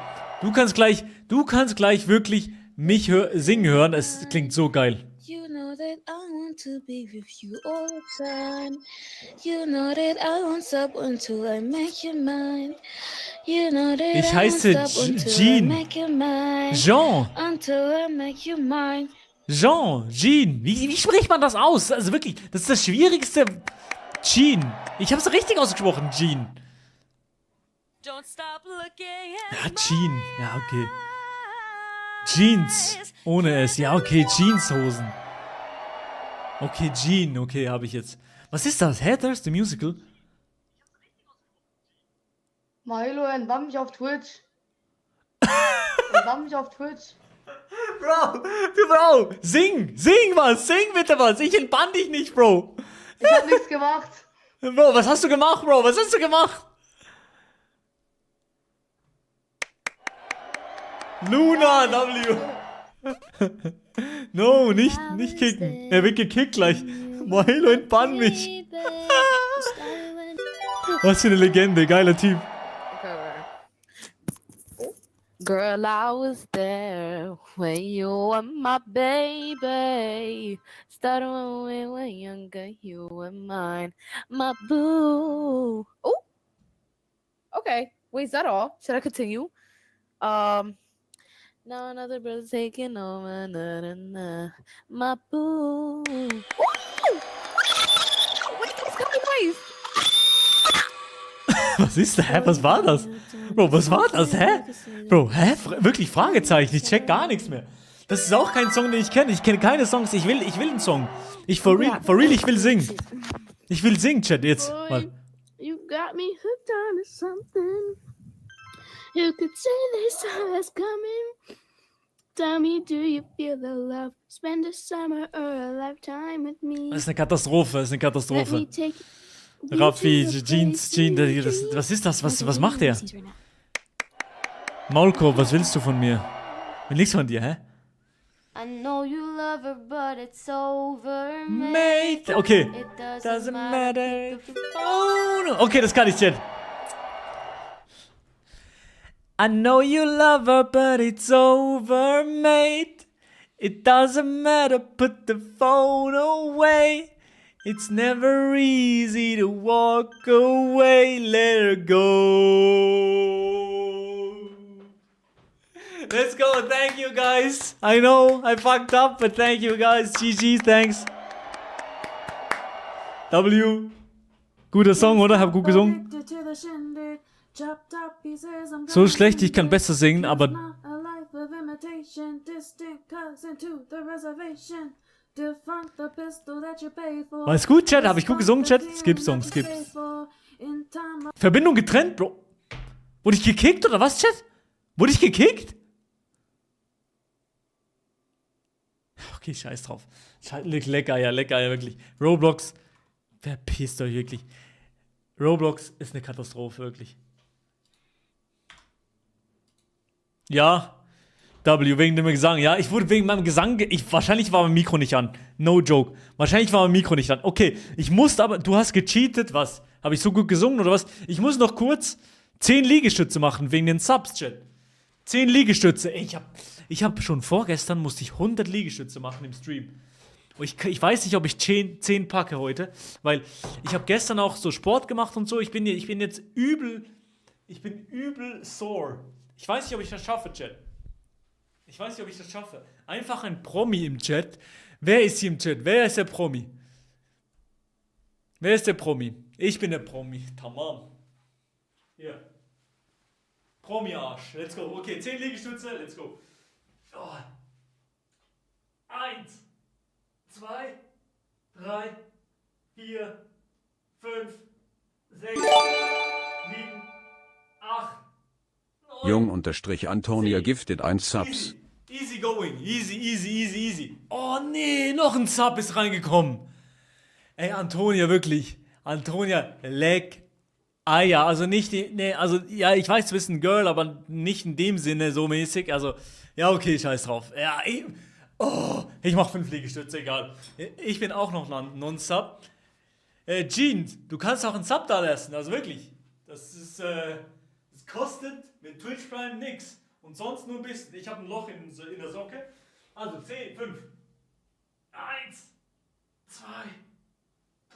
du kannst gleich wirklich mich singen hören. Es klingt so geil. You know that I want to be with you all the time. You know that I won't stop until I make you mine. You know that Ich I won't heiße stop until I Jean. make you mine. Jean. Until I make you mine. Jean. Wie spricht man das aus? Also wirklich, das ist das Schwierigste. Jean. Ich hab's richtig ausgesprochen, Jean. Ja, Jean. Ja, okay. Jeans. Ohne S. Ja, okay, Jeanshosen. Okay, Jean. Okay, habe ich jetzt. Was ist das? Heathers, the Musical? Milo, entbann mich auf Twitch. Bro, sing bitte was. Ich entbann dich nicht, Bro. Ich hab nichts gemacht. Bro, was hast du gemacht, Bro? Was hast du gemacht? Luna W. No, nicht kicken. Er wird gekickt gleich. Milo, entbann mich. Was für eine Legende, geiler Typ. Girl, I was there when you were my baby. Started when we were younger, you were mine, my boo. Oh, okay. Wait, is that all? Should I continue? Now another brother's taking over, na, na, na, my boo. Wait, that's kind nice. Was ist da? Hä? Was war das? Bro, was war das? Hä? Bro, hä? Wirklich Fragezeichen. Ich check gar nichts mehr. Das ist auch kein Song, den ich kenne. Ich kenne keine Songs. Ich will einen Song. For real, ich will singen. Ich will singen, Chat, jetzt. Mal. You got me hooked on something. You could say this time is coming. Tell me, do you feel the love? Spend a summer or a lifetime with me. Das ist eine Katastrophe. Let me take Raffi, Jeans, Jean, was ist das? Was macht der? Maulkorb, was willst du von mir? Will nichts von dir, hä? I know you love her, but it's over, Mate. Okay. It Doesn't matter. Oh, no. Okay, das kann ich jetzt. I know you love her, but it's over, mate. It doesn't matter, put the phone away. It's never easy to walk away, let her go. Let's go, thank you guys. I know I fucked up, but thank you guys. GG, thanks. W. Guter Song, oder? Hab gut gesungen. So schlecht, ich kann besser singen, aber... War es gut, Chat? Habe ich gut gesungen, Chat? Skip Song, skip. Verbindung getrennt, Bro. Wurde ich gekickt oder was, Chat? Wurde ich gekickt? Okay, scheiß drauf. Lecker, ja, wirklich. Roblox, verpisst euch wirklich. Roblox ist eine Katastrophe, wirklich. Ja, W, wegen dem Gesang. Ja, ich wurde wegen meinem Gesang... wahrscheinlich war mein Mikro nicht an. No joke. Wahrscheinlich war mein Mikro nicht an. Okay, ich musste aber... Du hast gecheatet, was? Habe ich so gut gesungen oder was? Ich muss noch kurz 10 Liegestütze machen, wegen den Subs, Chat. 10 Liegestütze. Ey, ich hab schon vorgestern musste ich 100 Liegestütze machen im Stream. Und ich weiß nicht, ob ich 10 packe heute, weil ich habe gestern auch so Sport gemacht und so. Ich bin jetzt übel... Ich bin übel sore. Ich weiß nicht, ob ich das schaffe, Chat. Ich weiß nicht, ob ich das schaffe. Einfach ein Promi im Chat. Wer ist hier im Chat? Wer ist der Promi? Wer ist der Promi? Ich bin der Promi. Tamam. Hier. Promi-Arsch. Let's go. Okay, 10 Liegestütze. Let's go. Oh. 1, 2, 3, 4, 5, 6, 7, 8, 9. Jung_Antonia gifted 1 Subs. Easy going. Easy. Oh nee, noch ein Sub ist reingekommen. Ey, Antonia, wirklich. Antonia, leck Eier. Also nicht, also, ja, ich weiß, du bist ein Girl, aber nicht in dem Sinne so mäßig. Also, ja, okay, scheiß drauf. Ja, ich mach 5 Liegestütze, egal. Ich bin auch noch Non-Sub. Jean, du kannst auch einen Sub da lassen, also wirklich. Das ist, das kostet mit Twitch Prime nix. Und sonst nur ein bisschen. Ich habe ein Loch in der Socke. Also 10, 5. 1, 2,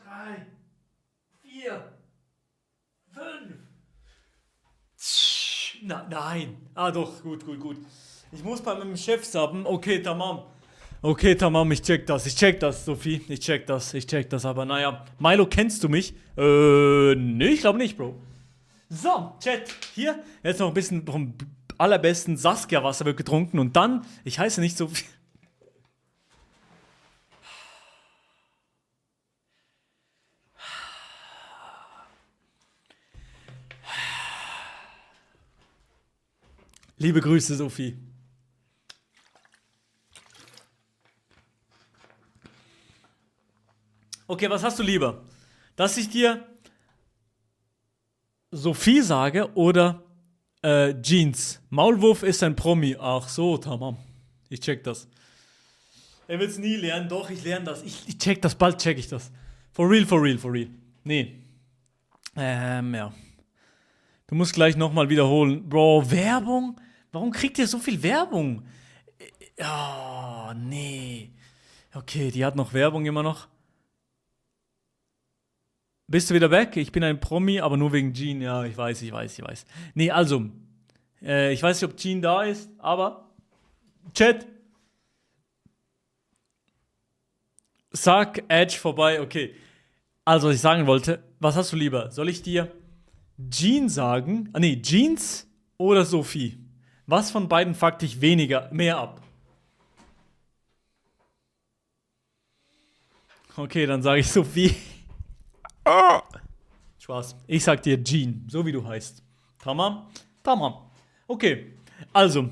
3, 4, 5. Nein. Ah doch, gut. Ich muss bei meinem Chef subben. Okay, tamam, ich check das, Sophie. Ich check das, aber naja. Milo, kennst du mich? Nee, ich glaube nicht, Bro. So, Chat, hier. Jetzt noch ein bisschen vom allerbesten Saskia-Wasser wird getrunken und dann, ich heiße nicht so viel. Liebe Grüße, Sophie. Okay, was hast du lieber? Dass ich dir Sophie sage oder Jeans. Maulwurf ist ein Promi. Ach so, tamam. Ich check das. Er wird's nie lernen. Doch, ich lerne das. Ich check das. Bald check ich das. For real. Nee. Ja. Du musst gleich nochmal wiederholen. Bro, Werbung? Warum kriegt ihr so viel Werbung? Oh, nee. Okay, die hat noch Werbung immer noch. Bist du wieder weg? Ich bin ein Promi, aber nur wegen Jean. Ja, ich weiß. Nee, also, ich weiß nicht, ob Jean da ist, aber Chat. Sag Edge vorbei, okay. Also, was ich sagen wollte, was hast du lieber? Soll ich dir Jean sagen? Jeans oder Sophie? Was von beiden fuckt dich mehr ab? Okay, dann sage ich Sophie. Spaß. Ich sag dir Jean, so wie du heißt. Tamam. Okay, also,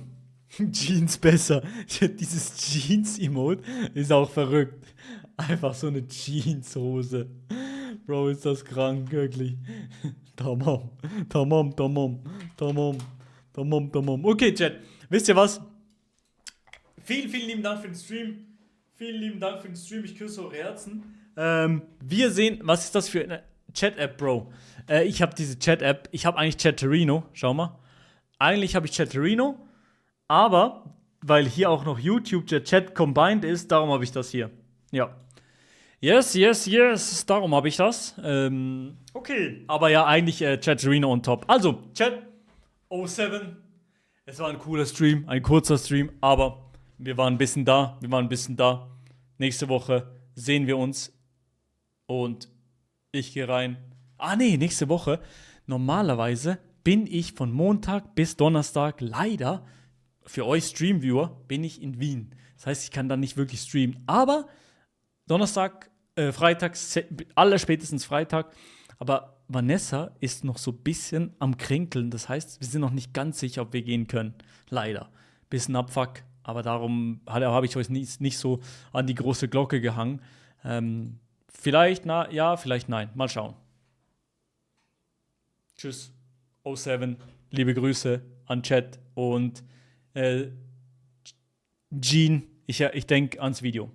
Jeans besser. Dieses Jeans-Emote ist auch verrückt. Einfach so eine Jeanshose. Bro, ist das krank, wirklich. Tamam. Okay, Chat. Wisst ihr was? Vielen lieben Dank für den Stream. Ich küsse eure Herzen. Wir sehen, was ist das für eine Chat-App, Bro? Ich habe diese Chat-App. Ich habe eigentlich Chatterino. Schau mal. Eigentlich habe ich Chatterino. Aber, weil hier auch noch YouTube der Chat combined ist, darum habe ich das hier. Ja. Yes. Darum habe ich das. Okay. Aber ja, eigentlich Chatterino on top. Also, Chat 07. Es war ein cooler Stream. Ein kurzer Stream. Aber wir waren ein bisschen da. Nächste Woche sehen wir uns. Und ich gehe rein. Nächste Woche. Normalerweise bin ich von Montag bis Donnerstag leider, für euch Streamviewer, bin ich in Wien. Das heißt, ich kann dann nicht wirklich streamen. Aber Donnerstag, Freitag, allerspätestens Freitag. Aber Vanessa ist noch so ein bisschen am Kränkeln. Das heißt, wir sind noch nicht ganz sicher, ob wir gehen können. Leider. Bisschen Abfuck. Aber darum habe ich euch nicht so an die große Glocke gehangen. Vielleicht ja, vielleicht nein. Mal schauen. Tschüss. 07. Liebe Grüße an Chat und Jean. Ich denke ans Video.